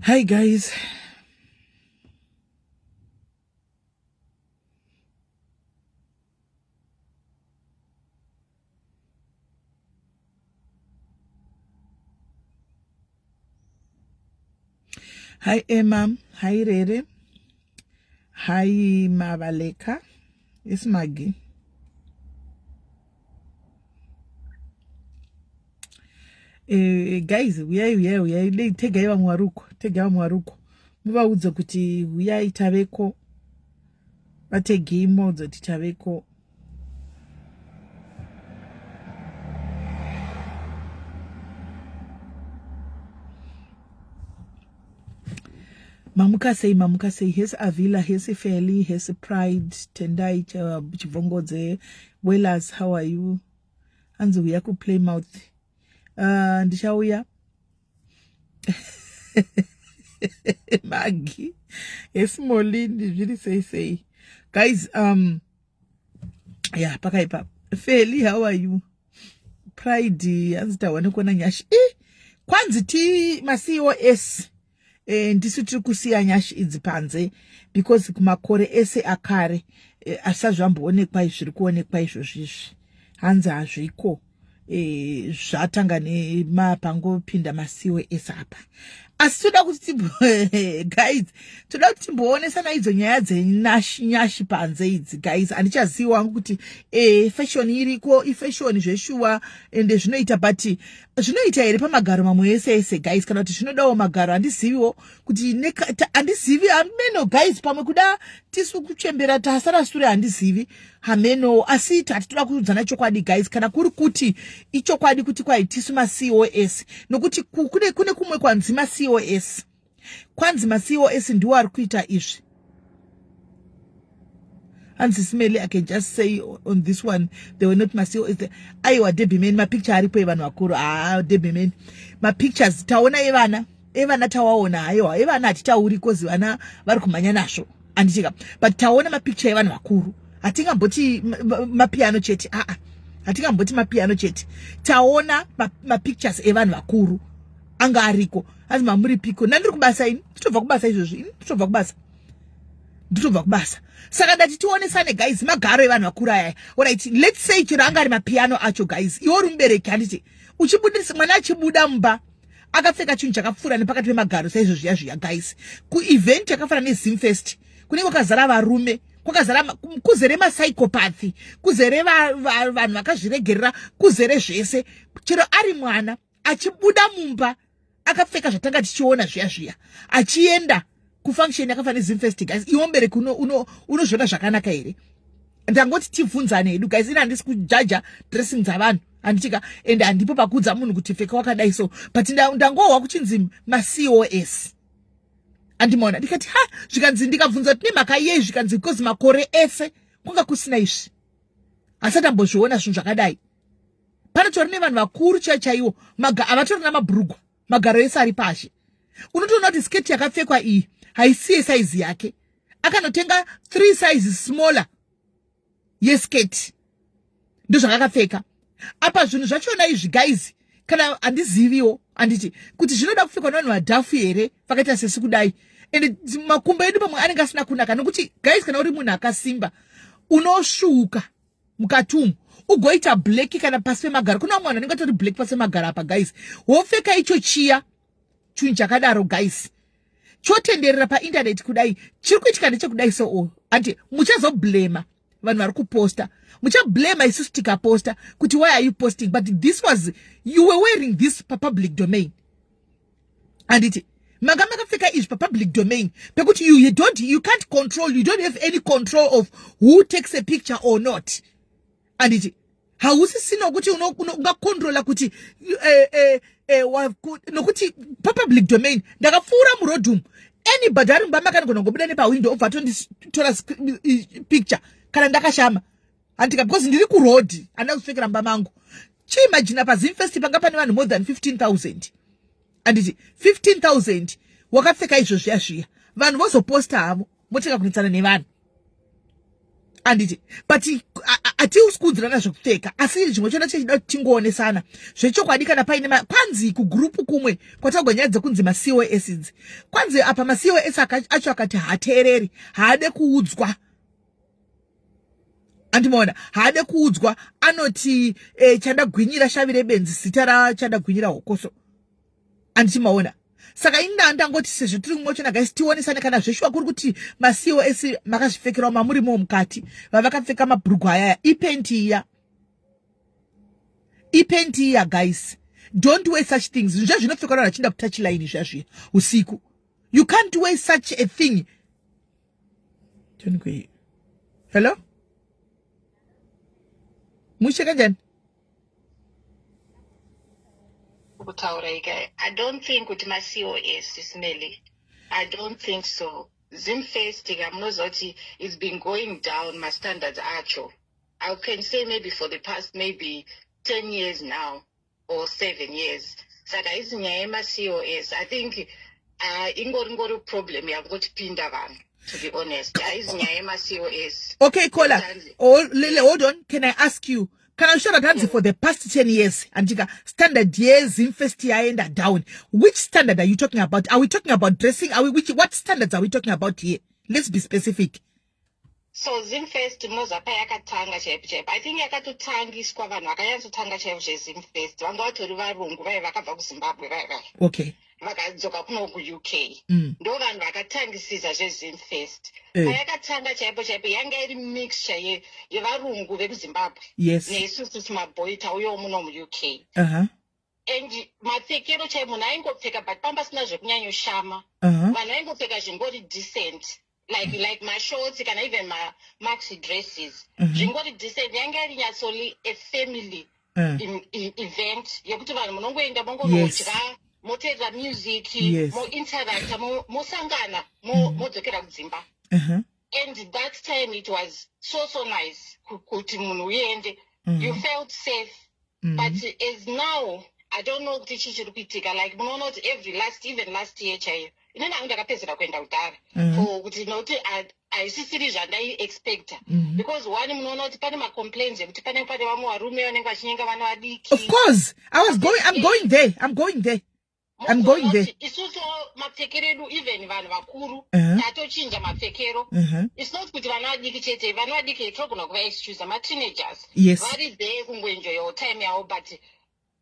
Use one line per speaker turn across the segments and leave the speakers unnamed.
Hi guys. Hi Emma. Hi Rere. Hi Mabaleka. It's Maggie. Guys, we are tega mwaruko. Muvaudza kuti uyai taveko. Vatege imodzo titaveko. Mamuka say, here's Avila, here's Feli, here's Pride, Tendai, Chivongodze, Wellers, how are you? Anzu yaku play mouth. Ndishauya. Maggie. Yes, Molin, really say. Guys, yeah, pakaipa. Feli, how are you? Pride, anzita wanokona nyashi. Kwanzi ti COS. Ndisu tiri kusiya nyashi idzi panze because kumakore ese akare asazvamboonekwa zviri kuonekwa izvozvizvi hanzi hazviko zvatanga nemapangopinda COS apa asi toda kuti guys toda kuti timboonesana idzo nyaya dzenyashi panze idzi guys handichazivi wangu kuti fashion iriko ifashion zveshuwa ende zvinoita but zvinoita here pamagaro mamwe ese guys kana kuti zvinodawo magaro handiziviwo kuti handizivi hameno guys pamwe kuda tisu kuchembera tasara sure handizivi hameno asi tatitoda kuudzana chokwadi guys kana kuri kuti ichokwadi kuti kwaitisu COS nokuti kune kumwe kwanzi COS kwanzi COS ndiwo ari kuita izvi. And Smelly, I can just say on this one, they were not COS. Aiwa Debbie man, my picture aripo Evan wakuru. Debbie man, my pictures taona Evana tawaona aiwa Evana atitauri kozi vana vari kumanya nasho andichika but taona my picture Evan wakuru. Atinga mboti mapiano cheti atinga mboti mapiano cheti taona my pictures Evan wakuru anga ariko asi mamuri piko nandiri kubasa ini nditobva kubasa izvozvi nditobva kubasa saka ndati tionesane guys magaro evanhu vakuru aya alright let's say chiranga ari mapiano acho guys iwo mubereki handiti uchibudisa mwana achibuda mumba akapfeka chinhu chakapfura nepakati pemagaro saizvo zviya guys kuevent yakafana neZimfest kunenge kwakazara varume kuzere psychopathy kuzere vanhu vakazviregerera kuzere zvese chero ari mwana achibuda mumba akapfeka zvatanga tichiona zviya achienda kufunction yakafana neZimfest guys iwo mubereki unozviona zvakanaka here ndangoti tibvunzane hedu guys ina handisi kujaja dressing dzavanhu handichika ende handipo pakuudza munhu kuti pfeka wakadai so but ndangohwa kuchinzi COS andimona ndikati zvikanzi ndikabvunza kuti nemhaka yei zvikanzi because makore ese kwanga kusina izvi asati ambozviona zvinhu zvakadai panotori nevanhu vakuru chaiwo havatori namabhurugwa magaro ese ari pashi unotoona kuti sketi yakapfekwa iyi haisiye saizi yake akanotenga 3 sizes smaller yesketi ndozvakakapfeka apa zvinhu zvachona izvi guys kana handiziviwo handiti kuti zvinoda kupfekwa nevanhu vadhafu here vakaita sesi kudai ende makumbo edu pamwe anenge asina kunaka nokuti guys kana uri munhu akasimba unosvuuka mukati umu ugoita black kana pasi pemagaro kuna vamwe vanhu anenge atori black pasi pemagaro apa guys wopfeka icho chiya chinhu chakadaro guys chotenderera paindaneti kudai chiri kuitika ndechekudai so anti muchazoblema vanhu vari kuposta muchablema isusu tikaposta kuti why are you posting but this was you were wearing this public domain anditi manga makapfeka izvi public domain pekuti you can't control, you don't have any control of who takes a picture or not anditi hausisina kuti ungakontrola kuti nokuti public domain ndakapfuura murodhum anybody ari mumba makanogona ngobuda nepawindow obva tonditora picture kana ndakashama handika because ndiri kurodhi handina kupfekera mumba mangu chiimagina paZimfest panga pane vanhu more than 15,000 handiti 15,000 wakapfeka izvo zviya vanhu vozoposta havo moteka kunetsana nevanhu anditi but atiusikudzirana zvekupfeka asi zvimwe chona chechida kuti tingoonesana zvechokwadi kana paine kwanzi kugrupu kumwe kwatagwa nyaya dzekunzi maCOS idzi kwanzi apa maCOS acho akati haateereri haade kuudzwa andimoona haade kuudzwa anoti chandagwinyira shavire benzi zita rachandagwinyira hokoso andichimaona saka inda ndangoti sezvo tiri kumwe chona guys tionesane kana zveshuwa kuri kuti maCOS makazvipfekerawo mamurimo mukati vavakapfeka mabhurugwa aya ipenti iya guys don't wear such things zvinhu zvinopfekwa vanhu vachinda kutouchline zvazviya usiku you can't wear such a thing hello musheka njani
I don't think with my COS is smelly. I don't think so. Zimfest it's been going down, my standards actual. I can say maybe for the past maybe 10 years now or 7 years. So that is my COS. I think ingori problem ya got pinda van, to be honest. Is my COS.
Okay, Kola. Oh, Lele, hold on. Can I ask you? Can I show that for the past 10 years, Antika, standard years, Zimfest and down? Which standard are you talking about? Are we talking about dressing? What standards are we talking about here? Let's be specific.
So Zimfest mozapa yakatanga chep. I think yakatotangiswa vanhu vakayanzotanga chep Zimfest. Vanga vatori varungu vai vakabva kuZimbabwe vai.
Okay.
Vakadzoka kuno kuUK. Ndo vanhu vakatangisisa zveZimfest. Payakatanga chaipo yanga iri mixture yevarungu vekuZimbabwe.
Yes.
Neisusu maboy tauyo muno muUK. And mapfekero chaipo munhu aingopfeka but pamba sina zvekunyanyoshama. Vanhu vaingopfeka zvingori decent. Like my shorts, kana even my maxi dresses. Zvingori decent. Yanga iri nyatsoli a family event. Yekuti vanhu munongoenda mongonodya. Motera music, mo interact, mo sangana, mo dzokera kudzimba. And that time it was so nice. Kuti munhu uende, you felt safe. But as now, I don't know kuti chichiri kuitika. Like munoona kuti even last year chaiyo. Inini anga ndakapedzera kuenda kudhara. For kuti noti aisisiri zvandai expecta. Because one munoona kuti pane complaints kuti pane vamwe varume vanenge vachinyenga vana vadiki.
Of course, I'm going there.
Isusu mapfekero even vanhu vakuru tatochinja mapfekero. It's not kuti vana vadiki chete, vana vadiki togona kuva excuse ma teenagers.
Yes.
Vari there kungoenjoy your time yavo but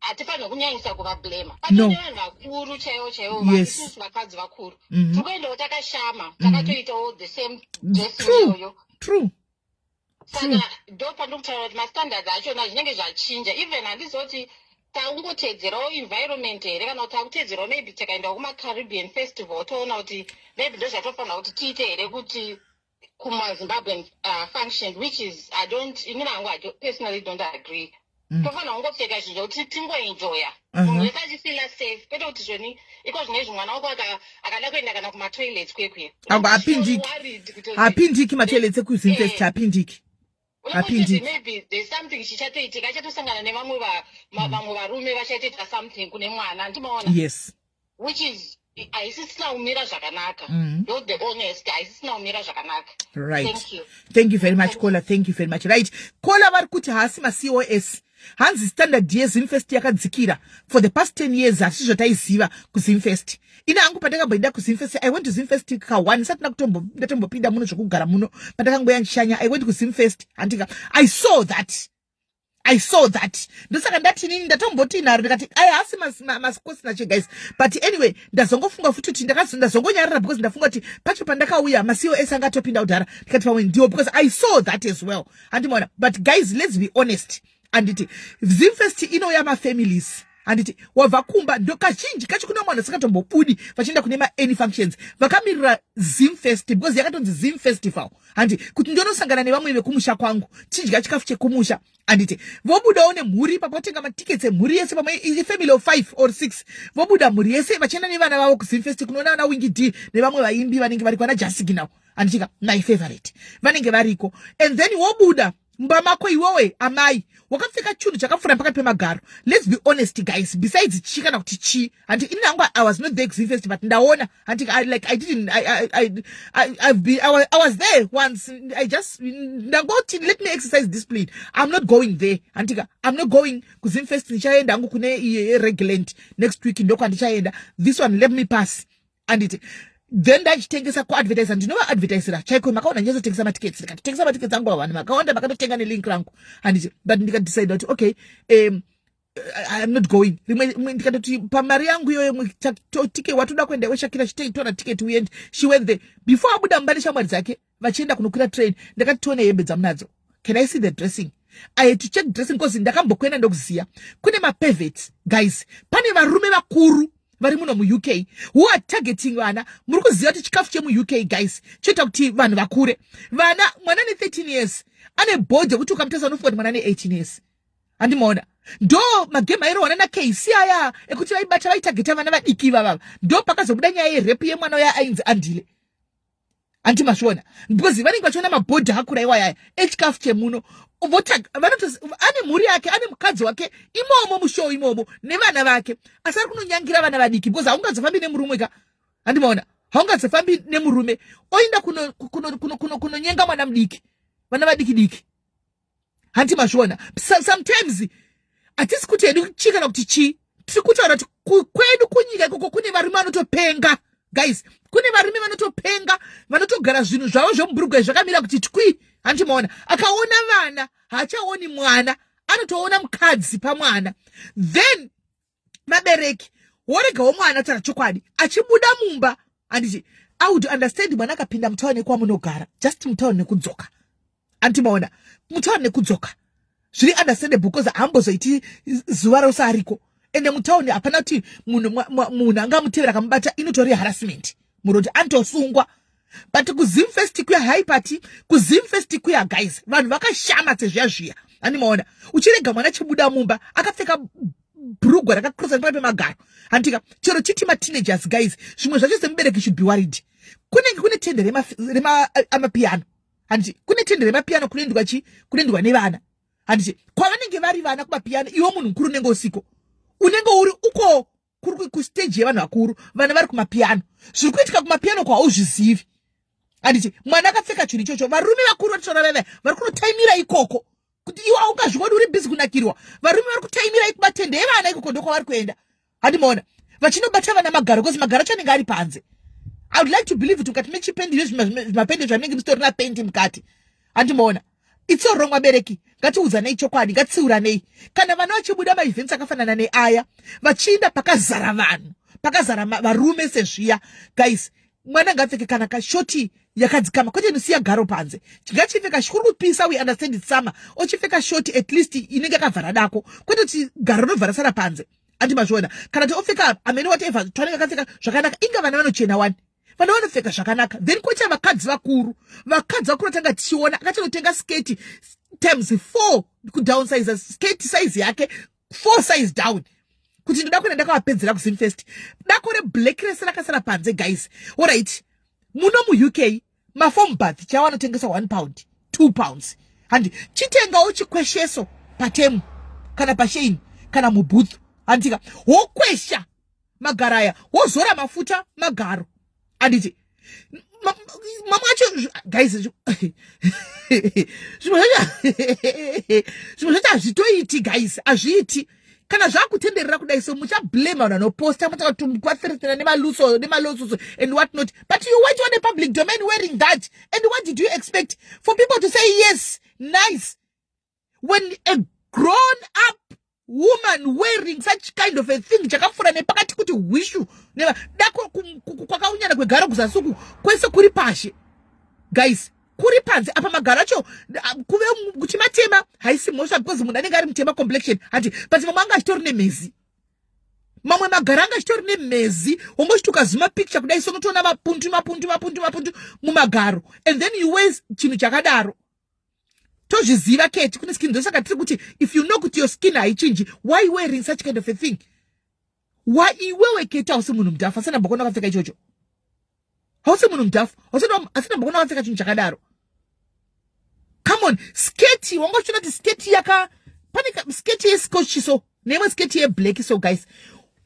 atipano kunyanyisa kuva blame. Patone vanhu vakuru chaivo isusu vakadzi vakuru. Tokuendawo takashama, takatoitawo the same dressing yoyo.
True.
Saka ndo pandokutaura kuti mastandards achona zvinenge zvachinja. Even handizoti taungotedzerawo environment here kana kuti takutedzerawo maybe takaenda kumaCaribbean festival toona kuti maybe ndo zvatofanira kuti tiite here kuti kumaZimbabwean function which is inini hangu personally don't agree. Tofanira kungopfeka zvinhu kuti tingoenjoya munhu wese achifila safe kwete kuti zvoni iko zvinezvi mwana wako akada kuenda kana kumatoilets kwekwe
hapindiki matoilets ekuZimfest hapindiki.
Maybe there's something chichatoitika chatosangana nevamwe varume vachatoita something kune mwana andimaona.
Yes.
Which is aisisina umira zvakanaka. Not the honest, aisisina umira zvakanaka.
Right.
Thank you
very much, Kola. Thank you very much. Right. Kola vari kuti haasi maCOS. Hanzi standard yeZimfest yakadzikira for the past 10 years asi zvotaiziva kuZimfest. Ina hangu pandakambenda kuZimfest, I went to Zimfest ka1 satina ndatombopinda muno zvekugara muno pandakangoya nshanya. I went to Zimfest andika I saw that ndosaka ndati nini ndatomboti naro ndikati hasi maSCOS nacho guys. But anyway ndazongofunga futi kuti ndazongonyarira because ndafunga kuti pacho pandakauya maCOS angatopinda kudhara ndikati pamwe ndiwo because I saw that as well andimona. But guys, let's be honest, anditi Zimfest inouya mafamilies anditi wabva kumba ndo kazhinji kacho kuna mwana singatombobudi vachienda kune any functions vakamirira Zimfest because yakatonzi Zim Festival anditi kuti ndonosangana nevamwe vekumusha kwangu tidya chikafu chekumusha anditi vobudawo nemhuri papatenga matickets emhuri yese pamwe family of 5 or 6 vobuda mhuri yese vachienda nevana vavo kuZimfest kunoona vana Wingy D nevamwe vaimbi vanenge vari kwana Jasiki nawo anditika my favorite vanenge variko and then wobuda mbamako iwowe amai wakapfeka chunhu chakafura pakati pemagaro. Let's be honest guys, besides chi kana kuti chi, and inangwa I was not there Zimfest, but ndaona and I was there once. I just ndangoti let me exercise discipline. I'm not going there. And I'm not going ku Zimfest nichaenda angu kune regulant next week ndoko ndichaenda. This one let me pass. And then ndachitengesa ku advertise, and ndinova advertisera chaiko makaona nyezo tengesa ma tickets, ndikatengesa ma tickets angu vanhu makaonda makatotenga ne link rangu, and but ndika decide that okay I am not going. Ndikatoti pamari yangu yoyo ticket watoda kwenda weshakira chitaitora ticket we end. She went there before abuda mbali shamwari dzake vachienda kunokwira train. Ndakatione hembe dzamunadzo. Can I see the dressing? I had to check dressing because ndakambokwenda ndokuziya kune ma perverts guys, pane varume vakuru vari muno mu UK who are targeting vana. Muri kuziva kuti chikafu chemu UK guys choita kuti vanhu vakure. Vana mwana ne 13 years ane bhodhi kuti ukamutesa unofunga kuti mwana ne 18 years. Andimaona ndo magame airowana na KC aya ekuti vaibata vaitageta vana vadiki vava. Ndo pakazobuda nyaya yerepu yemwana uya ainzi Andile. Antimashona because vanenge vachiona mabhodhi akura iwaya echikafu chemuno ane mhuri yake, ane mukadzi wake imomo mushow imomo nevana vake, asi ari kunonyangira vana vadiki because haungazofambi nemurume ka. Andimaona haungazofambi nemurume oinda kunonyenga mwana mudiki, vana vadiki diki. Antimashona sometimes atisi kuti hedu chika kuti chi tiri kutaura kuti kwedu kunyika ikoko kune varume vanotopenga guys, kune varume vanotopenga vanotogara zvinhu zvavo zvomburugwa zvakamira kuti twi. Antimaona akaona vana haachaoni mwana, anotoona mukadzi pamwana. Then mabereki worega womwana tara chokwadi achibuda mumba, anditi I would understand mwana akapinda mutaone kwa munogara, just mutaone nekudzoka. Antimaona mutaone nekudzoka zviri understandable because hambozoiti zuva rose ariko, ende mutaone hapana kuti munhu angamutevera akamubata inotori harassment, muroti antosungwa. But kuzimfest kuya high party, kuzimfest kuya guys vanhu vakashama sezvazviya. Andimaona uchirega mwana chibuda mumba akapfeka bhurugwa rakakrosa pakati pemagaro. Andika chero chiti ma teenagers guys, zvimwe zvacho semubereki should be worried. Kunenge kune tende remapiano, anditi kune tende remapiano kunoendwa nevana. Anditi kwavanenge vari vana kumapiano, iwo munhu mukuru unenge usiko unenge uri uko kuri kustage yevanhu vakuru, vana vari kumapiano. Zviri kuitika kumapiano kwahauzvizivi. Anditi mwana akapfeka chinhu ichocho, varume vakuru vatitora veve vari kunotaimira ikoko kuti iwo aungazvioni uri busy kunakirwa. Varume vari kutaimira ikumatende evana ikoko ndoko vari kuenda. Andimaona vachinobata vana magaro because magaro acho anenge ari panze. I would like to believe kuti ukati mechipendi zvimapende zvanenge musitorina pendi mukati. Andimaona it's so wrong. Vabereki ngatiudzanei chokwadi, ngatitsiuranei. Kana vana vachibuda maevents akafanana neaya vachiinda pakazara vanhu, pakazara varume sezviya guys, mwana ngapfeke kana kashoti yakadzikama kwete nosiya garo panze. Ngachipfeka kuri kupisa, we understand it's summer, ochipfeka shoti at least inenge yakavhara dako kwete kuti garo rinovhara sara panze. Andimazviona kana kuti opfeka amene whatever twanenge akapfeka zvakanaka, inga vana vanochena wani, vana vanopfeka zvakanaka. Then kocha vakadzi vakuru tanga tichiona akatotenga sketi times 4 kudownsize sketi size yake 4 size down kuti ndoda kuenda ndakavapedzera kuZimfest. Dako reblack race rakasara panze guys. Alright, muno mu UK mafoam bath chawanotengesa 1 pound 2 pounds, handi chitengawo chikwesheso patemu kana pasheini kana mubooth. Andika wokwesha magaraya wozora mafuta magaro. Anditi mama acho guys zvimwe zvacho hazvitoiti guys, hazviiti. Kana zvakutenderera kudai so mucha blame vanhu vanoposta mutakatumikwathirana nemalososo and what not, but you went on the public domain wearing that, and what did you expect for people to say yes nice when a grown up woman wearing such kind of a thing chakafura nepakati kuti wishu dako kwakaunyana kwegaro kuzasuku kwese kuri pashe guys, kuri panze apa magaro acho kuve kuchimatema haisi mosha because munhu anenge ari mutema complexion hati, but mamwe anga achitori nemezi, mamwe magaro anga achitori nemezi womosviti ukazuma picture kudai so unotoona mapundu mumagaro, and then you wear chinhu chakadaro. Tozviziva keti kune skin, ndosaka tiri kuti if you know kuti your skin haichinji, why wearing such kind of a thing? Why iwewe keti hausi munhu mudhafu asina mbokona akapfeka ichocho, hausi munhu mudhafu asina mbokona akapfeka chinhu chakadaro. Come Come on, sketi, wanga chona ti sketi yaka, panika sketi ye scotch so, nemo sketi ye black so guys.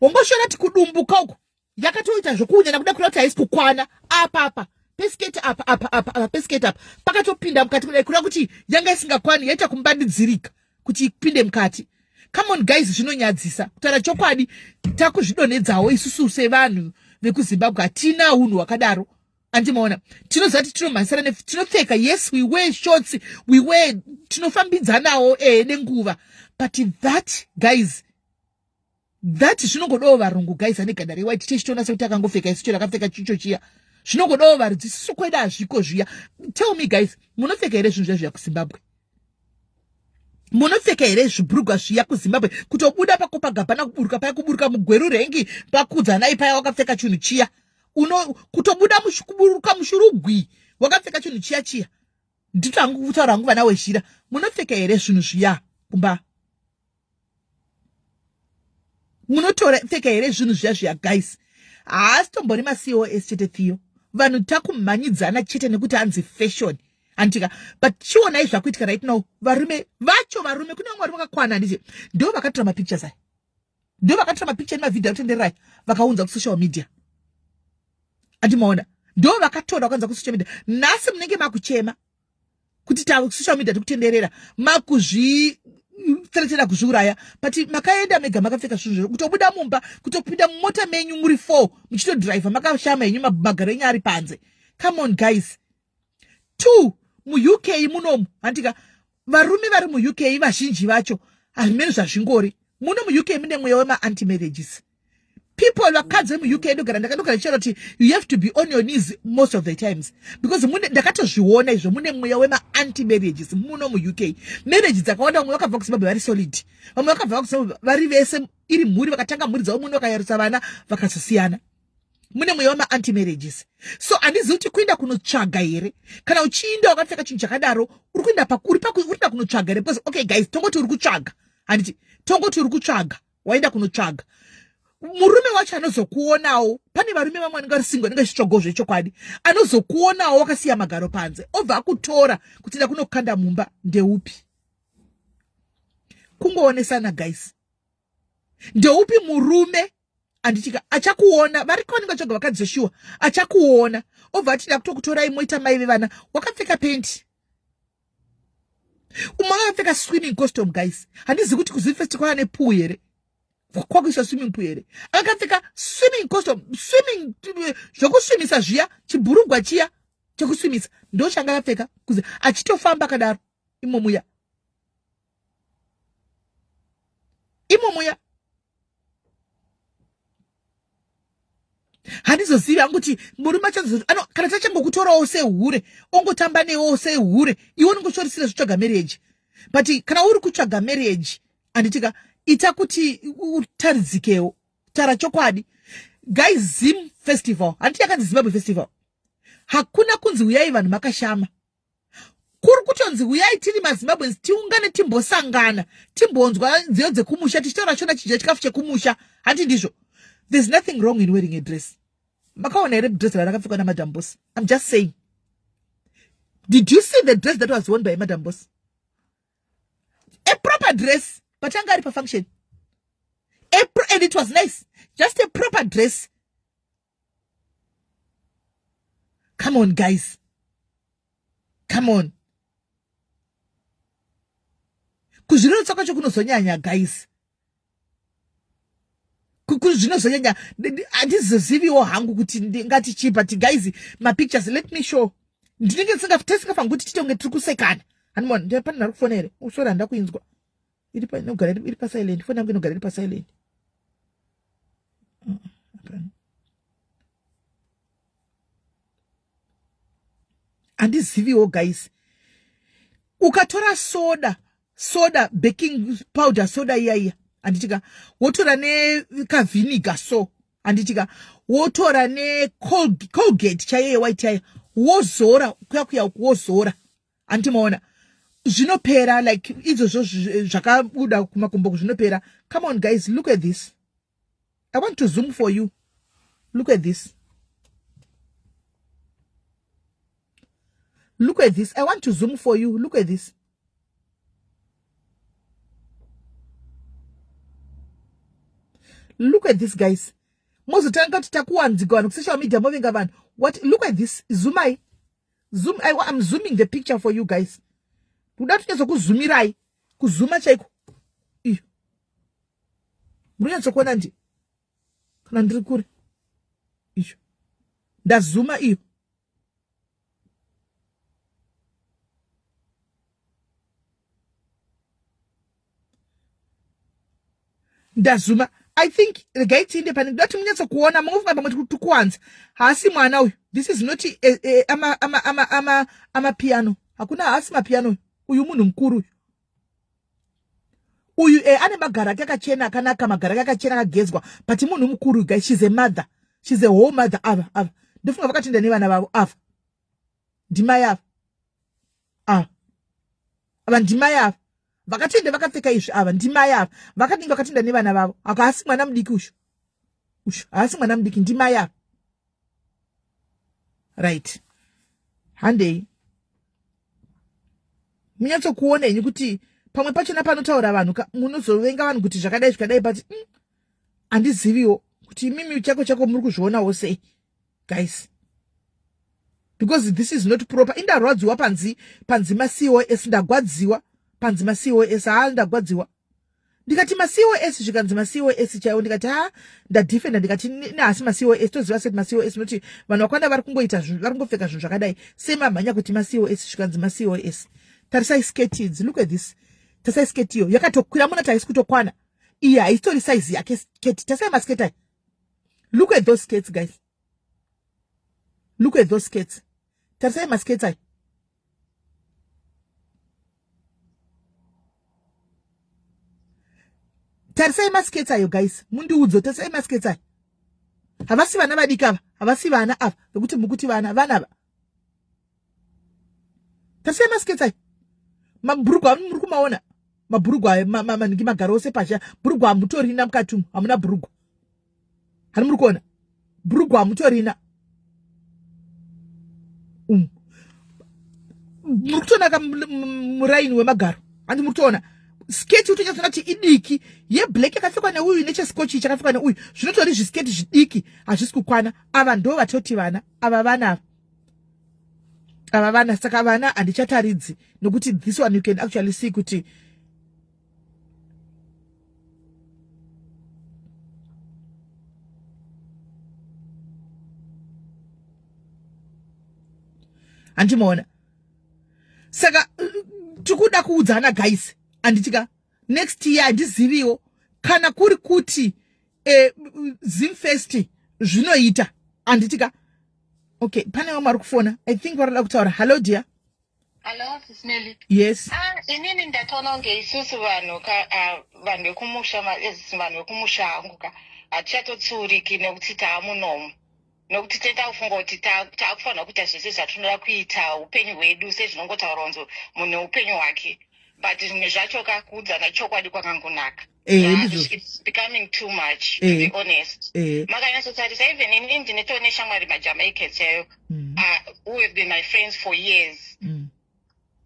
Wanga chona ti kudumbuka uko, yaka toita jokunya na kuda kulata isi kukwana, apa. Pesketi apa, pesketi apa. Paka topinda mkati, kuna kuti, yanga isinga kwani, yeta kumbandi zirika, kuti pinde mkati. Come on guys, zvinonyadzisa. Kutara chokwadi, takuzvidonedzawo isusu sevanu vekuZimbabwe atina unhu wakadaro. Andimaona. Tinozati tinomasara tinopfeka, yes, we wear shorts, we wear tinofambidzanawo nenguva. But that guys, that zvinongodawo varungu guys ane ganda rewhite tichitona sekuti akangopfeka isu chero akapfeka chicho chiya. Zvinongodawo varidzi isusu kweda hazviko zviya. Tell me guys, munopfeka here zvinhu zviya kuZimbabwe? Munopfeka here zvibhurugwa zviya kuZimbabwe kutobuda pakopagabhana kuburuka paya kuburuka mugweru rengi pakudzanai paya wakapfeka chinhu chiya kutobuda kuburuka mushurugwi wakapfeka chinhu chiya ndito hangu kutaura hangu vana wezhira munopfeka here zvinhu zviya kumba munopfeka here zvinhu zviya guys haasi tombori maCOS chete Theo vanhu takumhanyidzana chete nekuti hanzi fashion antika but chionai zvakuitika right now varume kune vamwe vakakwana nditi ndo vakatora mapictures aya ndo vakatora mapicture nemavidhio akutendererai vakaunza kusocial media andimaona ndo vakatora vakaunza kusocial media nhasi munenge makuchema kuti social media tikutenderera makuzvitseretera kuzviuraya but makaenda mega makapfeka zvinhu kutobuda mumba kutopinda mumota menyu muri 4 muchitodrive makashama henyu magaro enyu ari panze. Come on guys. 2 mu-UK munomu handika varume vari mu-UK vazhinji vacho hazvimene zvazvingori muno mu-UK mune mweya wema-anti-marriages. People vakadzi mu-UK ndogara chero kuti you have to be on your knees most of the times because ndakatozviona izvo mune mweya wema-anti-marriages muno mu-UK. Marriage dzakawanda vamwe vakabva kuZimbabwe vari solid, vamwe vakabva kuZimbabwe vari vese iri mhuri vakatanga mhuri dzavo muno vakayarutsa vana vakazosiyana. Mune mweya wema-anti-marriages. So handizivi kuti kuenda kunotsvaga here kana uchiinda wakapfeka chinhu chakadaro uri kuenda kunotsvaga here because okay guys tongoti uri kutsvaga handiti tongoti uri kutsvaga waenda kunotsvaga murume wacho anozokuonawo pane varume vamwe anenge ari single anenge achitsvagawo zvechokwadi anozokuonawo wakasiya magaro panze obva akutora kuti enda kunokanda mumba ndeupi kungoonesana guys ndeupi murume anditika achakuona vari kwaninga choga vakadzoshuwa achakuona obva atida kutokutorai moita mai vevana wakapfeka penti umwe wakapfeka swimming costume guys handizi kuti kuZifest kwana nepool here kwakuisa swimming pool here akapfeka swimming costume swimming zvokuswimisa zviya chibhurugwa chiya chekuswimisa ndo changa akapfeka kuzi achitofamba kadaro imomuya handizozivi hangu kuti murume kana tachangokutorawo sehure ongotamba newo sehure iwe unongochorisira zvitsvaga marriage but kana uri kutsvaga marriage handitika ita kuti utaridzikewo tara chokwadi guys. Zim festival handiti yakanzi Zimbabwe festival hakuna kunzi uyai vanhu makashama kuri kutonzi uyai tiri maZimbabweans tiungane timbosangana timbonzwa nziyo dzekumusha tichitaura chona chidya chikafu chekumusha handiti ndizvo. There's nothing wrong in wearing a dress. Makaona here dress rakapfekwa naMadam Boss. I'm just saying. Did you see the dress that was worn by Madam Boss? A proper dress, but anga ari pa function. And it was nice. Just a proper dress. Come on, guys. Come on. Kuzvinotsoka chokunozonyanya guys. Kuzvinozonyanya handizoziviwo hangu kuti ngatichipa ti guys mapictures let me show ndinenge tisingafaniri kuti titonge tiri kusekana hanimona ndipani nari kufona here usora handa kuinzwa inogara iri pasilent foni yangu inogara iri pasilent handiziviwo guys. Ukatora soda baking powder soda iya anditika wotora nekavhiniga so anditika wotora necolgate chaiye white chaiye wozora kuya wozora andimaona zvinopera like izvozvo zvakabuda kumakumbo zvinopera. Come on guys, look at this. I want to zoom for you. Look at this. Look at this. I want to zoom for you. Look at this. Look at this, guys. What? Look at this. Zoom. I'm zooming the picture for you guys. Kuzuma chaiko. Muriyanzokona ndi. Kana ndiri kuri. Iyo. Ndazuma iyo. Ndazuma. I think the guy is independent. Not munyatso kuona mungofunga pamwe tukwanza. Hasi mwana uyu. This is not ama piano. Hakuna hasi ma piano. Uyu munhu mukuru. Uyu ane magara akachena akanaka magara akachena akagezwa. But munhu mukuru guys, she's a mother. She's a whole mother. Ava. Ndofunga vakatinda nevana vavo ava. Ndima yavo. Ava ndima yavo. Vakatenda vakapfeka izvi ava ndima yavo. Vakatinda nevana vavo. Akasi mwana mudiki ushu. Asi mwana mudiki ndima yavo. Right. Handei. Munyatso kuona yenyu kuti pamwe pachona panotaura vanhu munozovenga vanhu kuti zvakadai but andiziviwo kuti mimi chako muri kuzvionawo sei guys, because this is not proper. Indarwadziwa panzi maCOS ndagwadziwa panzi maCOS ndagwadziwa ndikati maCOS zvikanzi maCOS chaiwo ndikati ndadefenda ndikati nasi maCOS toziva seti maCOS noti vanhu vakwanda vari kungoita vari kungopfeka zvinhu zvakadai semamhanya kuti maCOS zvikanzi maCOS. Tarisai sketi idzi. Look at this. Tarisai sketi iyo yakatokwira muna taisi kutokwana. Iya history size yake sketi. Tarisai masketi. Look at those skates guys. Look at those skates. Tarisai masketi. Tarisai masketi yo guys. Mundi udzo tarisai masketi. Havasi vana vadikava. Havasi vana ava. Nokuti mukuti vana ava. Tarisai masketi. Maburugwa muri kumaona maburugwa maniki magaro ose pasha burugwa amutorina mukatumu hamuna burugwa hani muri kuona burugwa amutorina muri kutoona muraini wemagaro handi muri kutoona sketi utochasona kuti idiki yeblack yakapfekwa neuyu nechescotch chakapfekwa neuyu zvinotori zvisketi zvidiki hazvisi kukwana. Ava ndo vatoti vana ava vana saka vana handichataridzi nokuti this one you can actually see kuti handimaona. Saka tikuda kuudzana guys, handitika next year handiziviwo kana kuri kuti Zimfest zvinoita handitika. Okay, pane wamari kufona. I think varada kutaura. Hello dear.
Hello, Nelly.
Yes.
Inini ndatoona unge isusu vanhu vekumusha vanhu vekumusha hangu hatichatotsuriki nekuti taamunomu. Nokuti tenda kufunga kuti taakufanira kuita zvese zvatinoda kuita upenyu hwedu sezvinongotaura kunzi munhu upenyu hwake. But zvimwe zvacho kuudzana chokwadi kwakangonaka. It's becoming too much, to be honest. Makanyatsotarisa even inini ndinetoone shamwari maJamaicans chaiyo who have been my friends for years.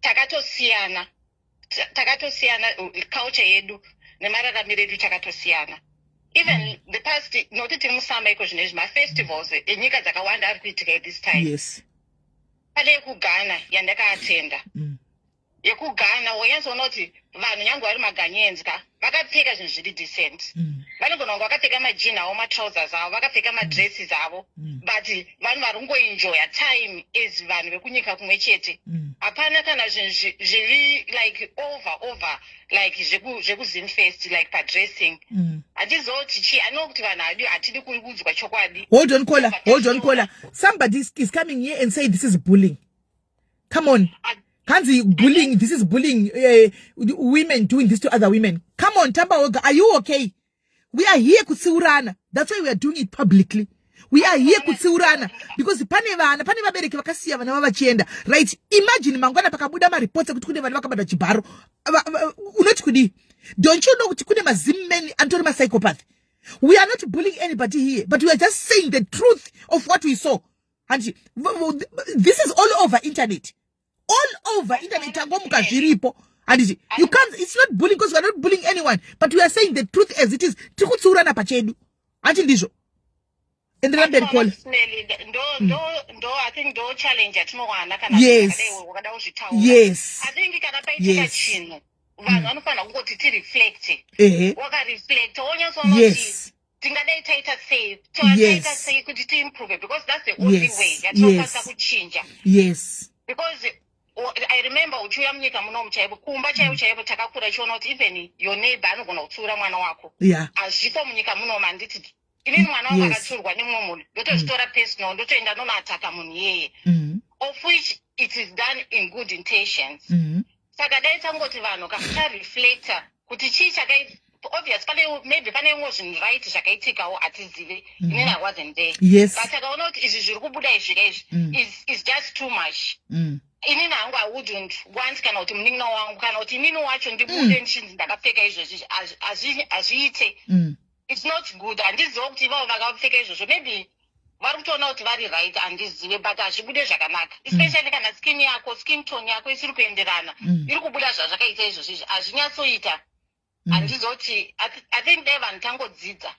Takatosiyana culture yedu nemararamiro edu takatosiyana. Even the past, notiti musama iko zvinezvi mafestivals enyika dzakawanda ari kuitika this time.
Yes.
Pane yekuGhana yandakaatenda. YekuGhana wanyanzoona kuti vanhu nyange vari maGhanaians vakapfeka zvinhu zviri decent. Vanogona kunge vakapfeka majini avo matrousers avo vakapfeka madresses avo but vanhu vari kungoenjoya time as vanhu vekunyika kumwe chete. Hapana kana zvinhu zviri like over like zvekuzimfest like padressing. Hatizoti chi anokuti vanhu hatidi kuudzwa chokwadi.
Hold on caller. Somebody is coming here and say this is bullying. Come on. Kanzi bullying, this is bullying, women doing this to other women. Come on, Tamba Olga, are you okay? We are here kutsiurana. That's why we are doing it publicly. We are here kutsiurana. Because pane vabereki vakasiya vana vavachienda. Right? Imagine mangwana pakabuda maripoti kuti kune vanhu vakabata chibharo. Unoti kudi. Don't you know kuti kune mazimmen antori psychopath? We are not bullying anybody here, but we are just saying the truth of what we saw. And this is all over internet. all over internet tangomuka zviripo. And you can't, it's not bullying because we are not bullying anyone, but we are saying the truth as it is. Tikutsurana pachedu. Ati ndizvo. And then I call.
I think do challenge at no one.
Yes. Yes.
I think yes. Vanofana kuti reflect. Waka reflect.
Yes.
Yes. Improve because that's the only way.
Yes.
Because I remember uchiuya munyika muno muchaivo kumba chaivo takakura chiona kuti even your neighbor anogona kutsura mwana wako.
Yeah.
Azvipo munyika muno manditi inini mwana wangu akatsurwa nemumwe munhu ndotozvitora personal ndotoenda nonoataka munhu iyeye. Of which it is done in good intentions. Saka dai tangoti vanhu reflector kuti chii chakaita obvious maybe pane imwe zvinhu right zvakaitikawo atizive. Inini I wasn't there.
Yes.
But takaona kuti izvi zviri kubuda izvi is just too much. Inini hangu I wouldn't want kana kuti munin'ina wangu kana kuti inini wacho ndibude ndichinzi ndakapfeka izvozvi azviite. It's not good. Handiziva kuti ivavo vakapfeka izvozvo maybe vari kutoona kuti vari right handizive but hazvibude zvakanaka especially kana skin tone yako isiri kuenderana iri kubuda zvazvakaita izvozvi hazvinyatsoita. Handiziva kuti I think dai vanhu tangodzidza.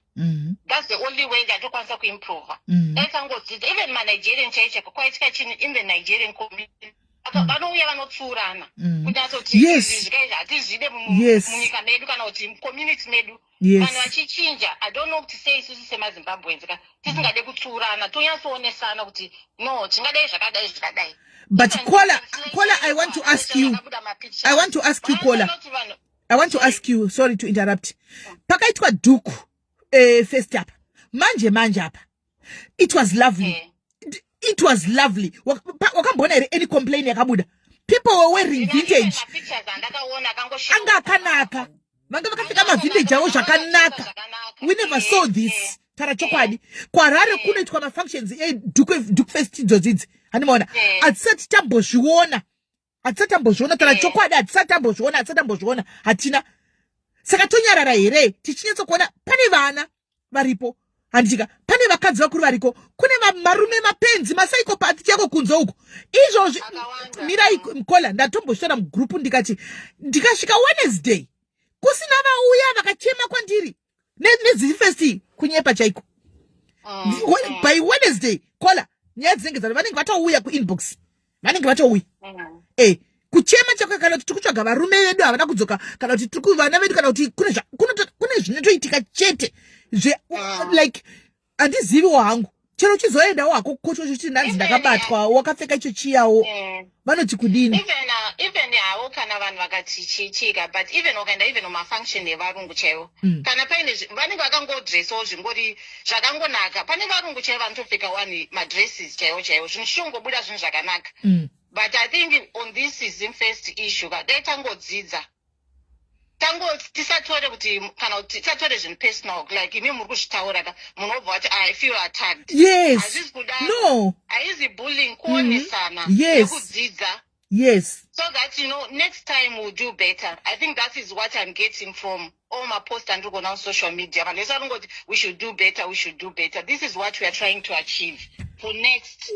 That's the only way yatokwanisa kuimprove. Dai tangodzidza even manigerian chaicho kwaitika chinhu in the Nigerian community vanouya vanotsurana kunyatsoti zvikaizvi hatizvide munyika medu kana kuti community medu vanhu vachichinja. I don't know kuti sei isusu semazimbabweans tisingade kutsurana tonyatsoonesa kuti no tingadai zvakadai.
But Kola, I want to ask you Kola, sorry to interrupt. Pakaitwa dhuku first up manje apa it was lovely. It was lovely. Wakambona any complaint yakabuda. People were wearing vintage. Anga kanaka. Vanga vakafika ma vintage awo zvakanaka. We never saw this. Tara chokwadi. Kwa rare kunoitwa ma functions Duke Fest idzodzi. Animona. Atsati tambozviona. Tara chokwadi atsati tambozviona. Hatina. Saka tonyarara here. Tichinyatso kuona pane vana varipo. Handika pane vakadzi vakuru variko kune marume mapenzi masaikopathi chako kunzo uko izvozvi mirai Kola ndatombosvera mugroup ndikati ndikasvika Wednesday kusina vauya vakachema kwandiri nedzifesti kunyepa chaiko by Wednesday Kola nyaya dzinenge dzati vanenge vatouya kuinbox vanenge vatouya kuchema chako kana kuti tikutsvaga varume vedu havana kudzoka kana kuti tiri kuvana vedu kana kuti kune zvinotoitika chete like handiziviwo hangu chero chizoenda wako kocho kuti ndanzi ndakabatwa wakapfeka icho chiyawo vanoti kudini
even hawo kana vanhu vakati chichika but even ukaenda even mumafunction evarungu chaivo kana paine vanenge vakangodressawo zvingori zvakangonaka pane varungu chaivo vanotopfeka madresses chaivo zvinhu zvichongobuda zvinhu zvakanaka. But I think on this season first issue dai tangodzidza tisatore kuti kana kuti tisatore zvinhu personal like imi muri kuzvitaura munobva kuti I feel attacked.
Yes.
Hazvizi kudaro.
No.
Haizi bullying kuonesana.
Yes.
Nekudzidza.
Yes.
So that next time we'll do better. I think that is what I'm getting from all my posts and on social media. We should do better. This is what we are trying to achieve for next.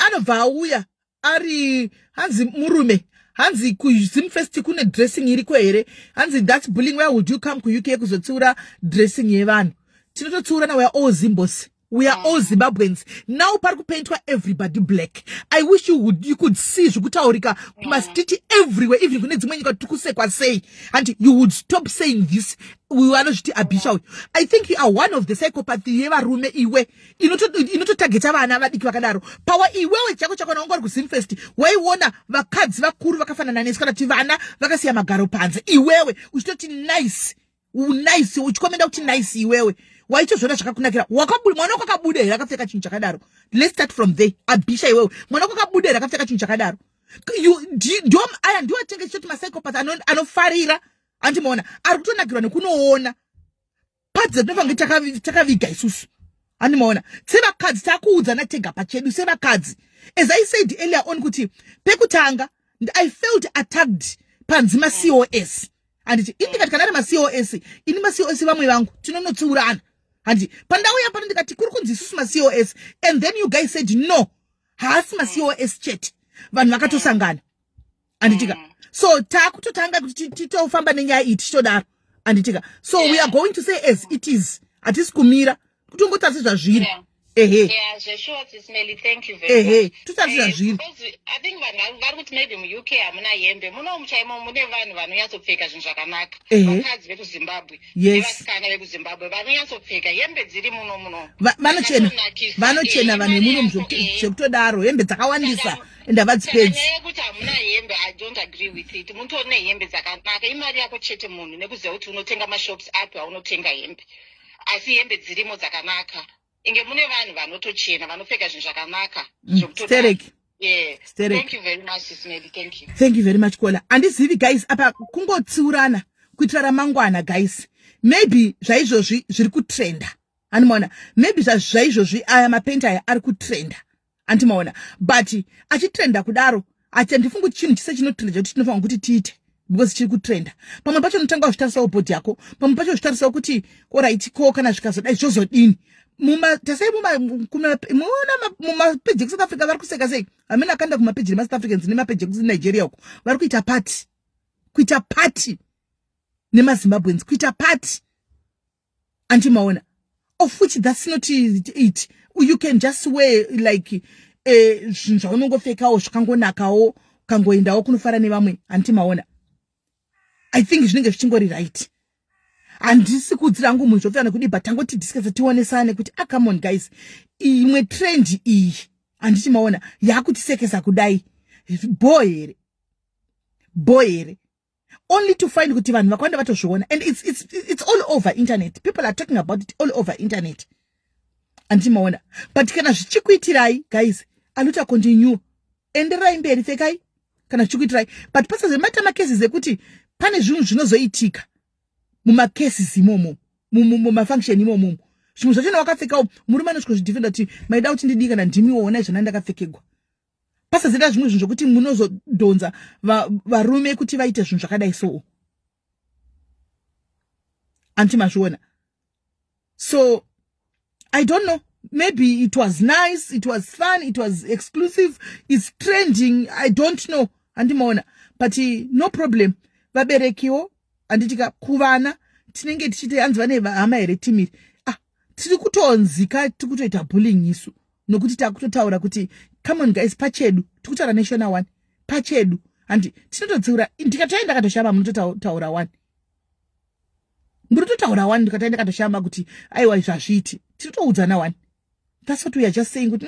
Anobva auya ari hanzi murume hanzi kuzimfest kune dressing iriko here hanzi that's bullying. Where would you come ku UK kuzotsura dressing yevanhu tinototsura na we are all Zimbos. We are all Zimbabweans. Now pari paintwa everybody black. I wish you could see zvekutaurika kumastiti everywhere even kune dzimwe nyika tikusekwa sei and you would stop saying this. We were not abisha. I think you are one of the psychopathy yevarume iwe inototageta vana vadiki vakadaro power iwewe chako naungori kusimfest waiona vakadzi vakuru vakafanana nesu kana kuti vana vakasiya magaro panze iwewe uchitoti nice uchikomenda kuti nice iwewe waicho zvona zvakakunakira mwana wako akabuda here akapfeka chinhu chakadaro. Let's start from there. Abisha iwewe mwana wako akabuda here akapfeka chinhu chakadaro aya ndiwo atenge chichoti masycopath anofarira andimaona ari kutonakirwa nekunoona padzi dzatinovange takaviga isusu andimaona sevakadzi takuudzana tega pachedu sevakadzi. As I said earlier on kuti pekutanga I felt attacked panzi maCOS anditi indikati kana ari maCOS ini maCOS vamwe vangu tinonotsurana handi pandauya pano ndikati kuri kunzi isusu maCOS and then you guys said no haasi maCOS chete vanhu vakatosangana anditika so takutotanga kuti titofamba nenyaya iyi tichitodaro anditika so we are going to say as it is atisi kumira kuti ungotarisa zvazviri
Yeah, zveshort smelly, thank you very much.
Tutarisa zviri.
I think vari kuti maybe mu UK hamuna hembe, muno muchaimo mune vanhu vanonyatsopfeka zvinhu zvakanaka. Vakadzi vekuZimbabwe, nevasikana vekuZimbabwe vanonyatsopfeka hembe dziri muno.
Vanochena vanhu muno zvekutodaro hembe dzakawandisa and avadzipedzi.
Nyaya yekuti hamuna hembe, I don't agree with it. Mutori hembe dzakanaka, imari yako chete munhu nekuziva kuti unotenga mashops api aunotenga hembe. Asi hembe dzirimo dzakanaka. Inge mune vanhu vanotochena vanopfeka zvinhu zvakanaka. Yeah. Thank you very much, Sismeli. Thank you.
Thank you very much, Kola. Andizivi guys apa kungotsiurana kuitira ramangwana guys. Maybe zvaizvozvi zviri kutrenda. Andimaona. Maybe zvaizvozvi aya mapenta aya ari kutrenda. Andimaona. But achitrenda kudaro achandifunga kuti chinhu chise chinotrenda kuti tinofanira kuti tiite. Because chiri kutrenda. Pamwe pacho unotanga kutarisa body yako. Pamwe pacho uchitarisa kuti alright ko kana zvikazodai zvozodini. Tasai mumapeji ekusouth Africa vari kuseka sei amene akanda kumapeji emasouth Africans nemapeji ekuNigeria uko vari kuita party nemaZimbabweans kuita party antimaona of which that's not it. You can just wear like zvinhu zvaunongopfekawo zvakangonakawo kangoendawo kunofara nevamwe antimaona. I think zvinenge zvichingori right. Handisi kudzirangu munhu zvofana kudi but tangoti discuss tionesane kuti come on guys imwe trend iyi handiti maona yakutisekesa kudai boy here only to find kuti vanhu vakawanda vatozviona and it's all over internet. People are talking about it all over internet handiti maona but kana zvichikuitirai guys aluta continue enderai mberi pfekai kana zvichikuitirai but pasazemata macases ekuti pane zvinhu zvinozoitika mumacases imomo mumafunction imomo zvimwe zvachona wakapfekawo murume anosvikuzvidefenda kuti maida kuti ndidii kana ndimiwo onai zvana ndakapfekegwa pasazenda zvimwe zvinhu zvokuti munozodhonza varume kuti vaite zvinhu zvakadai so antimazviona. So I don't know, maybe it was nice, it was fun, it was exclusive, it's trending, I don't know antimaona but no problem. Vaberekiwo anditika kuvana tinenge tichite hanzi vane hama here timiri tiri kutonzika tiri kutoita bullying isu nokuti takutotaura kuti come on guys pachedu tikutaura national one pachedu handi tinotodziura ndikatoenda ndakatoshamba munototaura one munototaura one ndikatoenda ndakatoshamba kuti aiwa zvazviti tinotoudzana one. That's what we are just saying kuti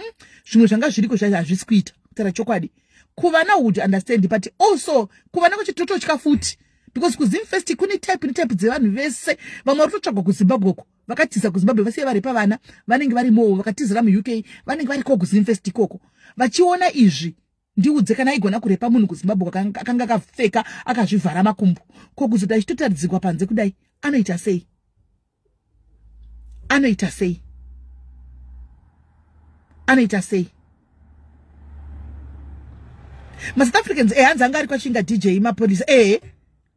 zvimwe zvanga zviriko hazvisi kuita kutaura chokwadi kuvana would understand but also kuvana kwacho tototya futi because kuZimfest kune type dzevanhu vese vamwe vatotsvagwa kuZimbabwe uko vakatiza kuZimbabwe vasiye vari pavana vanenge vari mowo vakatizira muUK vanenge vari ko kuZimfest ikoko vachiona izvi ndiudze kana igona kurepa munhu kuZimbabwe akanga akapfeka akazvivhara makumbo ko kuzoda chitotaridzikwa panze kudai anoita sei maSouth Africans hanzi anga ari kwachinga DJ mapolisa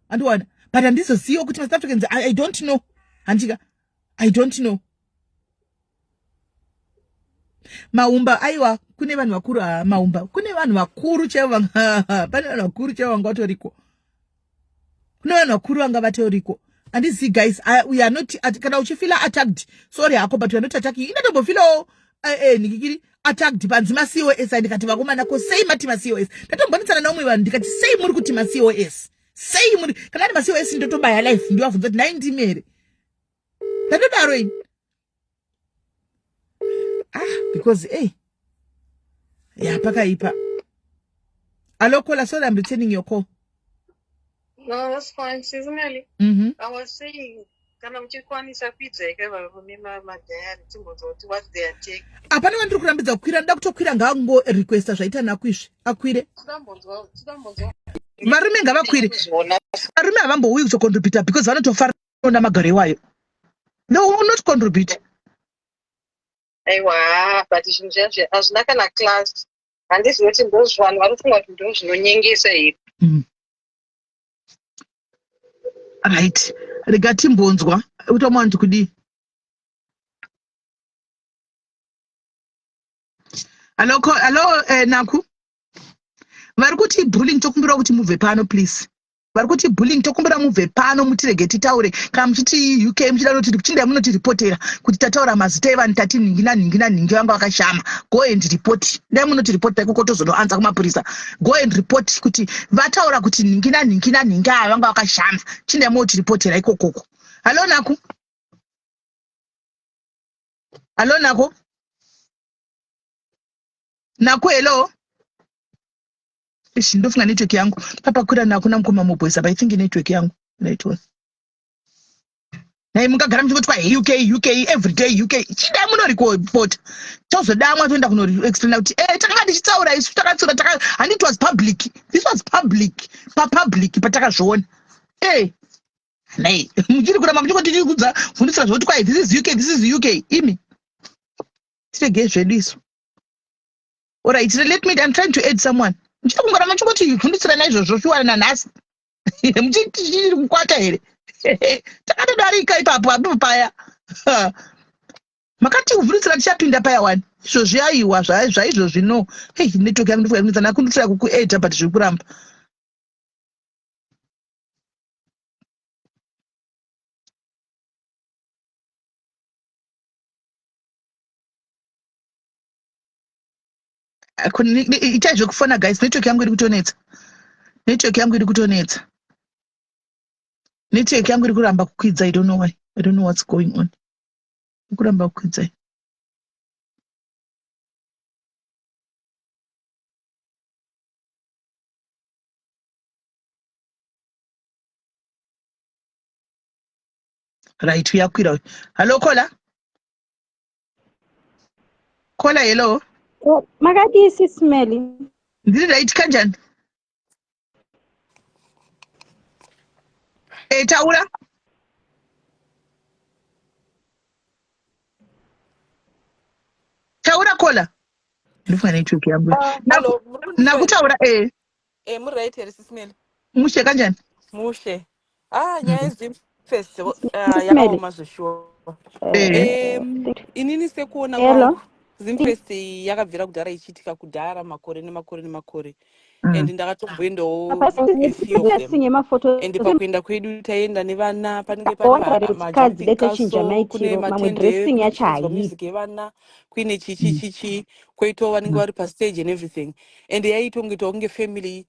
andiwana but handizoziva kuti maSouth Africans I don't know handika I don't know. Maumba aiwa kune vanhu vakuru maumba kune vanhu vakuru chaivo pane vanhu vakuru chaivo vanga vatoriko kune vanhu vakuru vanga vatoriko handizivi guys we are not kana uchifila attacked sorry hako but we are not attacking inatombofila nikikiri attacked panzi maCOS ndikati vakomana ko sei mati maCOS ndatombonisana naumwe vanhu ndikati sei muri kuti maCOS sei muri kana ari maCOS ndotobaya life ndiwavhunza kuti 90 mere ndadaro ini because pakaipa. Hello caller, sorry I'm returning your call.
No, that's fine. Seasonally. I was saying kana mchikwanisa pizza ikava kumima madayari timbozoti what they are take.
Apana vantu kurambidza kukwira nda kutokwira ngango requesta zvaita nakwizvi akwire.
Tidambonzwa.
Varume ngavakwire. Varume havambouyi kutocontribute because vanotofara na magare wayo. No, will not contribute.
Aiwa, but zvinhu hazvina kana class. Handisi kuti ndozvanhu vanofunga kuti ndozvinonyengesa here.
Right. Regatimbonzwa utomwa nti kudi. Hello Naku. vari kuti bullying tokumbira kuti mubve pano please. Vari kuti bullying tokumbira mubve pano mutirege titaure kana muchiti UK muchida kuti kuchindai munotiripotera kuti tataura mazita evanhu tati ningi vanga vakashama. Go and report. Dai munotiripota ikoko tozonoanza kumapurisa. Go and report kuti vataura kuti ningi ava vanga vakashama. Chindai munotiripotera ikokoko. Halo Naku. Halo Naku. Naku hello. Ndofunga network yangu papa kura nakuna mukoma muboisa but I think network yangu network naye mungagara muchingoti kwa UK every day UK chidai munoripota tozodamwa toenda kunoexplaina kuti takanga tichitsaura isu takatsura and it was public, this was public patakazviona naye muchiri kuramba muchingoti tichikudza fundisira zvoti kwai this is UK imi tirege zvedu isu. Alright, let me, I'm trying to add someone. Muchiri kungoramba muchingoti fundisira naizvozvo shuwana nanhasi muchiri kukwata here takatodarika ipapo apo paya makati kuvhunisira tichapinda paya wani izvozvi aiwa zvaizvozvi no network yangu ndifunga nakunditsira kukuedha but zviri kuramba itai zvekufona guys, network yangu iri kutonetsa network yangu iri kuramba kukwidza. I don't know why, I don't know what's going on. Iri kuramba kukwidza. Right, uyakwira. Hello Kola. Kola hello.
Makati Sismeli.
Ndiri right kanjani? Taura. Taura Kola. Ndifunga network yangu. Nakutaura
muri right here Sismeli.
Mushe kanjani?
Mushe. Nyaya Zimfest yakaoma zveshuwa. Inini sekuona kwangu Zimfest yakabvira kudhara ichiitika kudhara makore nemakore. And ndakatomboendawo a few of them. And pakuenda kwedu taienda nevana panenge pane majumping castle, kune matende, kuchidzwa music yevana, kuine chichi, kwoitawo vanenge vari pastage and everything. And yaitongoitawo kunge family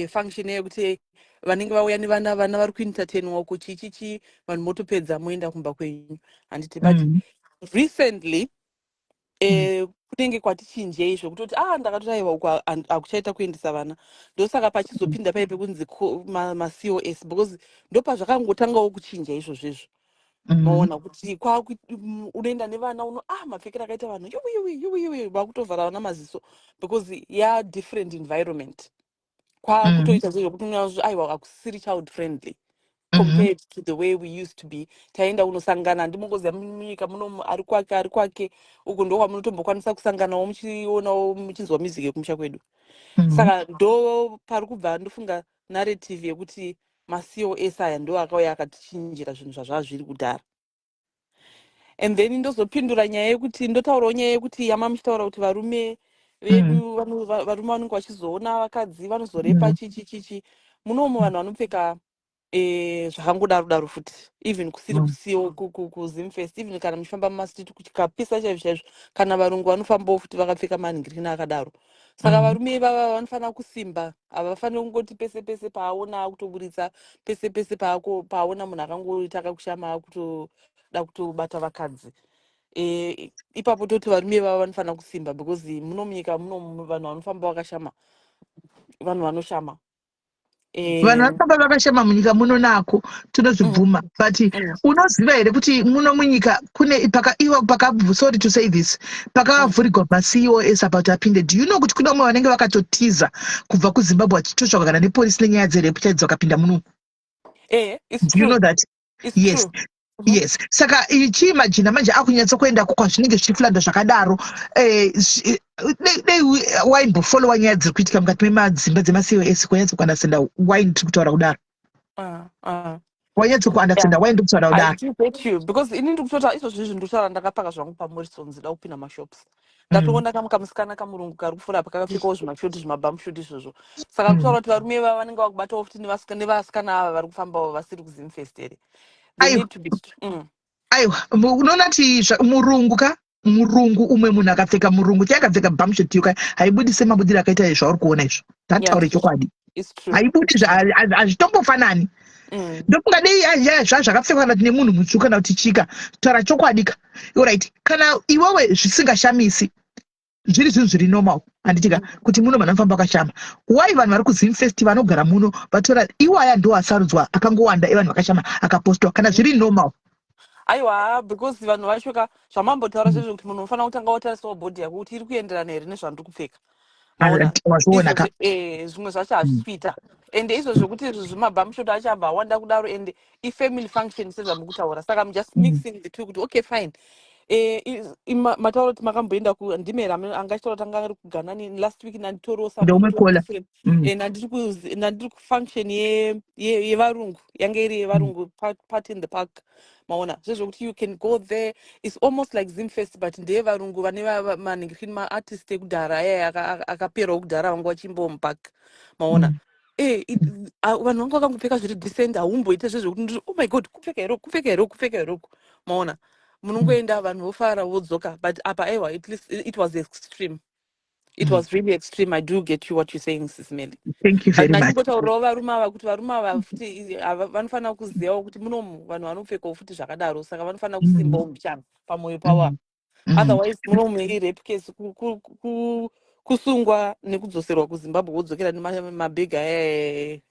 function yekuti vanenge vauya nevana vari kuentertainwa uko chichi vanhu motopedza moenda kumba kwenyu. Handiti but recently kunenge kwatichinjei zvokutoti ndakatotayiwa uko akuchaita kuendesa vana ndosaka pachizopinda paipe kunzi maCOS because ndopazvakangotangawo kuchinja izvozvezvo. Maona kuti unoenda nevana uno mapfekero akaita vanhu yuwi vakutovhara vana maziso because different environment kwakutoita zvezvokuti unoona aiwa akusiri child friendly compared to the way we used to be. Taenda unosangana ndimongoziva munyika muno ari kwake uko ndo kwamunotombokwanisa kusanganawo muchionawo muchinzwa music yekumusha kwedu. Saka ndo pari kubva ndofunga narrative yekuti maCOS aya ndo akauya akatichinjira zvinhu zvazvava zviri kudhara. And then ndozopindura nyaya yekuti ndotaurawo nyaya yekuti yama muchitaura kuti varume vedu varume vanenge vachizoona vakadzi vanozorepa chichi munomu vanhu vanopfeka zvakangodaro futi even kusiri kusiwo kuZimfest even kana muchifamba mumastreet kuchikapisa chaizvo kana varungu vanofambawo futi vakapfeka manhingirina akadaro. Saka varume ivava vanofanira kusimba, havafaniri kungoti pese paaona kutoburitsa pese paaona munhu akangoita akakushama kutoda kutobata vakadzi. Ipapo toti varume ivava vanofanira kusimba because muno munyika muno vanhu vanofamba vakashama, vanhu vanoshama.
Vanhu vanofamba vakashama munyika muno nako tinozvibvuma but unoziva here kuti muno munyika kune sorry to say this, pakavhurigwa maCOS about apinde. Do you know kuti kune vamwe vanenge vakatotiza kubva kuZimbabwe vachitotsvagana nepolisi nenyaya dzerepu chaidzo vakapinda muno? Do you know that?
It's
yes
true.
Yes, saka ichiimagina manje akunyatsa kuendako kwazvinenge zvichifulanda zvakadaro waimbofollowa nyaya dziri kuitika mukati memadzimba dzemaCOS kwanyatsa kuandastenda why ndiri kutaura kudaro? Wanyatsa kuandastenda why ndiri kutaura kudaro?
I do get you because ini ndiri kutota izvozvi zvinhu ndotaura ndakapaka zvangu paMorrisons ndida kupinda mashops ndatoona kamusikana kamurungu kari kufura pakakapfekawo zvimashoti zvimabhamushoti izvozvo saka kutaura kuti varume ivava vanenge vakubatawo futi nevasikana ava vari kufambawo vasiri kuzimfest here they need to be
aiwa unoona kuti murungu umwe munhu akapfeka murungu chai akapfeka bhamushoti yoka haibudise mabudiro akaita zvauri kuona izvo ndataure chokwadi haibudi hazvitombofanani ndofunga dei zvakapfekwa kana kuti nemunhu mutsvuku kana kuti chika taura chokwadika oright kana iwewe zvisingashamisi zviri zvinhu zviri normal handitika kuti muno vanhu vanofamba vakashama wai vanhu vari kuzimfest vanogara muno vatora iwaya ndo asarudzwa akangowanda evanhu vakashama akapostwa kana zviri normal
aiwa because vanhu vashoka zvamambotaura zvezvo kuti munhu unofanira kutanga watarisawo bhodhi yako kuti iri kuenderana here nezvandiri kupfeka zvimwe zvacho hazvisvita ende izvo zvokuti izvo zvimabhamushoti achabva awanda kudaro ende ifamily function sezvamukutaura saka just mixing the two kuti okay fine matauro kuti makamboenda ndimera anga achitaura kuti anga ari kuganani last week nanditoriwo nandiri kufunction yevarungu yange iri yevarungu part in the park maona zvezvokuti you can go there it's almost like zimfest but ndeyevarungu vane manhingirikini maartist ekudhara aya akaperawo kudhara vanga vachimbomupark maona vanhu vanga vakangopfeka zviri decent haumboite zvezvokuti ndiri oh my god kupfeka heroko maona munongoenda vanhu vofara vodzoka but apa aiwa at least it was extreme. It was really extreme. I do get you what you're saying, Sis Melly.
Thank you very much.
Nachimbotaurawo varume ava kuti varume ava futi vanofanira kuzivawo kuti munomu vanhu vanopfekawo futi zvakadaro saka vanofanira kusimbawo mbichana pamwoyo pavo otherwise munomu irape case kusungwa nekudzoserwa kuzimbabwe wodzokera nemabhegi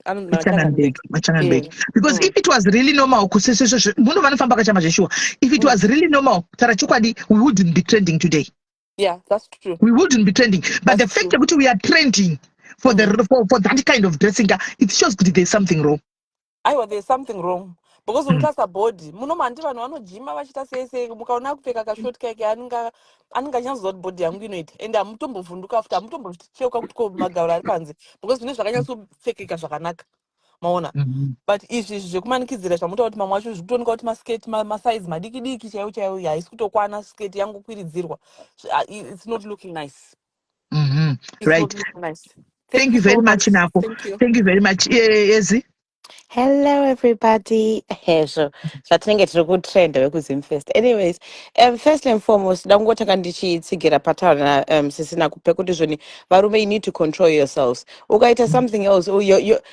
machanganbeg because if it was really normal muno vanofamba kachama zveshuwa if it was really normal tara chokwadi we wouldn't be trending today.
Yeah, that's true.
We wouldn't be trending. But the fact that we are trending for that kind of dressing, it shows that there's something wrong.
There's something wrong. Because untasa body, munomandi vanhu vanojima vachita sese mukaona kupfeka kashoti kake anenge achanzwa kuti body yangu inoita ende hamutombovhunduka futi hamutombocheuka kuti ko magaura ari panze because zvine zvakanyatsopfekeka zvakanaka maona but izvi zvekumanikidzira zvamuta kuti mamwe acho zvikutooneka kuti masketi masaizi madiki chaiwo haisi kutokwana sketi yangu kwiridzirwa it's not looking nice.
Right.
Not looking nice.
Thank you very much Napo. Thank you very much Ezi.
Hello everybody. So zvatinenge tiri kutrenda wekuzimfest. Anyways, first and foremost ndangotaka ndichitsigira pataura sisina kupe kuti zvoni varume you need to control yourselves. Ukaita something else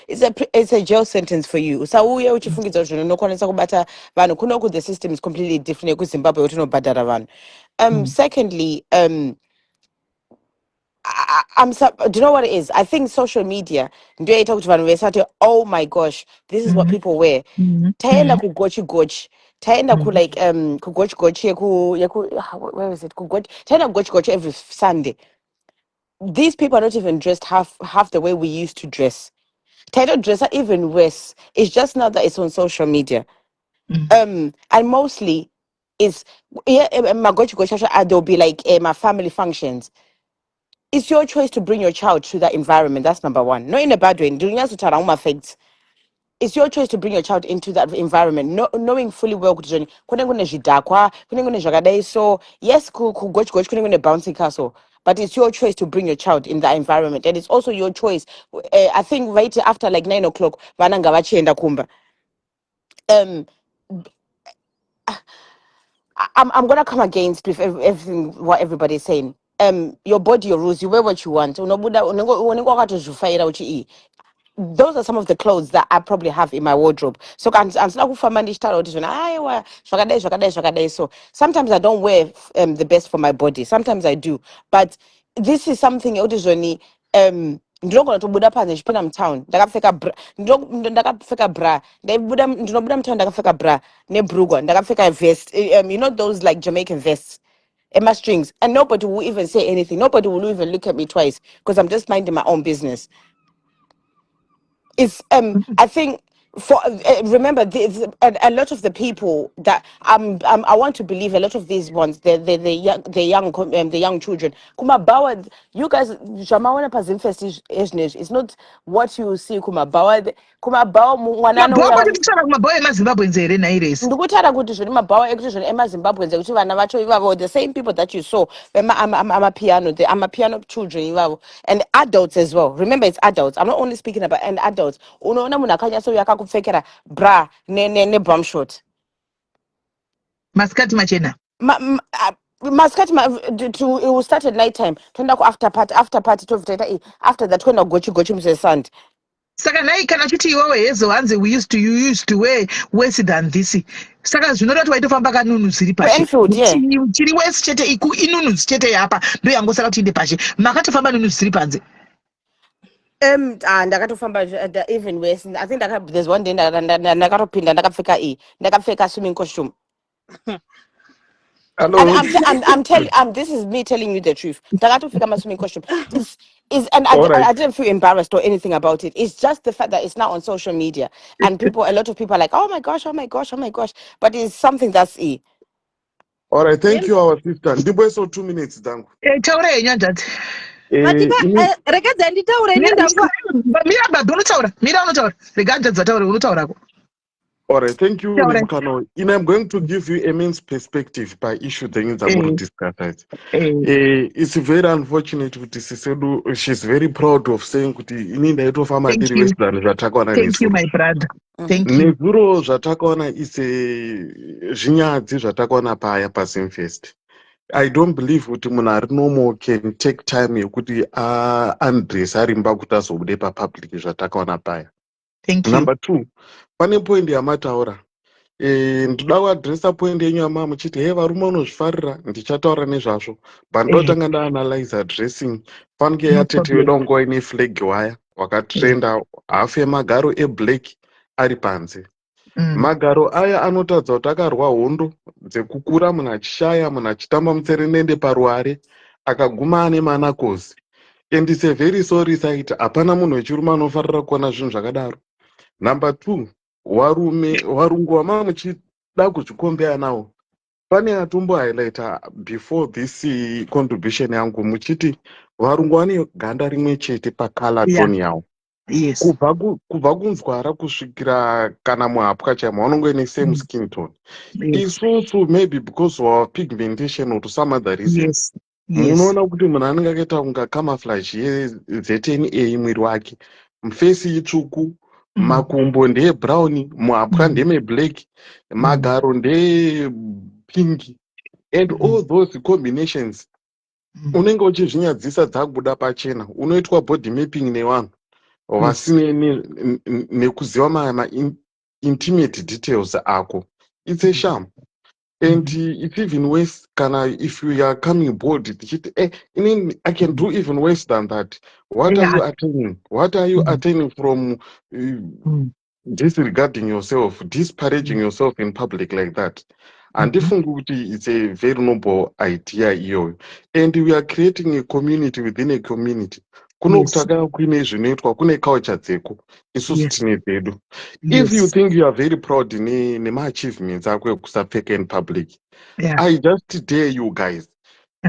it's a jail sentence for you. Usauye uchifungidza zvino unokwanisa kubata vanhu kunoku the system is completely different yekuZimbabwe kuti unobhadhara vanhu. Secondly, do you know what it is? I think social media ndio yaita kuti vanhu vesati oh my gosh this is what people wear. Taenda kugochi taenda ku like kugochi where is it taenda kugochi every Sunday. These people are not even dressed half the way we used to dress. Taenda dress are even worse. It's just now that it's on social media. And mostly it's magochi there'll be like my family functions. It's your choice to bring your child to that environment. That's number one. Not in a bad way. It's your choice to bring your child into that environment, knowing fully well so yes, could bouncing castle. But it's your choice to bring your child in that environment. And it's also your choice. I think right after like 9 o'clock, I'm gonna come against with everything what everybody's saying. Your body, your rules, you wear what you want. Those are some of the clothes that I probably have in my wardrobe. So so sometimes I don't wear the best for my body. Sometimes I do. But this is something ndinogona tobuda panze ndipinda mutown ndakapfeka bra ndinobuda mutown ndakapfeka bra nebrugwa ndakapfeka vest you know those like Jamaican vests and my strings and nobody will even say anything. Nobody will even look at me twice because I'm just minding my own business. It's I think for remember a lot of the people that I want to believe a lot of these ones the young children kumabawa you guys jamawana pazimfest is not what you see kumabawa mwanana
kumabawa emazimbabwe nzere nairesi
ndikutaura kuti zviri mabawa ekuti zviri emazimbabwe nzekuti vana vacho ivavo the same people that you saw amapiano the amapiano children ivavo and adults as well. Remember, it's adults. I'm not only speaking about and adults. Unoona munhu akanyatsouya akakupfekera bra ne bum short
maskati machena
maskati it will start at night time toenda after party tovitaita after that toenda gochi musesandi
saka nai kana chiti iwewe hezo hanzi you used to wear worse than this saka zvinoda kuti waitofamba kanunu ziri pashi chiri wese chete iku inunu chete yapa ndo yangosaka kuti inde pashi makatofamba nunu ziri panze
ndakatofamba even worse. I think there's one day ndakatopinda ndakapfeka swimming costume. I'm this is me telling you the truth. Ndakatofika my swimming costume. I didn't feel embarrassed or anything about it. It's just the fact that it's now on social media and a lot of people are like, oh my gosh. But it's something that's
All right, thank you, our sister. Ndibo so 2 minutes dangu.
Taura yenyu ndati.
Regadza nditaure
mira unotaura regadza dzataura unotaurako.
All right, thank you, Mukano. I'm going to give you a men's perspective by issue things I'm going to discuss. It's very unfortunate kuti Sisedu, she's very proud of saying kuti inenda yeto fama diri western zvatakwana nesu.
Thank you, my brother. Thank you.
Nezuro zvatakwana ise zvinyadzi zvatakwana paya pasimfest. I don't believe kuti munhu ari normal can take time yekuti undress arimba kuti azobude papublic zvatakaona paya.
Thank you.
Number 2, pane point yamataura. Ndoda kuadresa point yenyu yama muchiti he varume unozvifarira ndichataura nezvazvo. But ndotanga ndaanalyze dressing fanike yateteyoda nguva ine flag wire wakatrenda hafu yemagaro eblack ari panze. Magaro aya anotadza kuti akarwa hondo dzekukura munhu achishaya munhu achitamba mutserenende paruare akaguma ane manakozi. And it's a very sorry sight. Hapana munhu wechirume anofarira kuona zvinhu zvakadaro. Number 2, varungu vama muchida kuzvikombeya nawo. Pane atombo highlighter before this contribution yangu muchiti varungu vane ganda rimwe chete pakala tone yawo.
Yes.
Kubva kunzwara kusvikira kana muhapwa chaimo vanongoine same skin tone. It's also maybe because of our pigmentation or some other reasons. Munoona kuti munhu anenge akaita kunga camouflage yeZNA mwiri wake. Mufesi itsvuku, makumbo ndeye brown, muhapwa ndeme black, magaro ndeye pink, and all those combinations unenge uchizvinyadzisa dzakubuda pachena. Unoitwa body mapping nevanhu vasine nekuziva ma intimate details ako. It's a shame. And it's even worse if you are coming bold. I can do even worse than that. What are you attaining? What are you attaining from disregarding yourself, disparaging yourself in public like that? And it's a very noble idea here. And we are creating a community within a community. Kune culture dzeko isusu tine dzedu. If you think you are very proud nema achievements ako ekusapfeka in public, I just dare you guys,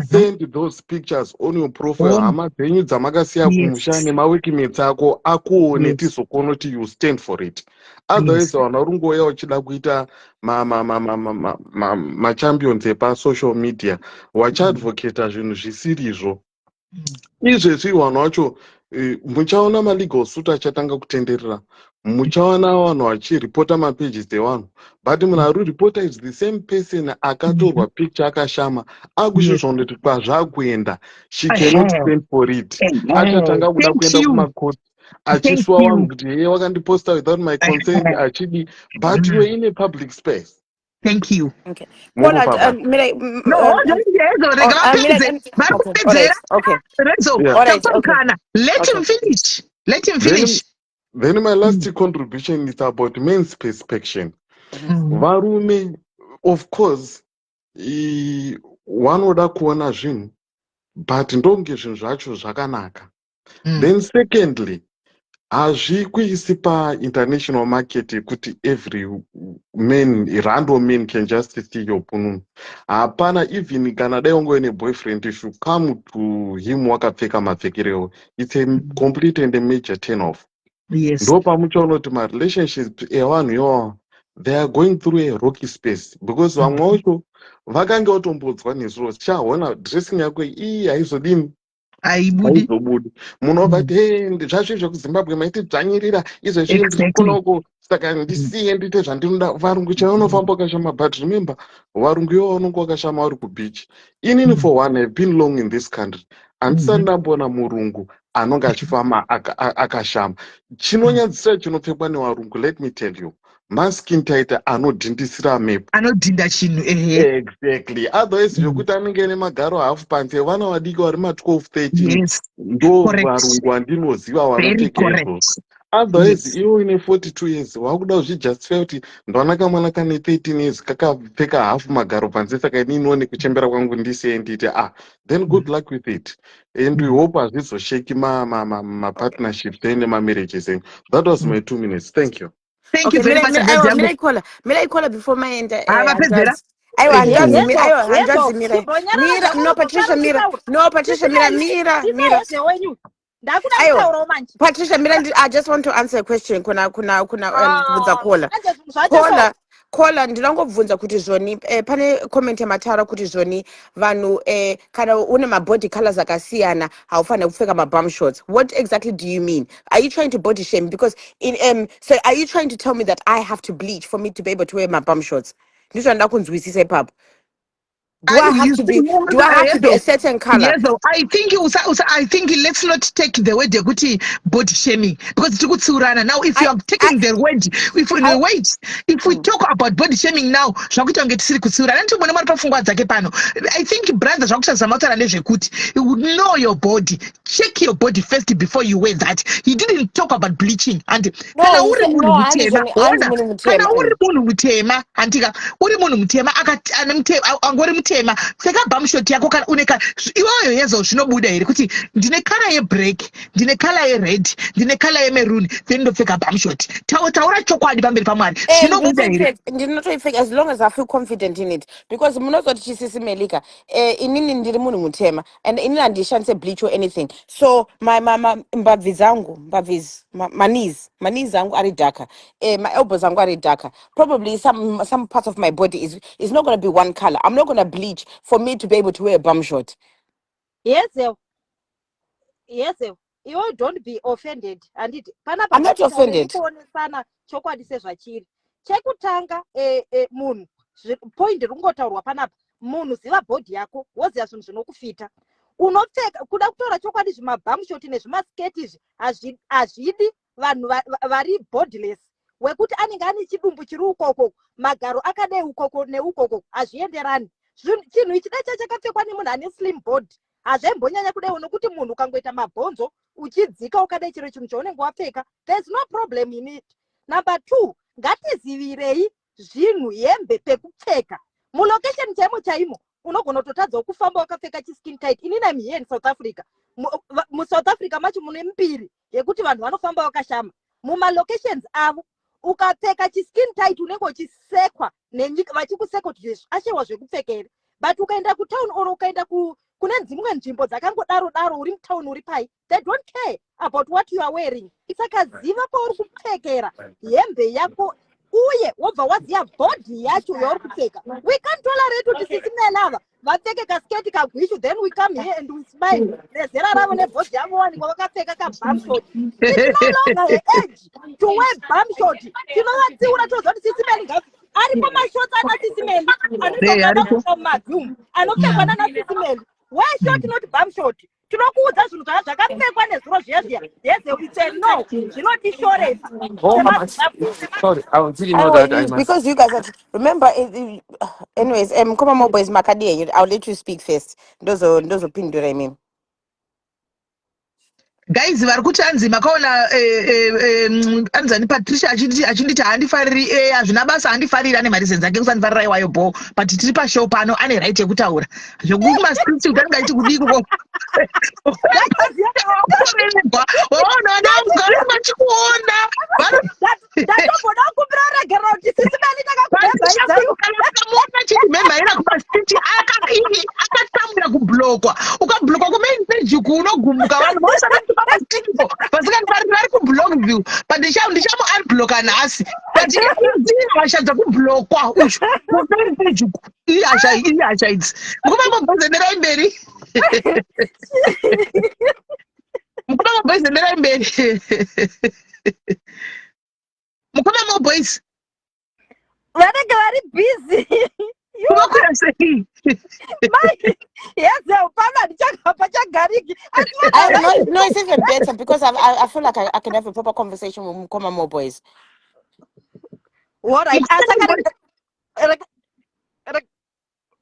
send those pictures on your profile. Hama dzenyu dzamakasiya kumusha nemaworkmates ako akuone tizokuona kuti you stand for it. Otherwise vanhu varungoya uchida kuita machampions epasocial media wachiadvocata zvinhu zvisirizvo. Izvezvi vanhu vacho muchaona malegal suit achatanga kutenderera, muchaona vanhu vachiripota mapages evanhu, but munhu ari kuripota is the same person akatorwa picture akashama akusvozva kuti kwazvakuenda she cannot stand for it. Achatanga kuda kuenda kumakoti achisuwa vanhu kuti heye wakandiposta without my consent achidi, but you are in a public space.
Thank you.
Okay. Well, let
him finish. Let him finish.
Then my last contribution is about men's perspective. Varume, of course, vanoda kuona zvinhu, but ndonge zvinhu zvacho zvakanaka. Then secondly, hazvikuisi painternational market kuti every man random man can just see your pununu. Hapana, even kana dai ungowe neboyfriend, if you come to him wakapfeka mapfekerewo, it's a complete and a major turn off.
Yes.
Ndo pamuchaona kuti marelationship evanhu iwawa they are going through a rocky space because vamwe vacho vakanga vatombodzwa nezviro chaona dressing yako iyi haizodini haizobudi. Munhu wabva kuti zvazvo zvekuzimbabwe maiti dzvanyirira izvezvi ndiri kona uko saka ndisiye ndiite zvandinoda. Varungu chaivo unofamba wakashama, but remember varungu iwo vanonge wakashama vari kubeach. Inini for one have been long in this country, handisati ndamboona murungu anonge achifamba akashama. Chinonyadzisa chinopfekwa nevarungu, let me tell you, maskin tight anodhindisira mepo,
anodhinda chinhu.
exactly. Otherwise zvokuti anenge ane magaro hafu panze, vana vadiki vari ma12 13 ndo varungu andinoziva vanopfeka izvozvo. Otherwise iwo ine 42 years wakuda kuzvijustify kuti ndaona kamwana kane 13 years kakapfeka hafu magaro panze, saka ininione kuchembera kwangu ndisiye nditi then good luck with it, and we hope hazvizosheki ma-partnerships and ma-marriages. That was my 2 minutes. Thank you.
Thank you very much.
May I call her before my end?
No, Patricia,
Patricia, I just want to answer a question. Kuna Kola ndinongobvunza kuti zvoni pane comment yamatara kuti zvoni vanhu kana une mabody colors akasiyana haufanira kupfeka mabum shorts. What exactly do you mean? Are you trying to body shame? Because so are you trying to tell me that I have to bleach for me to be able to wear my bum shorts? Ndizvo ndakunzwisisa ipapo. Do I have to be a certain color?
Yes, I think let's not take the word body shaming, because it's good. Now if you are taking the word, if we talk about body shaming now, I think brothers you would know your body, check your body first before you wear that. He didn't talk about bleaching. And tema pfeka bamshot yako kana uneka iwoyo yezo zvinobuda here kuti ndine kala yeblack, ndine kala yered, ndine kala yemeruni, then ndopfeka bamshot. Taura chokwadi pamberi pamwari zvinobuda here.
Ndinotoipfeka as long as I feel confident in it, because munozoti chisisi Melika inini ndiri munhu mutema and inini handishandise bleach or anything, so my mbabvi zangu my knees zangu ari darker, my elbows zangu ari darker, probably some parts of my body is not going to be one color. I'm not going to bleach for me to be able to wear a bum short.
Yes, you don't be offended. And
I'm not offended.
Chokwadi sezvachiri chekutanga munhu point rungotaurwa panapa, munhu ziva body yako, woziva zvinhu zvinokufita. Unopfeka kuda kutora chokwadi zvimabhamu shoti nezvimasketi izvi hazvidi vanhu vari bodiless, wekuti anenge ane chidumbu chiri ukoko, magaro akadai ukoko neukoko, hazvienderani. Chinhu ichi dai chakapfekwa nemunhu ane slim body hazvaimbonyanya kudai, nokuti munhu ukangoita mabhonzo uchidzika ukadai chiro chinhu chaunenge wapfeka, there's no problem in it. Number 2, ngatizivirei zvinhu, hembe, pekupfeka mulocation chaimo unogona kutotadza kufamba wakapfeka chiskin tight. Inini I'm here in South Africa. South Africa macho mune mbiri yekuti vanhu vanofamba wakashama mumalocations avo, ukapfeka chiskin tight unenge uchisekwa nenyika vachikuseka kuti ashewa zvekupfekera. But ukaenda kutown or ukaenda kune dzimwe nzvimbo dzakangodaro uri mutown uri pai, they don't care about what you are wearing. Saka ziva pauri kupfekera hembe yako uye wobva waziya body yacho yauri kupfeka. We can't tolerate kuti sisi menava vapfeke kasketi kagwishu, then we come here and we smile nezera ravo nebhodhi yavo wanikwa vakapfeka kabum short. It's no longer an age to wear bum short. Tinovatsiura toziva kuti sisi meni aripo mashoti ana sisi meni anozogada kumadhum anopfekwa nana sisi meni. Wear short, not bum short. Tinokuudza zvinhu zvakapfekwa nezviro zvezvia yezeuite no zvinotishoresa.
Sorry, I didn't know that. Because you guys have, remember, anyways, Koma Mobo is Makadi. I'll let you speak first. Those opinions, I mean.
Guys, varikuti anzi makaona anzani Patricia achinditi handifariri hazvina basa, handifariri ane mari dzake kusandifarira iwayo bo, but tiri pashow pano ane right yekutaura zvokuma script kuti anenge aiti kudiko waona mugari machikuru vanhu vose vatipamasikipo vasingandifariri vari kublockview but ndichamu-unblocka nhasi but ii hasha dzakublockwa ushu kuperi pejuku ii hasha idzi mukuva mabhozemerai mberi mukuva mabhozemerai mberi mukuva maboys
vanenge vari busy
kuvakwira sei
yezveupana ndichagapachagariki
No, it's even better because I feel like I can have a proper conversation with Mukoma More Boys.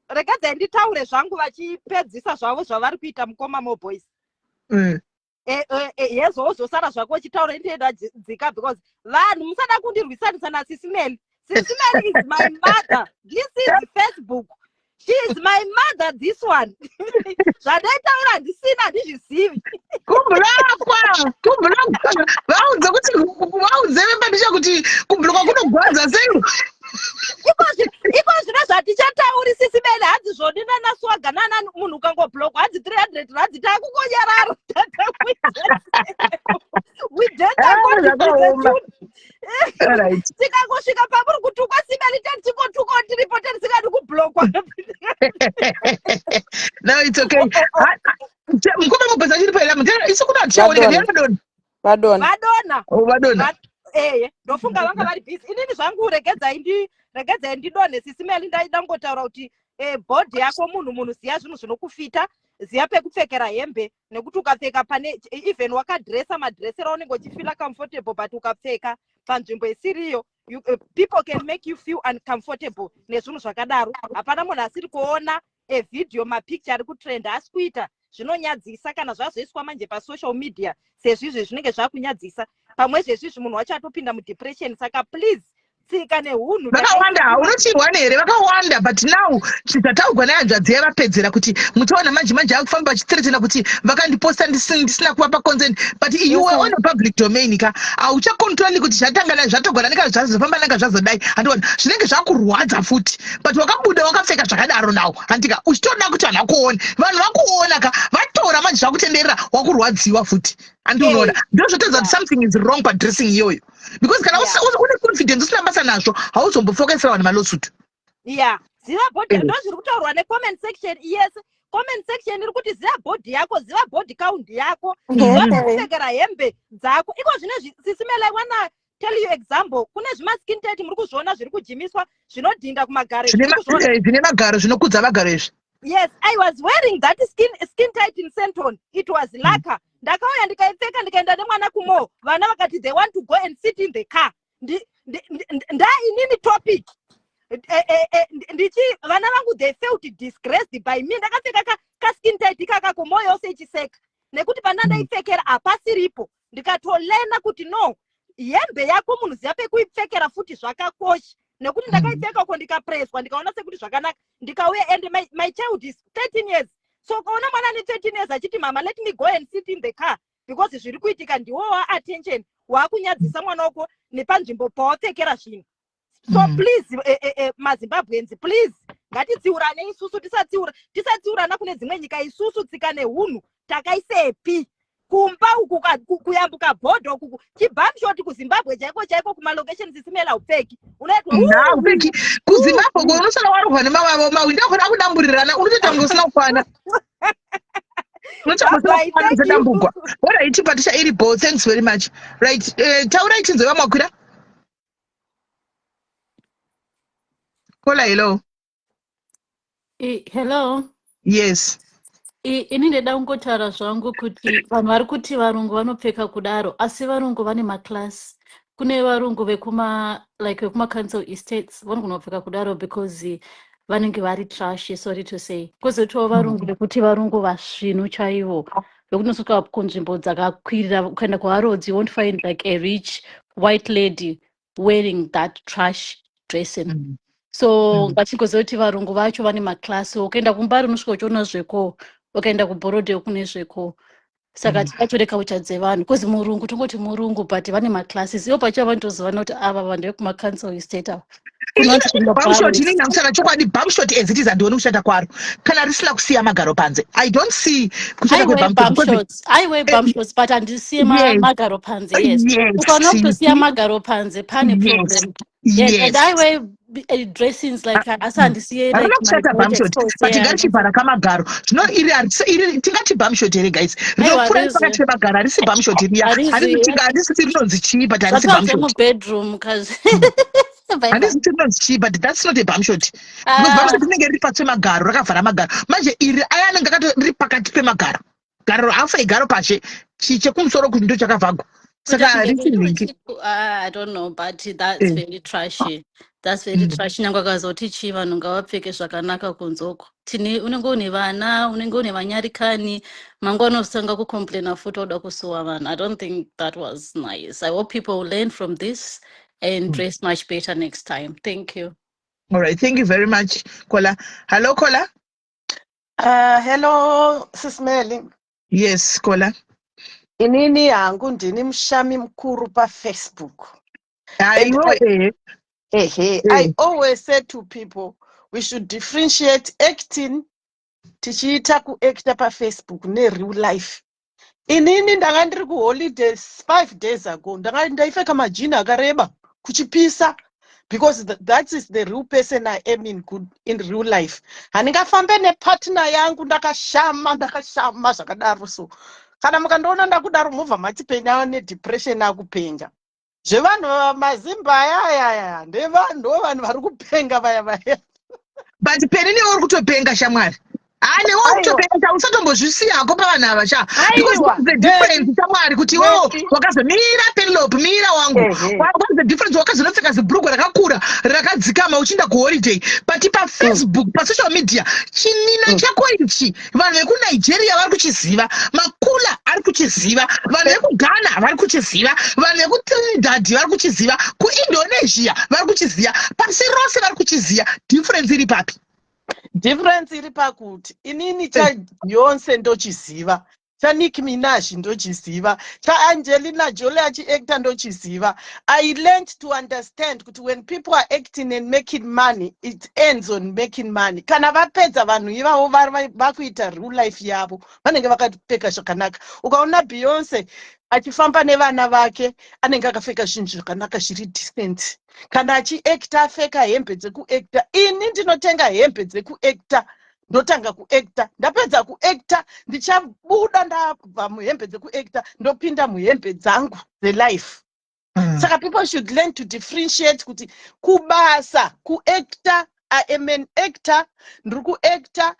regadze nditaure zvangu vachipedzisa zvavo zvavari kuita Mukoma More Boys. Yezo uzosara zvako uchitaura indienda dzika because vanhu musada kundirwisanisa naSisimeli. Sisimeli is my mother. This is Facebook. She is my mother, this one. Zvadaitaura handisina handizvizivi.
Kublokwa. Vaudze vembandisha kuti kublokwa kunogwadza sei.
Iko zvino zvatichatauri Sisimeli hadzi zvonina naswaga nana munhu ukangoblokwa hadzi 300 radzi takukonyararo. We tikangosvika pamuri kutukwa Simeli tatichikotukwa tiripo tisikadi kublokwa.
No, it's okay. Mukoma mubheza chiri paila mutera isu kuna tichaoneka ndiyadona. Vadona.
Ndofunga vanga vari busy. Inini zvangu regedzai ndidonhe Sisimeli ndaida ngotaura kuti bhodhi yako munhu ziya zvinhu zvinokufita, ziya pekupfekera hembe nekuti ukapfeka pane even wakadresa madresero unenge uchifila comfortable but ukapfeka panzvimbo isiriyo people can make you feel uncomfortable nezvinhu zvakadaro. Hapana munhu asiri kuona video mapicture ari kutrend asi kuita zvinonyadzisa kana zvazoiswa manje pasocial media sezvo izvi zvinenge zvakunyadzisa pamwe zvezvizvi munhu wacho atopinda mudepression. Saka please tsika nehunhu
vakawanda unochirwana here vakawanda but now chizataurwa nehanzvadzi yavapedzera kuti muchaona manje akufamba vachithiretena kuti vakandiposta ndisina kuvapa consent but iwe on a public domain ka hauchakontroli kuti zvatogona neka zvazofamba nanga zvazodai handiona zvinenge zvakurwadza futi but wakabuda wakapfeka zvakadaro nawo handika uchitoda kuti vanhu vakuone vanhu vakuona ka vatora manje zvakutenderera wakurwadziwa futi andinoona ndozvotedza kuti something is wrong padressing iyoyo because kana une confidence usina basa nazvo hauzombofokesera vanhu malawsuit.
Ziva bhodhi ndozviri kutaurwa necomment section. Yes, comment section iri kuti ziva bhodhi yako, ziva bhodhi count yako, ziva kupfekera hembe dzako. Iko zvine Sisimeli I wanna tell you example. Kune skin tight muri kuzviona zviri kujimiswa zvinodhinda kumagare.
Zvine magaro zvinokudza vagaro izvi.
Yes, I was wearing that skin tight in Senton. It was laka. Ndakauya ndikaipfeka ndikaenda nemwana kumo. Vana vakati they want to go and sit in the car. Inini topic. Ndichi vana vangu they felt disgraced by me. Ndakapfeka ka skin tight kaka kumoyo yose ichiseka. Nekuti pana ndaipfekera apasiripo. Ndikatolena kuti no. Hembe yako munhu ziya pekuipfekera futi zvakakosha. Nekuti ndakaipfeka uko ndikapreswa ndikaona sekuti zvakanaka ndikauya and my child is 13 years. So kaona mwana ane 13 years achiti mama let me go and sit in the car because zviri kuitika ndiwowa attention wakunyadzisa mwana wako nepanzvimbo pawapfekera zvinhu. So please maZimbabweans please ngatidziurane isusu tisadziurana kune dzimwe nyika isusu tsika nehunhu takaisepi kumba uku kuyambuka bhodho uku chibhamshoti kuZimbabwe chaiko kumalocation Sisimeli upfeki unoitwa
upfeki kuZimbabwe unosara warohwa nemawindi akona akudamburirana unotoita ngo usina kufana unotambuka what are you patisha iri bo thanks very much right taurai chinzova makwira kola
hello
yes
ini ndeda kungotaura zvangu kuti vanhu vari kuti varungu vanopfeka kudaro asi varungu vane maklasi. Kune varungu vekuma council estates vanogona kupfeka kudaro because vanenge vari trash, sorry to say. Kwozotiwo varungu vekuti varungu vasvinu chaivo vekuti nosvika kunzvimbo dzakakwirira ukaenda kuHarrods you won't find like a rich white lady wearing that trash dressing. So ngatikozoti varungu vacho vane maklasi. Ukaenda kuMbari unosvika uchiona zveko, ukaenda kuBorodeo kune zveko. Saka tikatoreka uchadze vanhu kozi murungu tongoti murungu but vane maclasses ivo pacho vanotozivana kuti ava vanhu vekuma council estate ava kunoti
bumshot ini
kunogaro
namusaka chokwadi bumshot as it is handioni kushata kwaro kana risina kusiya magaro panze. I don't see kushata
aiwe bumshots but handisiye
yes,
magaro panze. Yes, ukaona
yes,
kutosiya magaro panze pane
yes,
problem. Yes, and
yes.
aiwe dressings like asi handisiye like
Havana
my
kushata
body
bumshot
exposed.
but ngarichivhara kamagaro zvino iri tingati bumshot here guys rinopfuura nepakati pemagaro harisi bumshot riya handisi rinonzi chii but harisi bumshot
mubedroom kazi
handisi rinonzi chii but that's not a bumshot because bumshot rinenge riri pasi pemagaro rakavhara magaro manje iri aya anenge riri pakati pemagaro garo alfa igaro pashe chekumusoro kuti ndo chakavhagwa saka harisi nhingi.
I don't know, but that's very trashy. That's very trashy. Nyangwa kazoti chi vanhu ngavapfeke zvakanaka kunzoko. Tini unenge une vana, unenge une vanyarikani, mangwana usanga kucomplaina futi uda kusuwa vanhu. I don't think that was nice. I hope people will learn from this and dress much better next time. Thank you.
All right, thank you very much, Kola. Hello, Kola.
Hello, Sis Melly.
Yes, Kola.
Inini yangu ndini mshami mkuru pa Facebook. I always say to people, we should differentiate acting, tichiita ku-acta pa Facebook ne real life. Inini ndanga ndiri ku holidays 5 days ago, ndanga ndaipfeka majini akareba kuchipisa, because that is the real person I am in real life. Handingafambe nepartner yangu ndakashama zvakadaro so. Kana mukandoona ndakudaro mubva matipenya nedepression akupenga. Zvevanhu mazimba ayaya ndovanhu vari kupenga vaya.
But penini uri kutopenga shamwari. Ane uri kutopenga usatombozvisiyako pavanhu ava sha. Because what's the difference shamwari kuti iwewo wakazomira Penelope mira wangu. What's the difference wakazonopfeka zibhurugwa rakakura rakadzikama uchienda kuholiday. But pa Facebook pa social media chinina chako ichi vanhu vekuNigeria vari kuchiziva, makula ari kuchiziva, vanhu vekuGhana vari kuchiziva, vanhu vekuTrinidad vari kuchiziva, kuIndonesia vari kuchiziva, pasi rose vari kuchiziva. Difference iri papi?
Difference iri pakuti inini chaBeyonce ndochiziva, chaNicki Minaj ndochiziva, chaAngelina Jolie achiacta ndochiziva. I learned to understand kuti when people are acting and making money, it ends on making money. Kana vapedza vanhu ivavo vakuita real life yavo vanenge vakapfeka zvakanaka. Ukaona Beyonce achifamba nevana vake anenge akapfeka zvinhu zvakanaka zviri decent. Kana achiacta apfeka hembe dzekuacta, ini ndinotenga hembe dzekuacta ndotanga kuacta, ndapedza kuacta ndichabuda ndabva muhembe dzekuacta ndopinda muhembe dzangu dzelife. Saka people should learn to differentiate kuti kubasa kuacta, I am an actor, ndiri kuacta.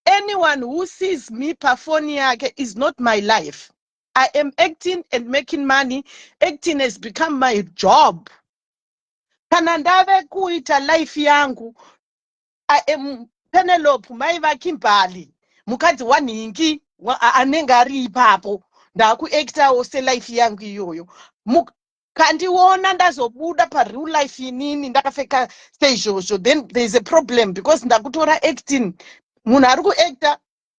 Anyone who sees me pafoni yake is not my life. I am acting and making money. Acting has become my job. Kana ndave kuita life yangu, I am Penelope mai vaKimberly, mukadzi wanhingi anenge ari ipapo, ndakuactawo selife yangu iyoyo. Kandiona ndazobuda pareal life inini ndakapfeka seizvozvo, then there's a problem because ndakutora acting. Munhu ari kuacta.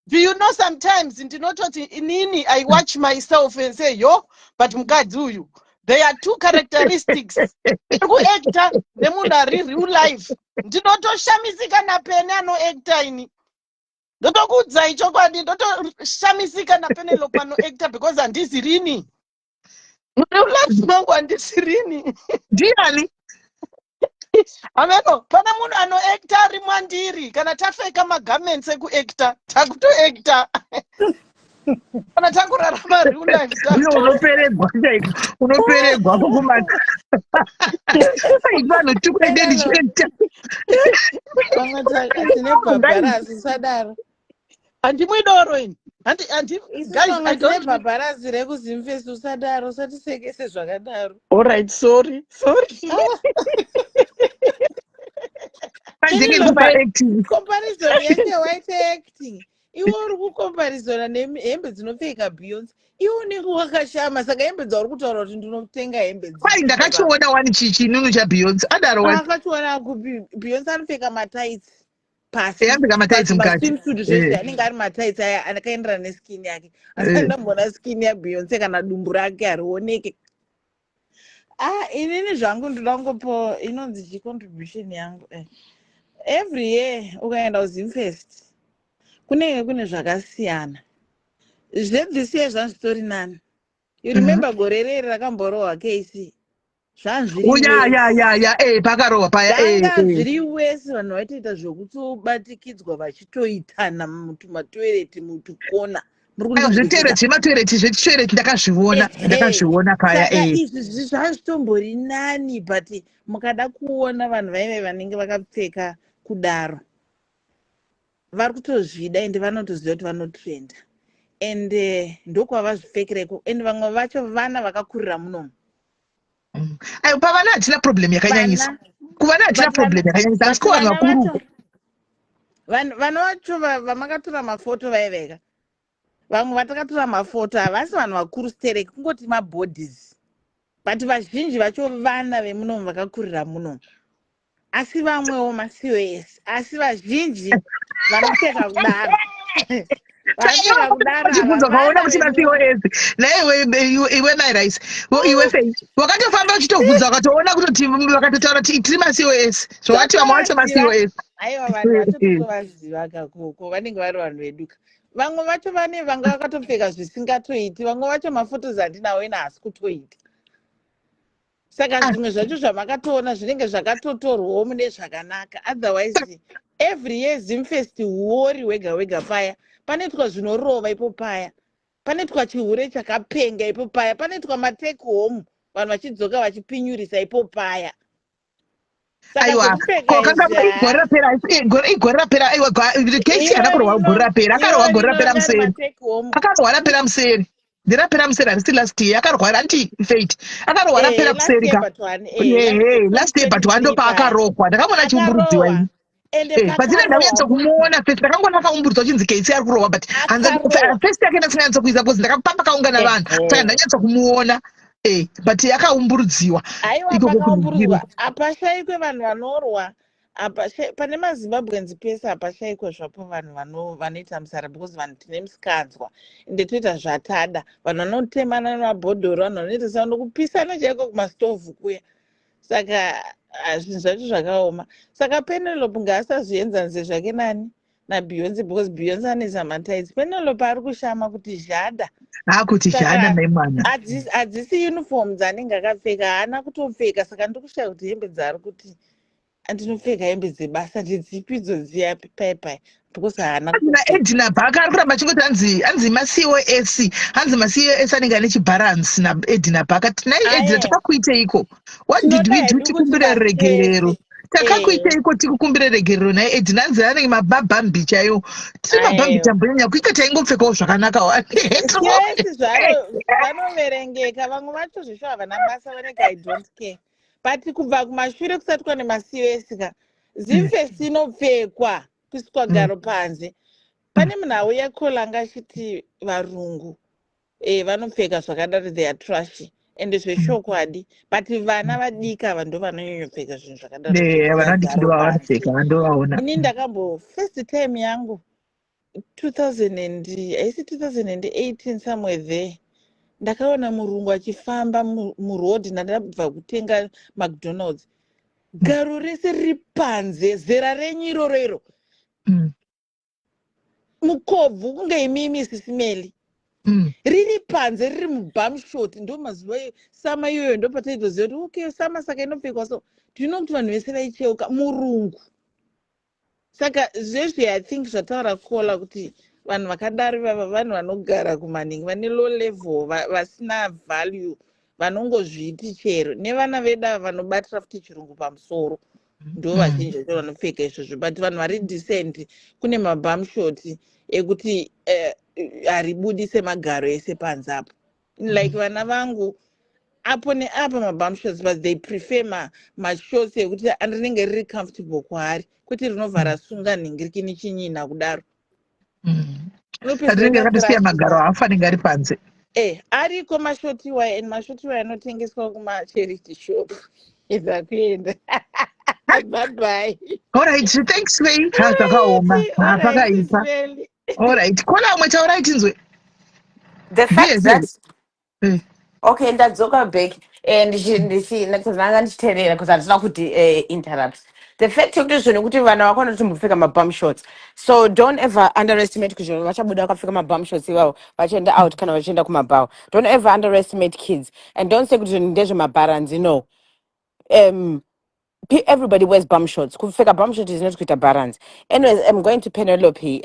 Do you know sometimes ndinototi inini I watch myself and say yo, but mukadzi uyu, there are two characteristics. Kuacta nemunhu ari real life. Ndinotoshamisika napene anoacta ini. Ndotokuudzai chokwadi, ndotoshamisika naPenelope anoacta because handisi rini. Real life mangu handisi rini.
Ndiani?
Ameno, pana munhu anoacta ari mwandiri. Kana tapfeka magarments ekuacta, takutoacta. Kana takurarama real life.
Unoperegwa chaiko. Unoperegwa kukumata. Vanhu tukwende ndichiacta.
Atine bhabharazi sadaro.
Handimwidoro ini.
Guys, I don't bhabharazi rekuzimfesi usadaro, usatisekese zvakadaro.
All right, sorry.
Comparison yake waite acting. Iwe uri kukomparizona nehembe dzinopfeka Beyonce. Iwe unenge wakashama, saka hembe dzauri kutaura kuti ndinotenga hembe dzi.
Kwai ndakachiona wani chinunu chaBeyonce adaro wani.
Akachiona Beyonce anopfeka matights pasi.
Yapfeka matights mukati.
Swimsuit zvese anenge ari matights aya akaenderana neskin yake. Asi ndambona skin yaBeyonce kana dumbu rake harioneke. inini zvangu ndoda kungopo inonzi chicontribution yangu every year ukaenda kuzimfest kunenge kune zvakasiyana this year zvanzvitori nani. You remember gore reri rakamborohwa kc
pakarohwa paya
zvanga zviri wese vanhu vaitoita zvokutobatikidzwa vachitoitana mumatoireti mutukona
zvematoireti zvechitoireti ndakazviona paya.
Saka izvi zvazvitombori nani but mukada kuona vanhu vaive vanenge vakapfeka kudaro vari kutozvida ende vanotoziva kuti vanotrenda ende ndokwavazvipfekereko ende vamwe vacho vana vakakurira munomu.
Pavana hatina problem yakanyanyisa kuvana hatina problem yakanyanyisa asi kuvanhu vakuru
vanhu vacho vamakatora mafoto vaiveka vamwe vatakatora mafoto havasi vanhu vakuru stereki kungoti mabodies but vazhinji vacho vana vemunomu vakakurira munomu asi vamwewo macos asi vazhinji vanopfeka kudaro
vaona kuti macos naiwe mairais iwe fei wakatofamba uchitobvunza wakatoona kutoti vakatotaura kuti tiri macos zvovati vamwe vacho macos.
Aiwa vanhu vatotovaziva kakoko vanenge vari vanhu veduka vamwe vacho vane vanga vakatopfeka zvisingatoiti vamwe vacho mafotos andinawo ina hasi kutoita saka zvimwe zvacho zvamakatoona zvinenge zvakatotorwawo mune zvakanaka otherwise every year zimfest huori hwega hwega paya panoitwa zvinorova ipo paya panoitwa chihure chakapenga ipo paya panoitwa matake home vanhu vachidzoka vachipinyurisa ipo paya.
Aiwa igore rapera aiwa kesi anakorwa gore rapera akarwa gore rapera museri akarwa rapera museri ndirapera museri harisi last year akarwa anti fate akarwa rapera museri ka last year but wando paakarokwa ndakamona chiumburudziwa ini patina ndauyanza kumuona fesi ndakangona akaumburudzwa chinzi kesi ari kurohwa but fesi yake ndasinganyanza kuisa because ndakapamba kaungana vanhu saka ndanyanza kumuona but yakaumburudziwa
akaumburudzwa hapashaikwe vanhu vanorwa pane mazimbabwenzi pese hapashaikwe zvapo vanhu vanoita musara because vanhu tine musikanzwa ende toita zvatada vanhu vanotemana nemabhodhoro vanhu vanoita sanokupisana chaiko kumastovhu kuya saka zvinhu zvacho zvakaoma saka Penelope ngaasazvienzanise zvake nani naBeyonce because Beyonce anesa mataidzi Penelope ari kushama kuti zhada
kuti zhada naimwana
hadzisi uniform dzanenge akapfeka haana kutopfeka saka ndikushaya kuti hembe dzaari kuti andinopfeka hembe dzebasa ndidzipidzo dziya paipai because haana
Edna Baka ari kuramba achingoti hanzi macos hanzi macos anenge ane chibalance naEdna Baka tinai Edna takakuiteiko what did we do tikumbire regerero takakuiteiko tikukumbire regerero naye Edna hanzi anenge mabhabhambi chaiwo tiri mabhambi tambonyanya kuika taingopfekawo zvakanaka
vanoverengeka vamwe vacho zvisho havana basa vanenge I don't care but kubva kumashure kusati kwane macos ka zimfest inopfekwa kuiswa garo panze pane munhu auya kolanga achiti varungu vanopfeka zvakadaro they are trashy ende zveshokwadi but vana vadika ava ndo vanonyanyopfeka zvinhu zvakadarovanopfeka ini ndakambo first time yangu 2018 somewhere there ndakaona murungu achifamba muroad ndandabva kutenga McDonald's garo rese riri panze zera renyu irorero mukobvu kunge imimi sisimeli riri panze riri mubamshot ndo mazuva sama iyoyo ndo pataitoziva kuti okay sama saka inopfekwa so tino kuti vanhu vese vaicheuka murungu saka zvezvi I think zvataura kola kuti vanhu vakadaro vava vanhu vanogara kumaningi vane low level vasina value vanongozviti chero nevana veda vanobatira futi chirungu pamusoro ndo vazhinji vacho vanopfeka izvozvo but vanhu vari decent kune mabamshoti ekuti haribudise magaro ese panze apo like vana vangu apo neapa mabamshots but they prefer mashorts ekuti rinenge riri comfortable kwaari kuti rinovha rasunga nhingirikini chinyina kudaro
rinenge rakatosiya magaro haafanenge ari panze
ariko mashoti waya and mashoti waya anotengeswa kumacharity shop izakuenda bye
alright thanks way zvakaoma pakaisa alright kola umwe taurai tinzwe
the fact that Okay, ndadzoka back ndanga ndichiteerera because handina kuti interrupt. The fact yekuti zvinhu kuti vana vakona tombopfeka mabum shorts, so don't ever underestimate kuti zvinhu vachabuda vakapfeka mabum shorts ivavo vachienda out kana vachienda kumabhawa. Don't ever underestimate kids and don't say kuti zvinhu ndezvemabharanzi. No, everybody wears bum shorts. Kupfeka bum shorts is not kuita balance. Anyways, I'm going to Penelope.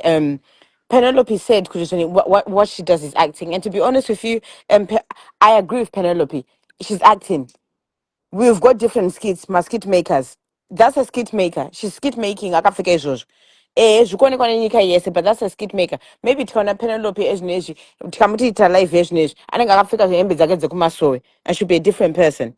Penelope said what she does is acting, and to be honest with you, I agree with Penelope. She's acting. We've got different skits, my skit makers. That's a skit maker. She's skit making. Akafika izvozvo. Zvikone kwane nyika yese, but that's a skit maker. Maybe tikaona Penelope ezvinezvi, tikamuti ita live ezvinezvi, anenge akapfeka hembe dzake dzekumasowe, and should be a different person.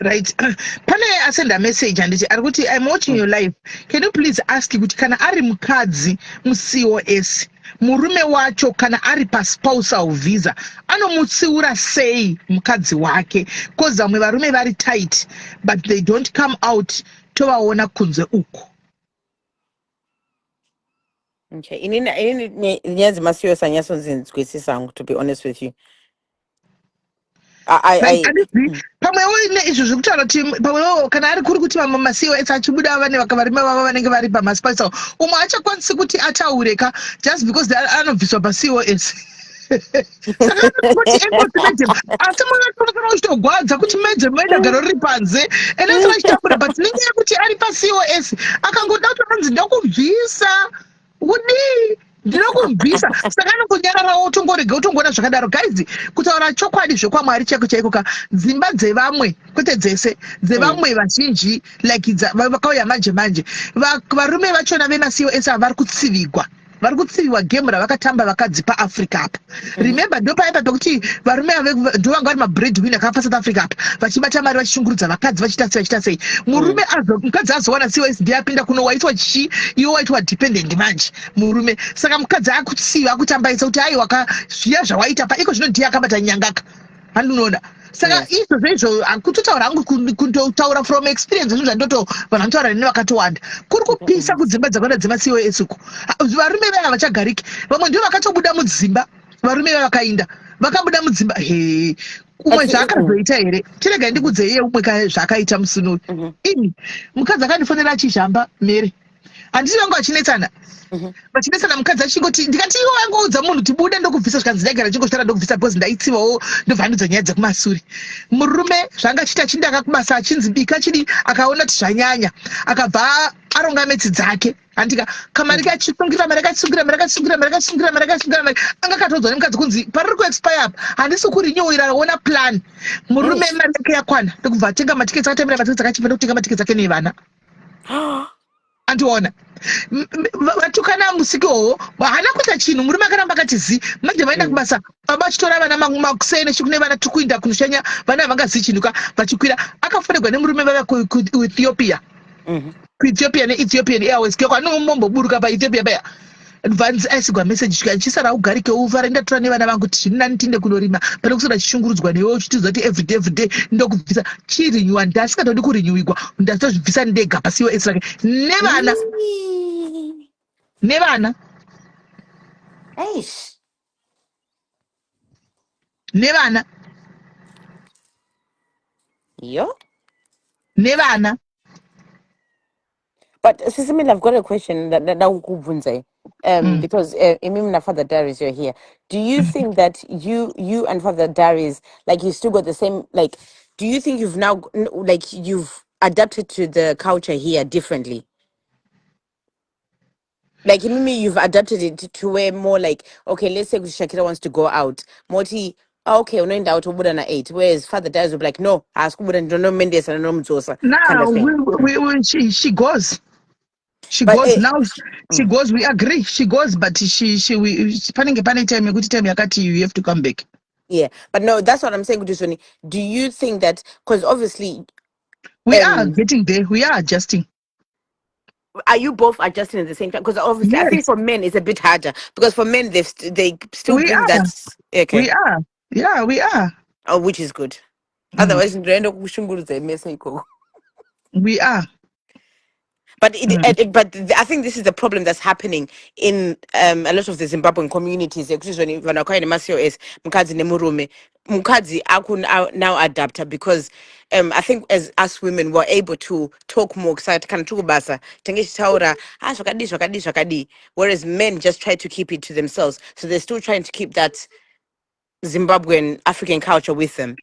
Right. Pane asenda message anditi arikuti I'm watching your live. Can you please ask kuti kana ari mukadzi muCOS murume wacho kana ari paspousal visa anomutsiura sei mukadzi wake, because vamwe varume vari tight but they don't come out tovaona kunze uko.
Okay, inini nyaya dzemaCOS anyatsonzi nzwisisa hangu, to be honest with you.
Pamwewo ine izvo zvekutaura kuti pamwewo kana ari kuri kuti maCOS achibuda vane varume vavo vanenge vari pamaspousal umwe achakwanisi kuti ataureka just because anobviswa paCOS. Saka kuti emotivative asi munatorakana uchitogwadza kuti medzemaida garo riri panze ende asara achitambura but nenyaya yekuti ari paCOS akangoda kuti anzi ndakubvisa kudii ndinokubvisa saka anongonyararawo utongorega utongoona zvakadaro. Guys, kutaura chokwadi zvekwamwari chaiko chaiko ka dzimba dzevamwe kwete dzese dzevamwe vazhinji like vakauya manje manje varume vachona vemaCOS vari kutsivigwa, vari kutsiviwa gemu ravakatamba vakadzi paafrica apa. Remember ndo paipa pekuti varume ndo vanga vari mabreadwinner kapa South Africa apa vachibata mari vachishungurudza vakadzi vachita sei murume mukadzi azowana COS ndiye apinda kuno waitwa chi iwo waitwa dependent manje murume. Saka mukadzi akutsiva akutambaisa kuti aiwa zviya zvawaita pa iko zvino ndiye akabata nyangaka handinoda. Saka izvo zvezvo akutotaura hangu kundotaura from experience zvinhu zvandoto vanhu vanotaura nene vakatowanda kuri kupisa kudzimba dzakona dzemaCOS uko. Varume vaya havachagariki, vamwe ndio vakatobuda mudzimba, varume vaya vakainda vakabuda mudzimba umwe zvaakazoita here tirega ndikudze iye umwe zvaakaita musunuri ini mukadzi akandifonera achizhamba mere handisi vangu vachinetsana vachinetsana mukadzi achingoti ndikati iwo wangoudza munhu kuti buda ndokubvisa zvikanzi ndaigara chingotara ndokubvisa because ndaitsivawo ndobva nyaya dzekumasuri. Murume zvanga achiti achindaka kubasa achinzi bika chidi akaona kuti zvanyanya akabva aronga metsi dzake andika kamari kachisungira mari anga katodzwa nemukadzi kunzi pariri kuexpire apa handisi kurinyuwira ona plan. Murume mari yake yakwana ndokubva atenga matiketi akatemera matiketi akachipa ndokutenga matiketi ake nevana andiona vatukana musiki wowo haana kuita chinhu. Murume akaramba akati zi manje vaenda kubasa baba achitora vana makusene chikune vana tukuinda kunoshanya vana vangazivi chinhu ka vachikwira akafonegwa nemurume vava kuethiopia kuethiopia neethiopian airways kyoko anomomboburuka paethiopia paya advance aisigwa message svika chisara ugarike uvara ndatora nevana vangu kuti zvini nani tinde kunorima pane kusora chishungurudzwa newe uchitiza kuti everyday ndokubvisa chirinyuwa ndasingatodi kurinyuwigwa ndazozvibvisa ndega paCOS rake nevana nevana.
But Sisimil, I've got a question that because Imim and Father Darius, you're here. Do you think that you and Father Darius, like, you still got the same, like, do you think you've now, like, you've adapted to the culture here differently? Like, Imimi, you've adapted it to where more like, okay, let's say Shakira wants to go out. Moti, okay, we're out to Budana 8. Whereas Father Darius will be like, no, ask Budana, don't know Mendes and no Mzosa.
Now, she goes. She goes now. She goes. We agree. She goes, but she time yakati you have to come back.
Yeah, but no, that's what I'm saying. Do you think that because obviously
we are getting there, we are adjusting.
Are you both adjusting at the same time? Because obviously, yes. I think for men it's a bit harder because for men they still bring that. Okay.
We are. Yeah, we are.
Oh, which is good. Otherwise,
we are.
But I think this is the problem that's happening in a lot of the Zimbabwean communities. mukadzi now adapter because I think as us women were able to talk more kusati kana tukubasa tenge chitaura zvakadi, whereas men just try to keep it to themselves, so they're still trying to keep that Zimbabwean African culture with them.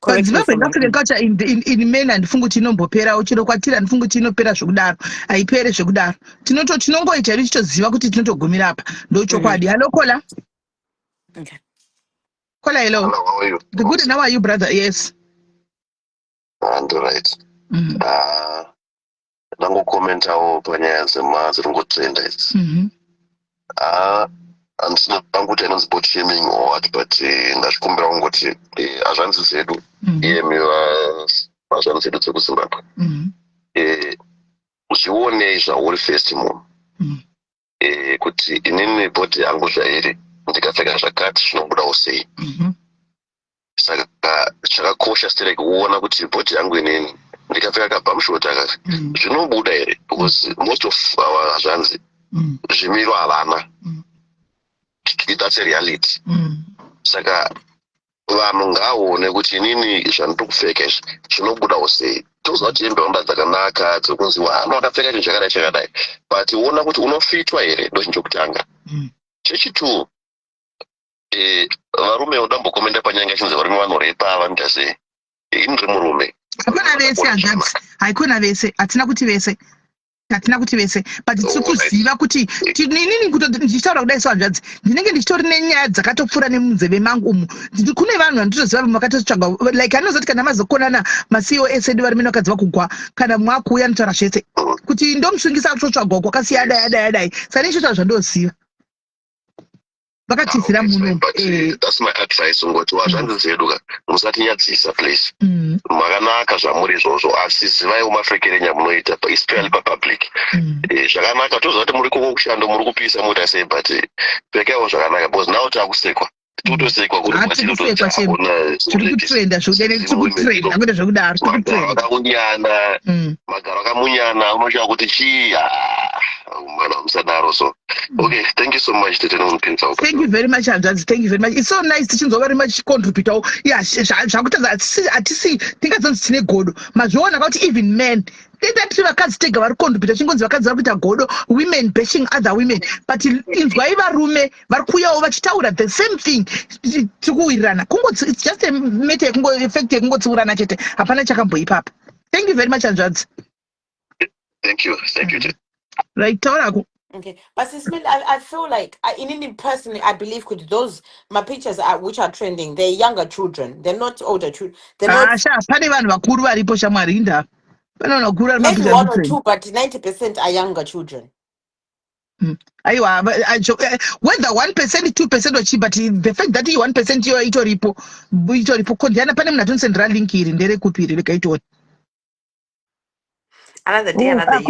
But Zimbabwean African culture in men handifungi kuti inomboperawo chero kwatiri handifungi kuti inopera zvekudaro haipere zvekudaro tinongoita hedu tichitoziva kuti tinotogumira apa ndochokwadi. Hello Kola.
Okay.
Kola, hello.
Hello, how are you?
The good, and how are you, brother? Yes.
I'm right. Ndangokomentawo panyaya dziri ngotrenda idzi. Handina pangu kuti anonzi bot shaming or what, but ndachikumbira kungoti hazvanzi dzedu iyemi hazvanzi dzedu dzekuzimbabwe zvionei zvauri first munhu kuti inini bhodhi yangu zvairi ndikapfeka zvakati zvinobudawo sei. Saka chakakosha stereke kuona kuti bhodhi yangu inini ndikapfeka kabhamushoti akati zvinobuda here, because most of our hazvanzi zvimiro havana. That's a reality. Saka vanhu ngavaone kuti inini zvandiri kupfeka izvi zvinobudawo sei. Toziva kuti hembe dzakanaka dzokunzi vana vakapfeka chinhu chakadai, but uona kuti unofitwa here ndo chinhu chokutanga. Chechituu, varume udambokomenda panyanga chinzi varume vanorepa vanoita sei. Ini ndiri murume.
Hakuna vese hanzvadzi, haikona vese, hatina kuti vese. Hatina kuti vese, but tiri kuziva kuti inini ndichitaura kudai sehanzvadzi ndinenge ndichitori nenyaya dzakatopfuura nemunzeve mangu umu. Kune vanhu vanditoziva vamwe vakatotsvaga like anozoti kana mazokonana maCOS edu vari mene vakadziva kugwa kana mwakuuya anotaura zvese kuti ndomusvingisa atotsvagwa kwakasiya dai saka nechotaura zvandoziva vakatizira muno.
That's my advice, ngoti wazvanzi dzedu ka musatinyadzisa please. Makanaka zvamuri izvozvo asi zivaiwo mapfekere nyamunoita especially papublic. Zvakanaka toziva kuti muri koko kushando muri kupisa muita sei, but pfekaiwo zvakanaka because now takusekwa totosekwa
kurikutrenda zvekudai kwete zvekudaro
akamunyana magaro akamunyana unoshawa kuti chii mwana musadaro. So okay, thank you so much. Thank
you very much, Hanzvadzi. Thank you very much. It's so nice tichinzwa vari machicontributawo zvakutadza hatisi tingadzonzi tine godo mazviona kuti even men tati vakadzi tega vari contributa chingonzi vakadzi vari kuita godo, women bashing other women, but inzwai varume vari kuuyawo vachitaura the same thing. Tiri kuwirirana it's just a matter effect yekungotsiurana chete, hapana chakamboipapa. Thank you very much, Hanzvadzi.
Thank you.
Right, taurako.
Okay, but I feel like personally, I believe could those my pictures which are trending, they're younger children. They're not older children. They're not.
Pane vanhu vakuru varipo shamwari inda.
Maybe 1 or 2, but 90% are younger children.
Aiwa, whether 1%, 2% or but the fact that 1% yo itoripo kondiana pane munhu atonisendera link iri nderekupiri rekaitoni.
Another day, another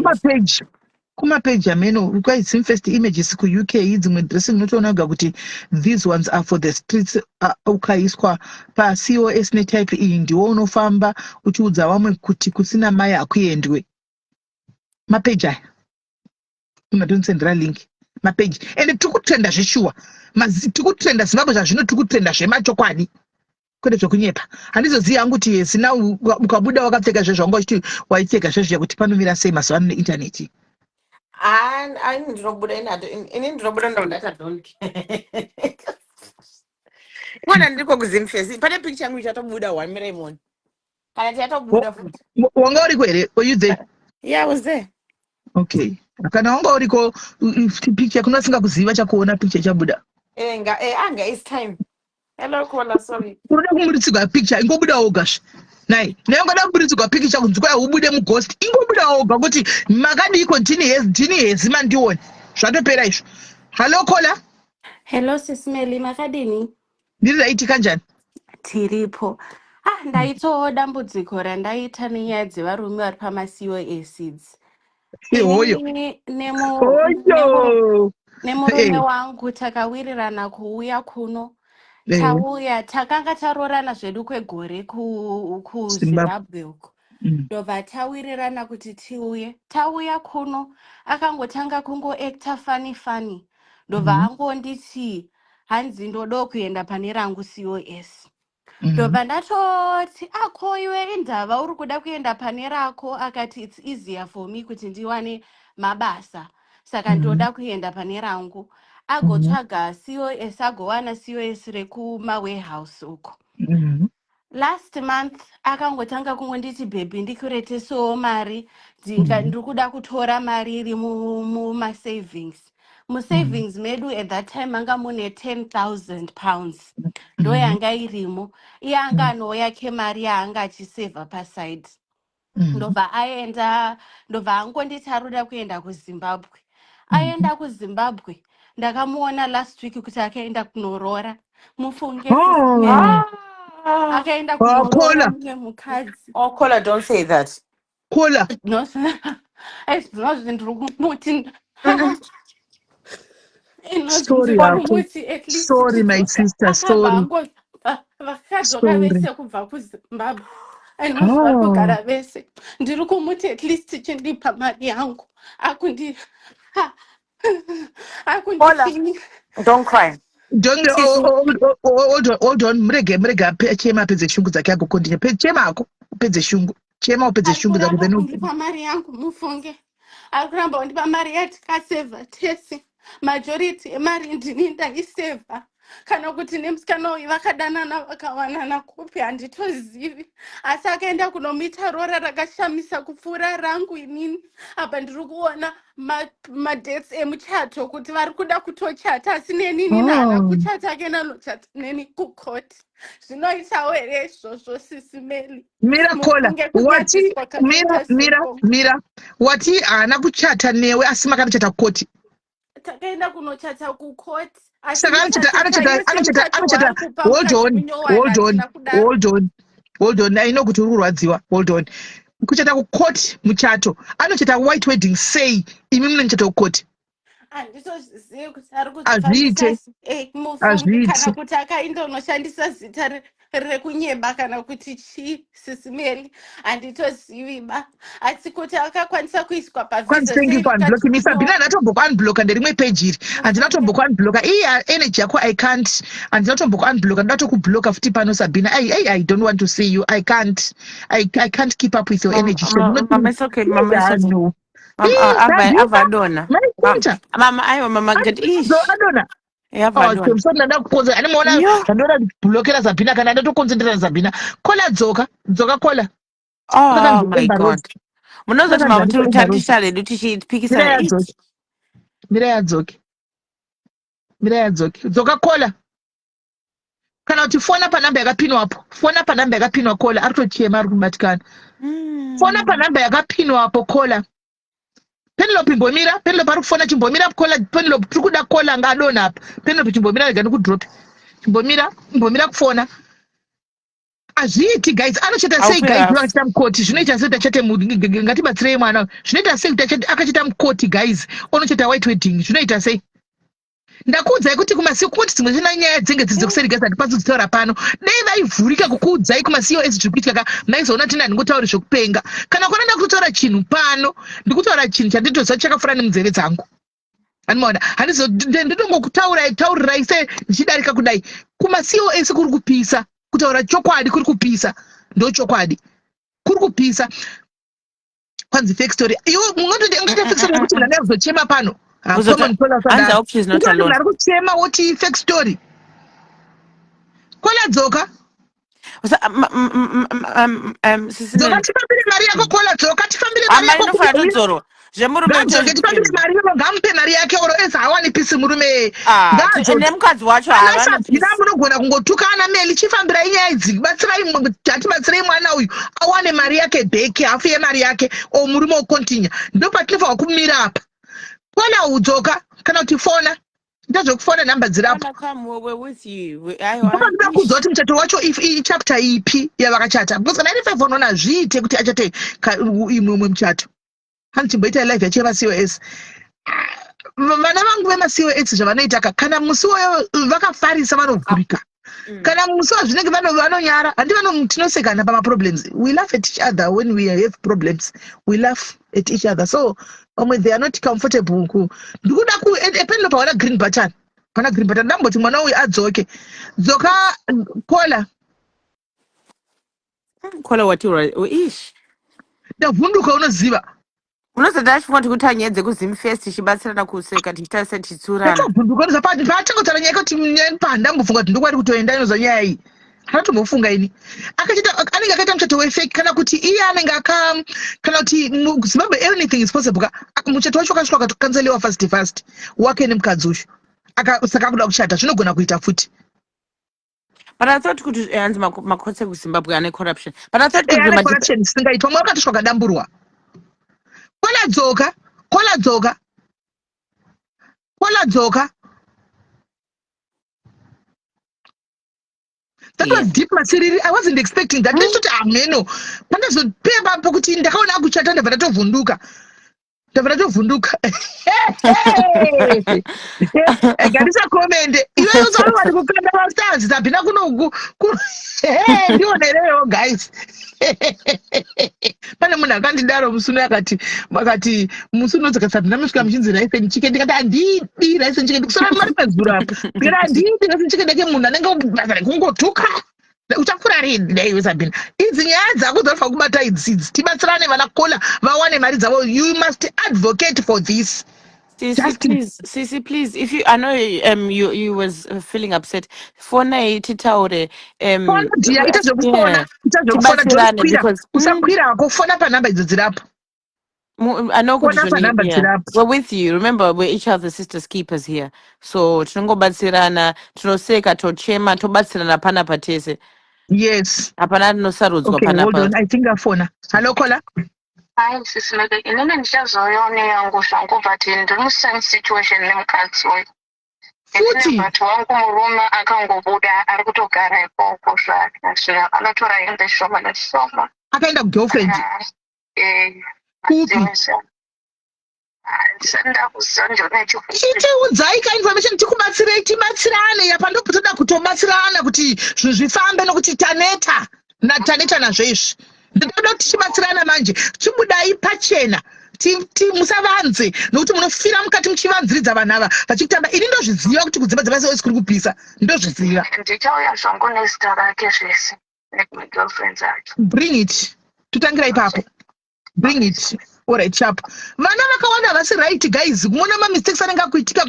kumapage ameno ukwaisi first images ku-UK dzimwe dressing unotoona kuga kuti these ones are for the streets. Ukaiswa paCOS netype iyi ndiwo unofamba uchiudza vamwe kuti kusina mai hakuendwe. Mapage aya unatonisendera link mapage and tikutrenda zveshuwa tikutrenda Zimbabwe zvazvino tikutrenda zvemachokwadi kwete zvokunyepa. Handizozivi hangu kuti yesi na ukabuda wakapfeka zvezvanga uchiti waipfeka zvezviya kuti panomira sei mazuva ano neintaneti.
Ndinobuda ndondatadonke mwana ndiko kuzimfesi pane picture yangu ichatobuda 1 million kana tichatobuda futi.
Wanga uriko here? Were you there?
Yeah, I was there.
Okay, kana wanga uriko picture kunosinga kuziva chakuona picture chabuda
anga it's time. Hello Kola, sorry.
Unoda kumuritsigwa picture ingobuda ogasvi nai neungoda kuburitsigwa picture kunzi kwai ubude mughost ingobuda oga kuti makadiko ndini hezi mandione zvatopera izvo. Hello Kola.
Hello Sismeli, makadini?
Ndiri raitika njani?
Tiripo. Ndaitawo dambudziko randaita nenyaya dzevarume vari pamaCOS. Nemurume wangu takawirirana kuuya kuno. Tauya takanga taroorana zvedu kwegore kuZimbabwe uko. Ndobva tawirirana kuti tiuye. Tauya kuno akangotanga kungoacta funny. Ndobva angonditi hanzi ndodo kuenda pane rangu COS. ndobva ndatoti akoiwe indava uri kuda kuenda pane rako. Akati it's easier for me kuti ndiwane mabasa, saka ndoda kuenda pane rangu. Agotsvaga COS, agowana COS rekumawarehouse uko. Last month akangotanga kungonditi bhebhi ndikuretesowo mari, ndiri kuda kutora mari iri mumasavings. Musavings medu at that time manga mune 10,000 pounds. Ndo yanga irimo. Iye anga anouya kemari yaanga achisevha paside. Ndobva aenda, ndobva angonditi aroda kuenda kuZimbabwe. Aenda kuZimbabwe. Ndakamuona last week kuti akaenda kunorora. Mufunge sisimeni. Akaenda kunorora mune mukadzi.
Oh, Kola, don't say that.
Kola.
No, ndiri kumuti.
Sorry, my sister. Sorry.
Vakadzoka vese kubva kuZimbabwe. Vari kugara vese. Ndiri kumuti at least chindipa mari yangu. Akundifini.
Don't cry.
Hold on. Mrega chema pedze shungu dzake agokontinye. Chema ako pedze shungu. Chema upedze shungu dzako then.
Kundipa mari yangu mufunge. Arikuramba kundipa mari yatikasevha tese. Majority emari ndini ndaisevha. Kana kuti nemusikana uyu vakadanana vakawanana kupi handitozivi. Asi akaenda kunomita rora rakashamisa kupfuura rangu inini. Apa ndiri kuona madates emuchato kuti vari kuda kutochata asi nenini nana kuchata akaenda nochata neni kukoti. Zvinoitawo here izvozvo sisimeli.
Mira Kola, mira. Wati haana kuchata newe asi makanochata kukoti.
Takaenda kunochata kukoti.
Anochata. Hold on. I know kuti uri kurwadziwa. Hold on. Kuchata kukoti muchato. Anochata white wedding say imi munochata kukoti.
Handitozvizivi kuti ari kuzvifambisa mufungi kana kuti akaenda unoshandisa zita rekunyeba kana kuti chii sisimeli. Handitozivi ba. Asi kuti akakwanisa kuiswa pavisa.
Sabina ndatombokuunblocka nderimwe page iri. Handinatombokuunblocka. Iya energy yako I can't. Handinatombokuunblocka. Ndatokubhlocka futi pano Sabina. I don't want to see you. I can't keep up with your energy.
Mama, it's okay. Avadona. Mama, get ish.
Adona. Ndakukonza animaona ndandoda blokera Sabina kana ndatokoncentrata Sabina. Kola dzoka Kola.
Oh my God. Munozoti mama tiri kutaticha redu tichipikisana.
Mira yadzoke. Dzoka Kola. Kana kuti fona panamba yakapinwapo. Kola ari kutochema ari kubatikana. Fona panamba yakapinwapo Kola. Penelope Mbomira, Penelope ari kufona Chimbomira Kola, Penelope tiri kuda Kola ngadona apa. Penelope Chimbomira rega ndikudrop. Chimbomira kufona. Azviiti guys, anochita sei guys akachita mukoti. Zvinoita sei tachate ngatibatsirei mwana. Zvinoita sei akachita mukoti guys. Onochita white wedding. Zvinoita sei? Ndakuudzai kuti kumasiku kuti dzimwe dzina nyaya dzinge dzizokuseri gasi hatipanzi kutaura pano. Dai vaivhurika kukuudzai kumaCOS zviri kuitika maizoona tini handingotauri zvokupenga. Kana kuona ndakutaura chinhu pano, ndikutaura chinhu chanditoziva chakafura nemunzeve dzangu. Anoona, nditongokutaurirai se ndichidarika kudai. KumaCOS kuri kupisa, kutaura chokwadi kuri kupisa. Ndo chokwadi. Kuri kupisa. Kwanzi fake story. Iwo ungati fake story kuti ndanga kuzochema pano.
I hope she's not alone.
What fake story? Kola dzoka. Tifambire mari yako Kola dzoka. Tifambire mari yako. Tifambire mari yako ngampe mari yake oro eza hawani pisi murume.
Nemukadzi wacho havana pisi.
Munogona kungotukana meli chifambira inyaya idzi. Batsirai mwana uyu awane mari yake bheki hafu yemari yake o murume okontinya. Ndo patinofanirwa kumira apa. Kola udzoka kana kuti fona ndazokufona namba dzirapo. Ndakudza kuti muchato wacho chapter ipi yavakachata because kana iri 5 unoona zviite kuti achate imwe muchato. Hanchimboita live yachevaCOS. Vana vangu vemaCOS zvavanoita kana musi wayo vakafarisa vanovhurika. Kana musi wazvinenge vanonyara handi tinosekana pamaproblems. We laugh at each other when we have problems. We laugh at each other. So when they are not comfortable ndikuda Penelope wana green button ndamboti mwana uyu adzoke dzoka Kola
Kola wati ish.
Ndavhunduka unoziva.
Unozoti achifunga kuti kuti anyaya dzekuzimfest ichibatsirana kuseka tichitarise tichitsurana.
Ndatovhunduka unozapati paatangotaura nyaya yekuti pandambofunga kuti ndokwati kutoenda inozo nyaya iyi. Hanatombofunga ini. Anenge akaita muchato wefake kana kuti iye anenge kana kuti muZimbabwe anything is possible. Muchato wacho akasvika akatokanseliwa fast wake nemukadzi uyu. Saka akuda kuchata zvinogona kuita futi.
But I thought kuti hanzi makotse kuZimbabwe ane corruption. But I thought kuti
corruption singaitwa mwe wakatosvika kadamburwa. Kola dzoka. That was deep masiriri. I wasn't expecting that. Nditoti ameno. Pandazopepa pokuti ndakaona akuchata ndabva ndatovhunduka. Gadisa komende. Iwe uzoona wari kukanda masters tapinda kuno ndionereyo guys. Pane munhu akandidaro musunu akati musunu dzakasapinda musvika muchinzi rice and chicken ndikati handidi rice and chicken ndikusara mari pazuru apo. Ndikati handidi rice and chicken ndeke munhu anenge kungotuka. Uchafura rini dai Sabina. Idzi nyaya dzako dzinofanira kubata idzi. Tibatsirane vana Kola vawane mari dzavo. You must advocate for this.
Sisi, please, if you, I know you was feeling upset. Fona titaure
dia itazokufona because usakwira kufona pa number idzo dzirapo.
I know we're with you. Remember, we're each other's sisters keepers here. So tinongobatsirana, tinoseka, tochema, tobatsirana pana patese.
Yes.
Apana nosarudzwa
pana. Hold on, I think afona. Hello, Kola.
Hi, Sisi Mega. Inene ndichazoona yangu shangu but ndiri musame situation nemukadzi uyu. Futi. But wangu murume akangobuda ari kutogara ikoko zvake. Anotora hembe shoma neshoma.
Akaenda kugirlfriend. Kupi. Chitiudzai ka information tikubatsirei tibatsirane apa ndipo toda kutobatsirana kuti zvinhu zvifambe nokuti taneta nazvo izvi. Ndoda kuti tibatsirana manje chibudai pachena musavanze nokuti munofira mukati muchivanziridza vanhu ava vachikutamba. Ini ndozviziva kuti kudzimba dzevasewesi kuri kupisa ndozviziva.
Ndichauya zvangu nezita rake zvese negirlfriends acho.
Bring it. Tutangira ipapo. Bring it. Alright, sharp. Vana vakawanda havasi right guys. Kuona mistakes anenge akuitika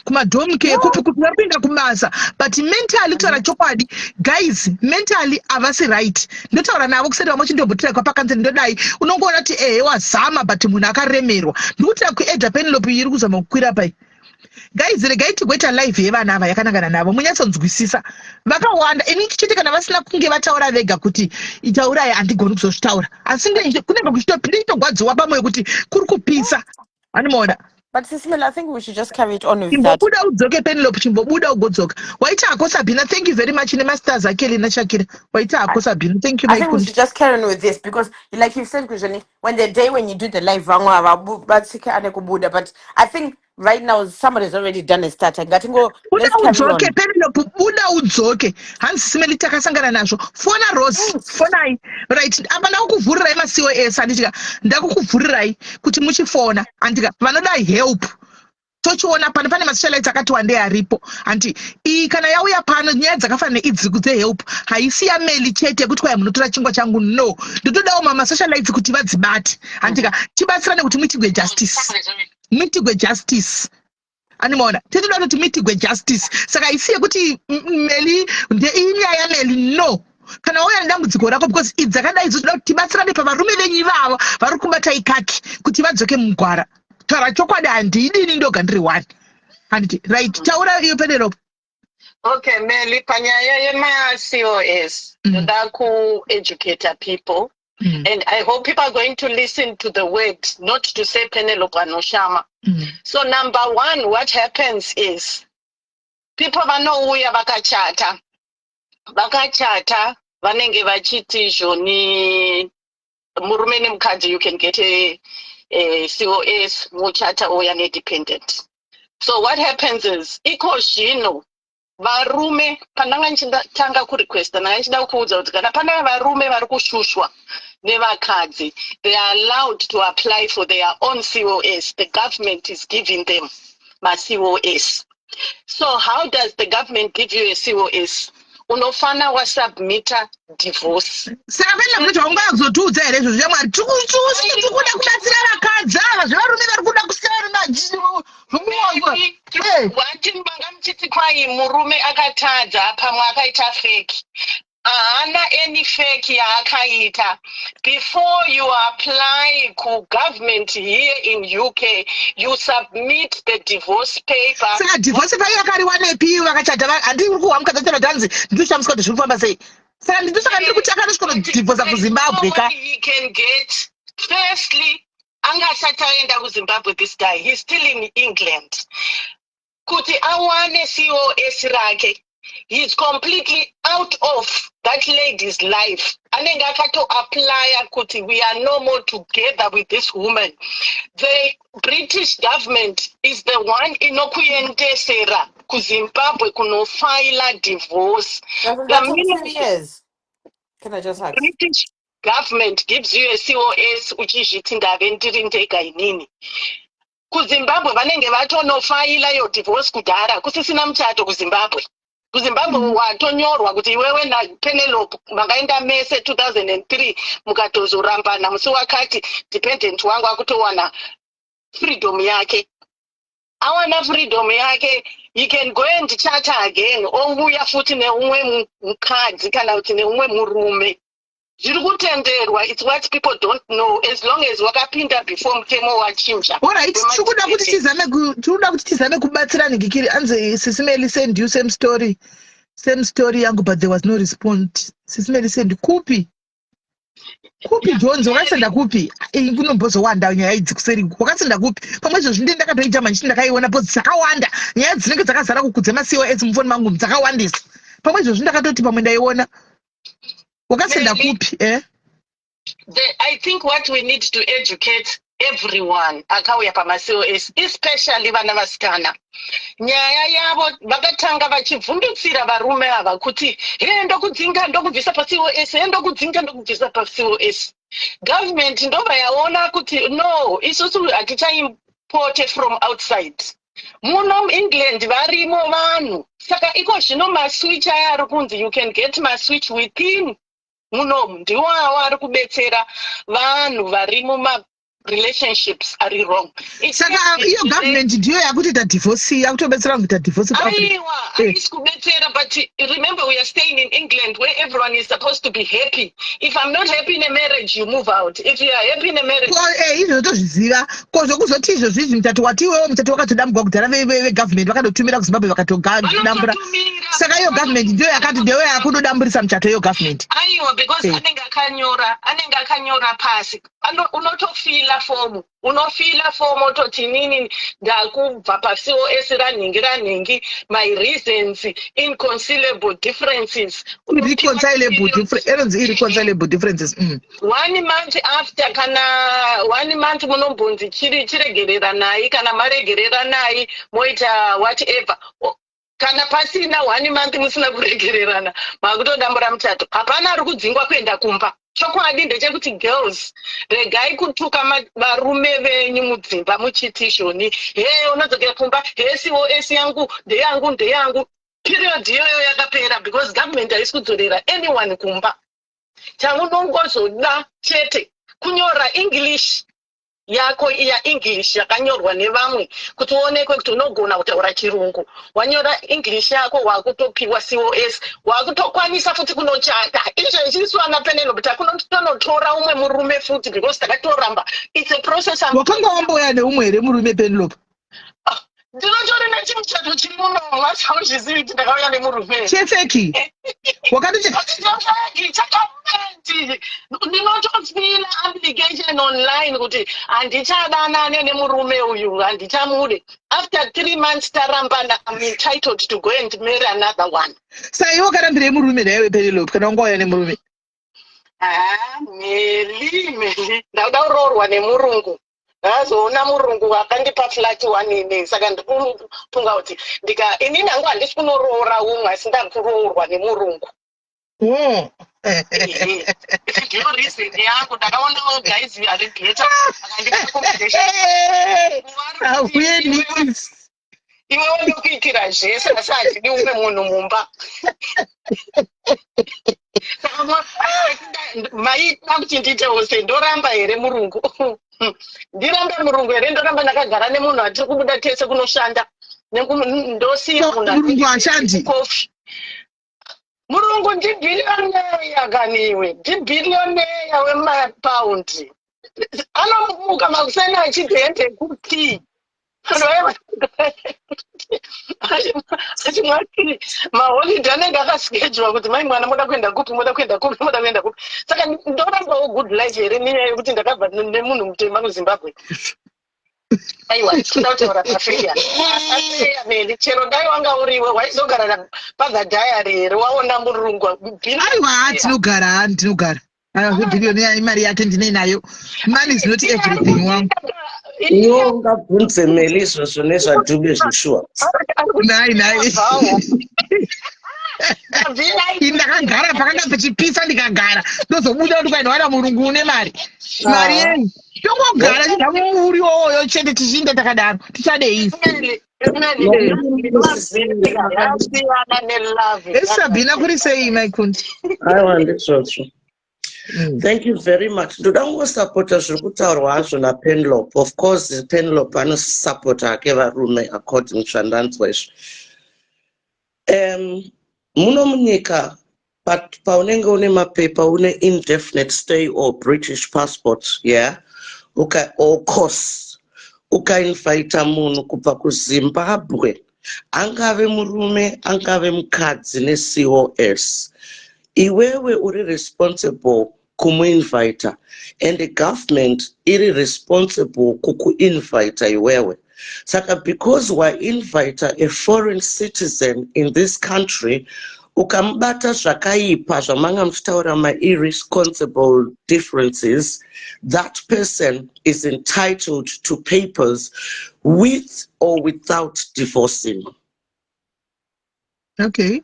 kumadhomu kupi vapinda kumasa. But mentally kutaura chokwadi guys, mentally havasi right. Ndotaura navo kuseri vamwe chindobhutira kwapakanze ndodai unongoona kuti wazama but munhu akaremerwa. Ndikutira kuedha Penelope iri kuzama kukwira pai. Guys, regai tigoita live yevana ava yakanangana navo munyatsonzwisisa. Vakawanda ini chete kana vasina kunge vataura vega kuti itaurai handigoni kuzozvitaura. Asi kunenge kuchitopinda chitogwadziwa pamwe kuti kuri kupisa. Anomaona.
But Sisimela, I think we should just carry it on with that.
Chimbobuda udzoke Penelope, chimbobuda ugodzoka. Waita ako Sabina, thank you very much. In masters Akeli na Shakira. Waita ako Sabina, thank you.
I think we should just carry on with this because, like you said, Kujani, when you do the live, but I think right now somebody's already done a start. Let's carry on.
Penelope, buda udzoke. Hansi simeli takasangana nazvo. Fona Rose, fonai. Right. Abana ukuvhurirai maCOS anditika. Ndakukuvhurirai kuti muchifona. Andika vanoda help. Tochiona pane masocialites akati wande aripo. Anti kana yauya pano nyaya dzakafanana neidzi kudze help. Haisi ya meli chete kuti kwai munotora chingwa changu no. Ndotodawo masocialites kuti vadzibate. Andika tibatsirane kuti muitigwe justice. Animona. Tetoda kuti muitigwe justice. Saka isiye kuti meli inyaya meli no. Kana wauya nedambudziko rako because idzakadai dzotoda kuti tibatsirane pavarume venyu ivavo vari kubata ikaki kuti vadzoke mugwara. Taura chokwadi handidi ndoga ndiri one. Handiti right taura iyo Penelope.
Okay, Meli panyaya yema-COS ndoda ku-educate people. And I hope people are going to listen to the words, not to say Penelope anoshama. So number one, what happens is people vanouya vakachata vanenge vachiti zvoni murume nemukadzi you can get a COS muchata uya nedependent. So what happens is iko zvino varume pandanga ndichitanga kurequesta ndanga ndichida kuudza kuti kana pane varume vari kushushwa nevakadzi, they are allowed to apply for their own COS. The government is giving them my COS. So how does the government give you a COS? unofana wasubmita divorce.
Saka pena kuti ungazotiudza here izvo zvamwari tikuda kubatsira vakadzi ava zvevarume vari kuda kusiyana
wati mubanga muchiti kwai murume akatadza pamwe akaita feki. Hana any fake yaakaita. Before you apply ku government here in UK, you submit the divorce paper.
Saka divorce paper yakariwanepi vakachata handiri kuhwa mukadzatema dhanzi ndinoshamiswa kuti zviri kufamba sei. Saka ndindosaka ndiri kuti akanosvika divorce kuZimbabwe ka.
He can get, firstly, angasati aenda kuZimbabwe this guy. He's still in England. Kuti awane COS rake. He's completely out of that lady's life. Anenge akato apply kuti we are no more together with this woman. The British government is the one inokuyendesera ku Zimbabwe kunofile divorce.
Years. Can I just ask?
British government gives you a COS uchizviti ndave ndiri ndega inini. KuZimbabwe vanenge vatonofile yo divorce kudhara kusisina muchato kuZimbabwe. kuZimbabwe watonyorwa kuti iwewe naPenelope makaenda mese 2003 mukatozorambana musi wakati dependent wangu akutowana freedom yake. Awana freedom yake, he can go and chat again ouya futi neumwe mukadzi kana kuti neumwe murume. Zviri kutenderwa. It's what people don't know. As long as wakapinda before mutemo wachinja.
Alright, tikuda kuti tizame kubatsirana ngikiri anze Sisimeli send you same story yangu, but there was no response. Sisimeli send kupi Jones wakasenda kupi kunombozowanda nyaya idzi kuseri wakasenda kupi pamwe izvo zvinde ndakatoita manchi ndakaiona po dzakawanda nyaya dzinenge dzakazara kukudza maCOS mufoni mangu dzakawandisa pamwe izvo zvindakatoti pamwe ndaiona wakasenda kupi
I think what we need to educate everyone akauya pamaCOS, especially vana vasikana. Nyaya yavo vakatanga vachivhundutsira varume ava kuti ndokudzinga ndokubvisa paCOS, ndokudzinga ndokubvisa paCOS. Government ndobva yaona kuti no, isusu hatichaimporte from outside. Muno England varimo vanhu. Saka iko zvino maswitch aya ari kunzi you can get maswitch within munomu ndiwo ari kubetsera vanhu vari muma relationships are wrong.
Saka iyo government ndiyo yakutoita divorce, yakutobetsera kuita divorce.
Aiwa, haisi kubetsera, but remember we are staying in England where everyone is supposed to be happy. If I'm not happy in a marriage, you move out. If you are happy in a marriage...
izvo tozviziva. Kozvo kuzoti izvo zvizvi mutatu watiwewo mutatu wakatodambwa kudhara vegovernment vakatotumira kuZimbabwe vakatodambura. Saka iyo government ndiyo yakati ndiyo yakudodamburisa muchato iyo government.
Aiwa, because anenge akanyora pasi. Unotofila fomu. Unofila fomu ototi nini ndakubva paCOS raningi my reasons, inconcilable differences.
Irreconcilable differences.
1 month after kana 1 month munombonzi chiregerera nai kana maregerera nai moita whatever. Kana pasina 1 month musina kuregererana makutodambura muchato. Hapana ari kudzingwa kuenda kumba. Chokwadi ndechekuti girls regai kutuka varume venyu mudzimba muchitishoni unodzokera kumba COS yangu ndeyangu period iyoyo yakapera because government haisi kudzorera anyone kumba. Chamunongozoda chete kunyora English yako iya English yakanyorwa nevamwe kuti uonekwe kuti unogona kutaura chirungu. Wanyora English yako wakutopiwa COS, wakutokwanisa futi kunochata. Izvo ana Penelope takunotora umwe murume futi because takatoramba. It's a process.
Wakanga wamboya neumwe here murume Penelope?
Ndinotori nechimuchato chiri muno vashauzvizivi kuti ndakauya nemurume.
Chefeki. Wakati
ndinotofila application online kuti handichadanane nemurume uyu handichamude. After 3 months tarambana, I'm entitled to go and marry another one.
Saka iwe wakarambira murume naye Penelope kana wangauya nemurume?
Meli ndauda kuroorwa nemurungu. Ndazoona murungu wakandipa flat 1 ine saka ndikufunga kuti inini hangu handisi kunoroora umwe asi ndari kuroorwa nemurungu. Ndiyo reason yangu ndakaonawo guys ari better akandipa accommodation. iwe wanokuitira zvese asi hazvidi umwe munhu mumba. Maida kuti nditewo ndoramba here murungu. Ndirambe murungu here, ndoramba ndakagara nemunhu atiri kubuda tese kunoshanda. Ndosiya
murungu ashandi.
Murungu ndibhilioneya ganiwe, ndibhilioneya wemapaundi. Anomuka makuseni achidhende kuti achimwati maholidhe anenge akaskejwa kuti mai mwana moda kuenda kupi, moda kuenda kupi, moda kuenda kupi. Saka ndorambawo good life here nenyaya yekuti ndakabva nemunhu mutema kuZimbabwe. Aiwa, tinoda kutaura pafeya. Meli, chero dai wanga uriwe waizogara pagadhayari here waona murungu.
Aiwa, tinogara. Billionaire imari yake ndine nayo. Money is not everything wangu.
Iyo ngabvunze Meli izvozvo nezvaDube zvishua.
Nai. Ndakagara pakanga pachipisa ndikagara. Ndozobuda kuti kwainowana murungu une mari. Mari yei. Tongogara chidamuri woyo chete tichinde takadaro. Tichadei. Sabina kuri sei my kundi.
Aiwa ndizvozvo. Thank you very much. Ndoda kungosapota zviri kutaurwa hazvo naPenlop. Of course, Penlop anosapota hake varume according zvandanzwa izvi. Muno munyika paunenge une mapepa une indefinite stay or British passport, yeah, or course, ukainvita munhu kubva kuZimbabwe, angave murume, angave mukadzi neCOS. Iwewe uri responsible kumuinvita and the government iri responsible kukuinvita iwewe. Saka because wainvita a foreign citizen in this country, ukamubata zvakaipa zvamanga muchitaura irresponsible differences, that person is entitled to papers with or without divorcing.
Okay.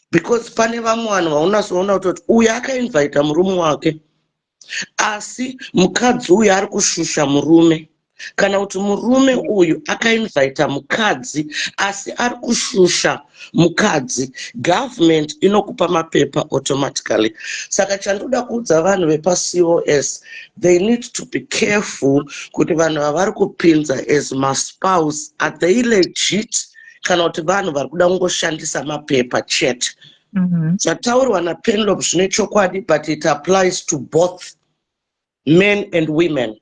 Because pane vamwe vanhu vaunazoona kuti uyu akainvita murume wake asi mukadzi uyu ari kushusha murume, kana kuti murume uyu akainvita mukadzi asi ari kushusha mukadzi, government inokupa mapepa automatically. Saka chandoda kuudza vanhu vepaCOS, they need to be careful kuti vanhu vavari kupinza as maspouse are they legit kana kuti vanhu vari kuda kungoshandisa mapepa chete. Zvataurwa naPenlop zvine chokwadi, but it applies to both men and women.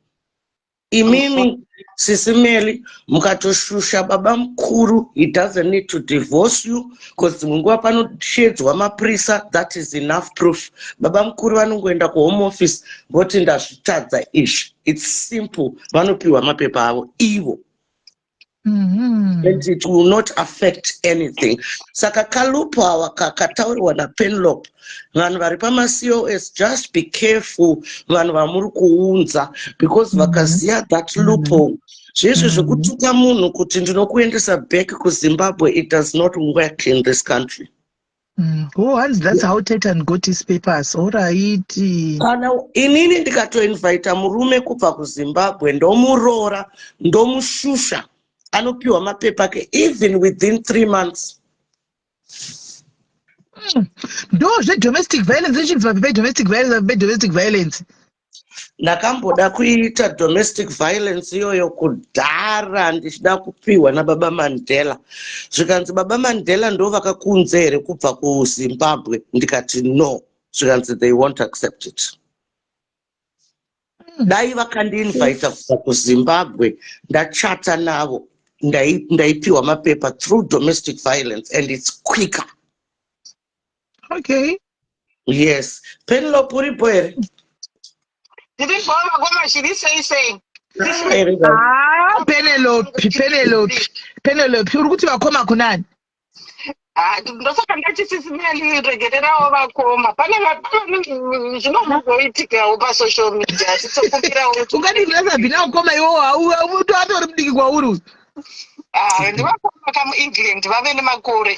Imimi Sisimeli mukatoshusha baba mkuru, he doesn't need to divorce you because munguwa panoshedzwa maprisa, that is enough proof. Baba mkuru vanongoenda kuhome office voti ndazvitadza izvi. It's simple, vanopiwa mapepa avo ivo. And it will not affect anything. Saka kalupo awa kakataurwa naPenlop, vanhu vari pamaCOS, just be careful vanhu vamuri kuunza, because vakaziya that loophole, zveshe zvekutuka munhu kuti ndinokuendesa back kuZimbabwe, it does not work in this country.
Once that's how Titan got his papers. Alright.
Kana inini ndikatoinvita murume kubva kuZimbabwe, ndomuroora, ndomushusha, anopiwa mapepa ke even within 3 months.
Those domestic violence, domestic violence.
Ndakamboda kuita domestic violence iyoyo kudhara ndichida kupiwa naBaba Mandela. Zvikanzi Baba Mandela ndo vakakunze here kubva kuZimbabwe, ndikati no. Zvikanzi they won't accept it. Dai vakandiinvita kubva kuZimbabwe, ndachata navo, ndaipiwa mapepa through domestic violence, and it's quicker.
Okay.
Yes. Penlop uripo here?
Penelope, uri kuti vakoma kunani?
Ndosaka ndati Sisimeli regererawo vakoma. Pane zvinomboitikawo pasocial media titokumbirawo.
Ungati ndasabvina ukoma iwowo, utori mudiki kwauri.
England vave nemakore.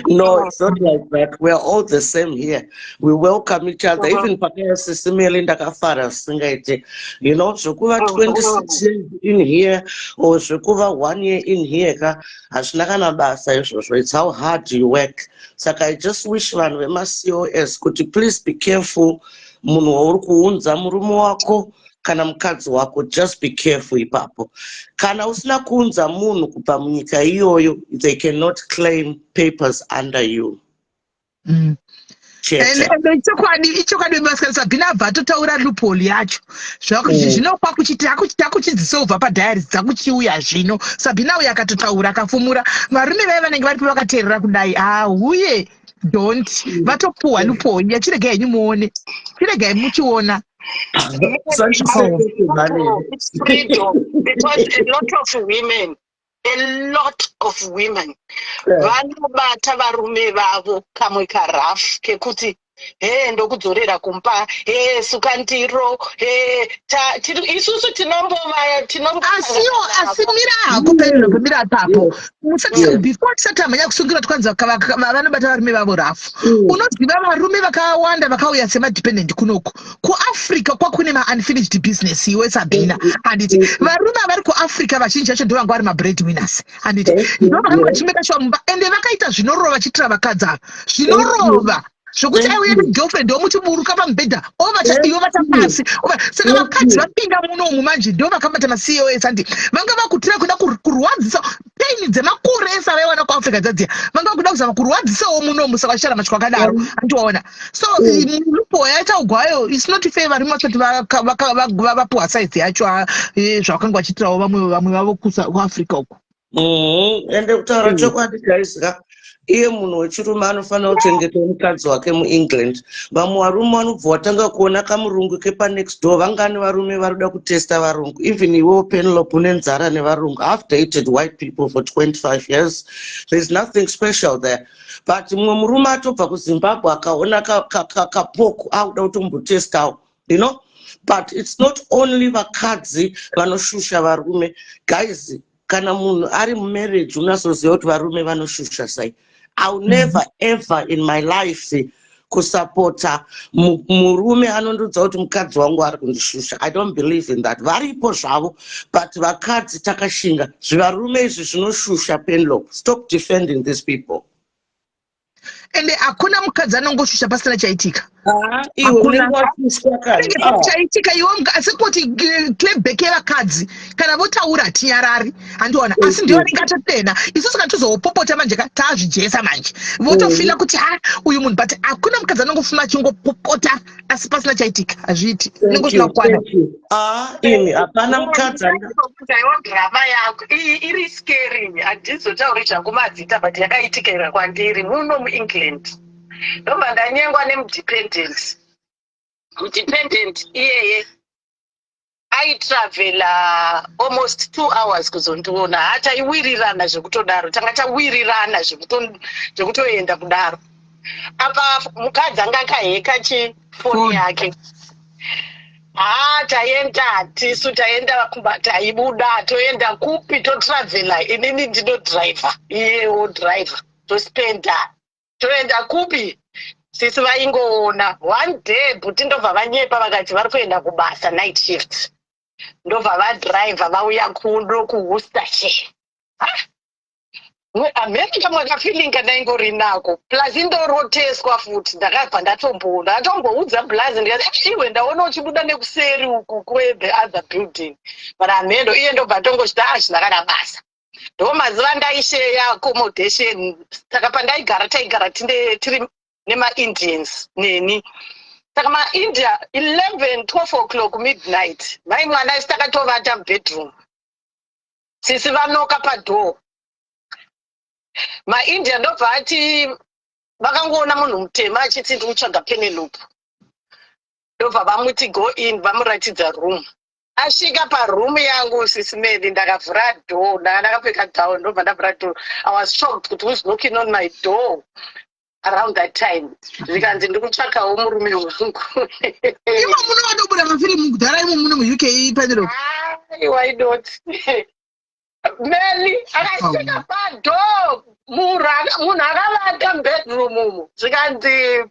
No, it's not like that. We're all the same here. We welcome each other. Even Pakaya Sisimeli Ndakafara Singaite. You know, Shukuva 26 years in here or Shukuva 1 year in here. Ashnakana Basa, so it's how hard you work. Saka I just wish one we must COS. Could you please be careful? Munuoruku unza murumu wako. Kana mkazi wako, just be careful ipapo. Kana usina kunza munu kupa munyika iyoyo, they cannot claim papers under you.
Ichokwadi basika bina vato taura loophole yacho. Zvino kwakuchidzisolva padiaries dzakuchiuya zvino. Sabina uya akatotaura akafumura. Varume vaya vanenge vari vakateerera kudai. Uye don't vatopuwa loophole yachiregai nyumuone. Chiregai muchiona.
It's freedom because a lot of women vanobata varume vavo kamwe karafu kekuti ndokudzorera kumba suka ndiro isusu
asi mira hako pemira papo before tisati amanya kusungira twanza vanobata varume vavo rafu unoziva varume vakawanda vakauya semadependent kunoko kuafrica kwakune ma-unfinished business iwe Sabina handiti varume vari kuafrica vazhinji vacho ndovanga vari ma-breadwinners handiti ndovanga vachimeka sure mumba ende vakaita zvinorova vachitira vakadzi ava zvinorova zvokuti aiuya negirlfriend womuchiburuka pamubhedha ivo vatapasi saka vakadzi vapinda munomu manje ndo vakabata ma-COS andi vanga vakutira kuda kurwadzisa paini dzemakore esa vaiwana kuafrica dzadziya vanga vakuda kuzama kurwadzisawo munomu saka vachitara matyo akadaro andiwaona so lupo yaita ugwayo is not fair varume vasati vapuwa saizi yacho zvavakanga vachitirawo vamwe vavo kuafrica uko
ende kutaura chokwadi chaizika iye munhu wechirume anofanira kuchengeta mukadzi wake muengland vamwe varume vanobva watanga kuona kamurungu kepanext door vangani varume vari kuda kutesta varungu even iwewo Penelope une nzara nevarungu. I've dated white people for 25 years. There's nothing special there, but mumwe murume atobva kuZimbabwe akaona kapoku akuda kutombotestawo, you know. But it's not only vakadzi vanoshusha varume guys. Kana munhu ari mumarriage unasoziva kuti varume vanoshusha sai. I'll never ever in my life kusapota murume anondudza kuti mukadzi wangu ari kundishusha. I don't believe in that. Varipo zvavo, but vakadzi takashinga zvivarume izvi zvinoshusha. Penelope, stop defending these people.
Ende akuna mukadzi anongoshusha pasina chaitika. Chaitika iwe asipoti clapback yevakadzi kana votaura tinyarari handiona asi ndiyo vanenge atotena isusu kana tozopopota manje tazvijesa manje votofila kuti uyu munhu but akuna mukadzi anongofuma achingopopota asi pasina chaitika hazviiti ningosvika kukwana
imi hapana mukadzi
drama yako iri scary. Handizotauri zvangu madzita but yakaitikira kwandiri muno muengland ndomba ndanyengwa nemudependent. Mudependent iyeye aitravela almost 2 hours kuzondiona. Hataiwirirana zvekutodaro, tanga tawirirana zvekutoenda kudaro. Apa mukadzi anga akaheka chifoni yake. Taenda tisu taenda taibuda toenda kupi totravela inini ndinodriver iyewo driver tospenda toenda kupi sisi vaingoona one day bhuti ndobva vanyepa vakati vari kuenda kubasa night shift ndobva vadriver vauya kuno kuworcestershire america mwakafilinga ndaingori nako plus indoroteswa futi ndakabva ndatomboudza blazi ndikati iwe ndaona uchibuda nekuseri uku kwethe other building but amendo iye ndobva tongochita hazvina kana basa ndo mazuva ndaisheya accommodation saka pandaigara taigara tiri nema-indians neni saka maindia 11-12 o'clock midnight mai mwana isi takatovata mubedroom sisi vanoka padoor maindia ndobva ati vakangoona munhu mutema achiti ndi kutsvaga Penelope ndobva vamuti go in vamuratidza room asvika paroom yangu sisimedi ndakavhura door ndakapfeka gown ndobva ndavhura door. I was shocked kuti who's knocking on my door around that time zvikanzi ndiri kutsvakawo murume wangu.
Imo muno vanobuda mafirimu kudhara imo muno muUK Penelope.
Why not? Meli akasvika padhoo munhu akavata mubedroom umo zvikanzi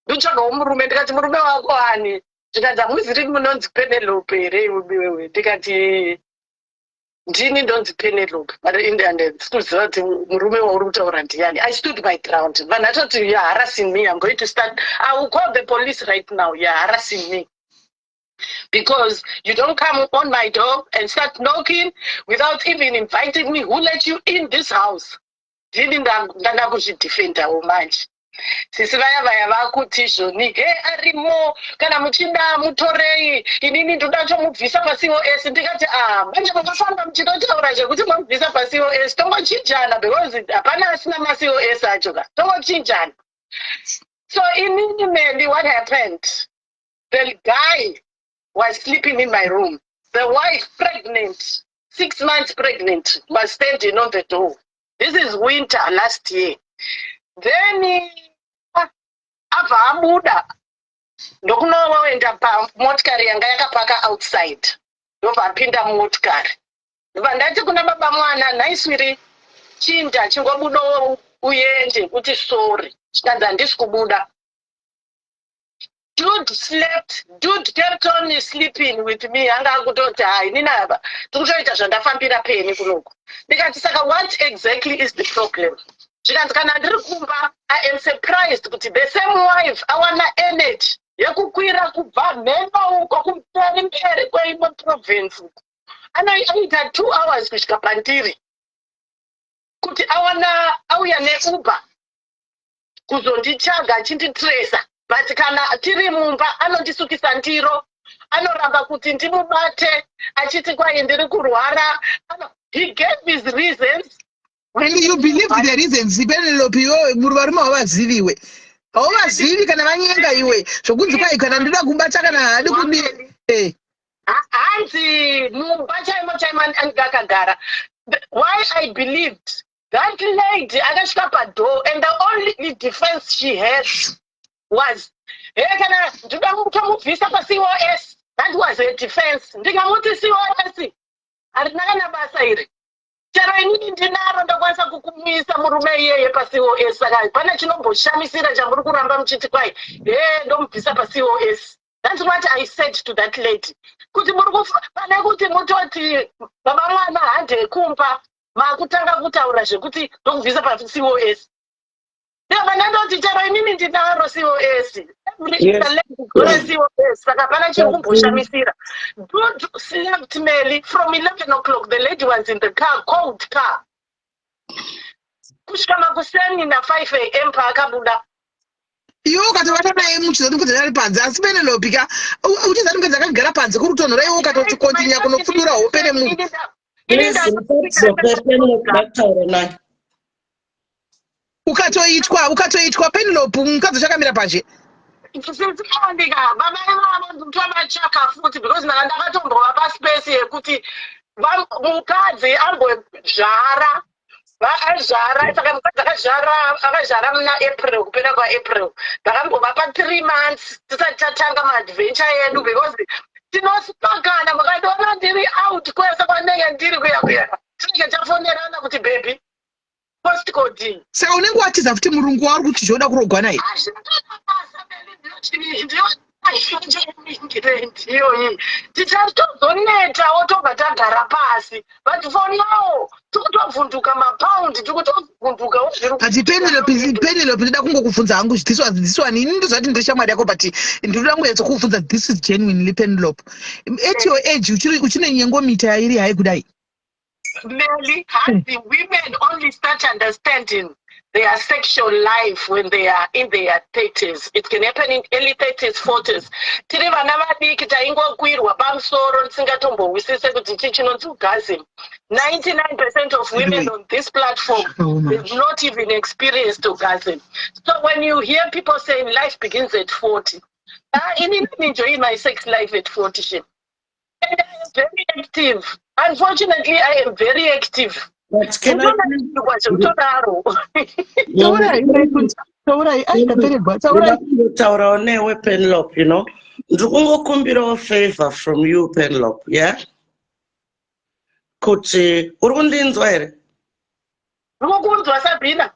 ndotsvaga womurume ndikati murume wako ani zvikanzi hamuziri munonzi Penelope here iwewe ndikati ndini ndonzi Penelope but ndikuziva kuti murume wauri kutaura ndiani. I stood my ground. Vanhu vatoti you're harassing me, I'm going to start, I will call the police right now. You're harassing me because you don't come on my door and start knocking without even inviting me. Who let you in this house? Ndini ndanda kuzvidefendawo manje. Sisi vaya vakuti zvoni arimo kana muchida mutorei inini ndoda tomubvisa paCOS ndikati manje makafamba muchinotaura zvekuti mubvisa paCOS tongochinjana because hapana asina maCOS acho ka tongochinjana. So inini Meli, what happened? The guy was sleeping in my room. The wife pregnant, 6 months pregnant, was standing on the door. This is winter last year. Then abva abuda ndokunoenda pamotikari yanga yakapaka outside ndobva apinda mumotikari ndobva ndati kuna baba mwana naiswiri chinda chingobudawo uende kuti sorry chikanzi handisi kubuda. Dude slept, dude kept on sleeping with me. Hanga akutoti hai ninaba tikutoita zvandafambira peni kunoko. Ndikati saka what exactly is the problem? Chikanzi kana ndiri kumba I am surprised kuti the same wife awana energy yekukwira kubva mhemba uko kumberi kweimwe province anoita 2 hours kusvika pandiri kuti auya neuber kuzondichaga achinditresa. But kana tiri mumba anondisukisa ndiro, anoramba kuti ndimubate, achiti kwai ndiri kurwara. He gave his reasons.
And you believe the reasons? Penelope, murume havaziviwe. Havazivi kana vanyenga iwe. Zvokunzi kwai kana ndida kubata kana hadi kudii.
Hanzi mumba chaimo andakagara. Why I believed that lady akasvika padhoo and the only defense she had was kana ndoda kutomubvisa paCOS. That was her defense. Ndikamuti COS harina kana basa iri. Chero inini ndinaro ndokwanisa kukumisa murume iyeye paCOS. Saka pane chinomboshamisira chamuri kuramba muchiti kwai ndomubvisa paCOS. That's what I said to that lady. Kuti pane kuti mutoti baba mwana hande kumba makutanga kutaura zvekuti ndokubvisa paCOS. Ndoti chero inini ndinaro COS. COS. Saka pana chirikumboshamisa. Dude slept Meli from 11 o'clock. The lady was in the car, cold car. Kusvika makuseni na 5 a.m. paakabuda.
Iwe ukatobata naye muchizondikwedzera ari panze asi Penelope ka uchizandikwedza akagara panze kuri kutonhora iwe ukatochikontinya kunopfudura hope nemunhu. Ukatoitwa Penelope mukadzi chakamira pazhe.
Ndika baba vavo ndovachaka futi because ndakatombova paspace yekuti mukadzi ambozvara azvara saka mukadzi akazvara muna April kupera kwaApril ndakambova pa3 months tisati tatanga maadventure yedu because tinosipakana mukandiona ndiri out kwese kwanenge ndiri kuya tinenge tafonerana kuti baby postcode.
Saka unenge watiza futi murungu wauri kuti zvoda kurogwa naye.
Tichazonetawo tobva tagara pasi but for now tikutovhunduka mapaundi tikutovhundukawo
ati Penelope ndida kungokubvunza hangu this one ini ndozvati ndiri shamwari yako but ndinoda kungoedza kukubvunza this is genuinely Penelope. At your age uchine nyengo mita iri hai kudai.
Meli, the women only start understanding their sexual life when they are in their 30s. It can happen in early 30s, 40s. Tiri vana vadiki taingokwirwa pamusoro tisingatombowisise kuti ichi chinonzi orgasm. 99% of women on this platform they've not even experienced orgasm. So when you hear people saying life begins at 40, I didn't enjoy my sex life at 40. And I am very active. Unfortunately, I am very active.
But can I Penelope, you know? Ndukungokumbira favor from you, Penelope, yeah? kuti uri kundinzwa here?
Unokunzwa Sabina?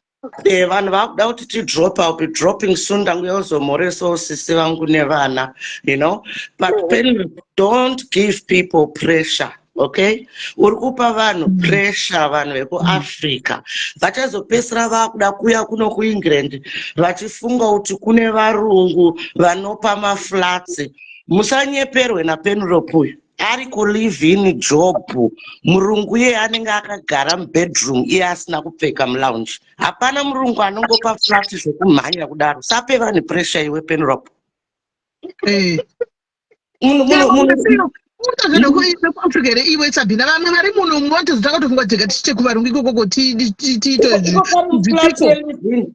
Vanhu vakuda kuti tidropa upi dropping soon ndanguya uzomhoresawo sisi vangu nevana, you know, but don't give people pressure. Okay, uri kupa vanhu pressure, vanhu vekuAfrica vachazopesera vakuda kuya kuno kuEngland vachifunga kuti kune varungu vanopa maflats. Musanyeperwe naPenelope uyu ari kulive in job, murungu iye anenge akagara mubedroom iye asina kupfeka mulounge. Hapana murungu anongopa flat zvekumhanya kudaro. Sape vanhu pressure iwe Penelope.
Africa here iwe Sabina vamwe vari munhu moti takatofunga tega tichite kuvarungu ikoko tiite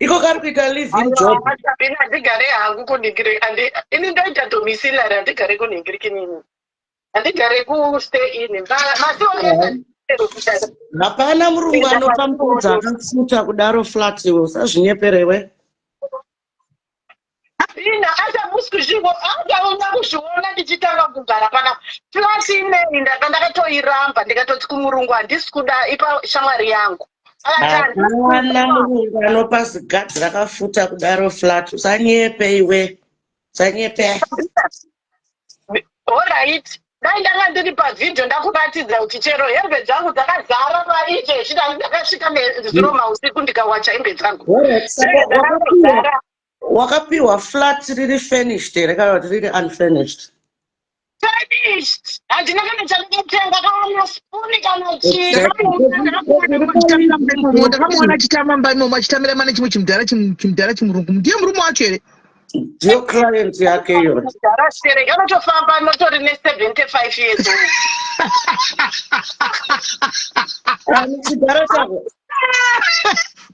iko kari kuita live in job.
Sabina ndigare hangu kuningire ini ndaita domiciliary andigare kuningiriki nini. Andigare kustay in.
Hapana murungu anopa mukadzi akafuta kudaro flat iwe usazvinyepere iwe.
Ina acha musikuzviwo angaona kuzviona ndichitanga kugara pana flat inei ndakatoiramba ndikatoti kumurungu handisi kuda ipa shamwari yangu.
Hapana murungu anopa zigadzi rakafuta kudaro flat usanyepe iwe. Usanyepe.
Alright. Dai ndanga ndiri pavidhio ndakuratidza kuti chero hembe dzangu dzakazara paije chida ndakasvika nezuro mausiku ndikawacha hembe dzangu.
Wakapiwa flat riri finished here kana kuti riri unfinished?
Finished. Handina kana chandakatenga kana spoon kana chii.
ndakamuona chitamba imomo achitamira mana chimwe chimudhara chimurungu. Ndiye murume wacho here?
Ndiyo client yake iyo.
Darashere anotofamba notori ne75 years.
Chidhara chako.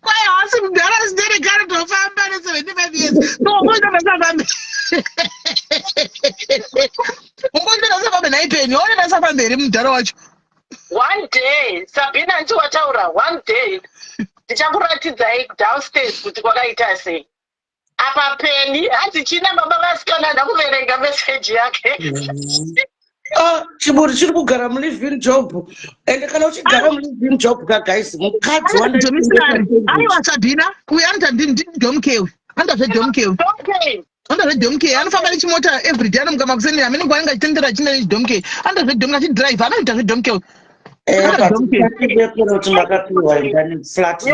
Kwai hasi mudhara asinerekare tofamba ne75 years. Ndombondonasafambe. Umbondonasafambe naipeni. One nasafambe here mudhara wacho.
One day, Sabina ndiwataura one day. Ndichakuratidzai downstairs kuti kwakaita sei. Apa peni hatichina baba vasikana ndakuverenga message yake.
Chiburi chiri kugara mulive-in job. Ende kana uchigara mulive-in job guys, mukadzi wanda
domiciliary. Aiwa Sabina, uyu anoti domkewe. Andazve domkewe. Andazve domkewe. Anofamba nechimota everyday anomuka makuseni amene ngwanenge achitendera chine domkewe. Andazve domkewe achidrive anoita zvedomkewe.
kuti makapiwa ndani flat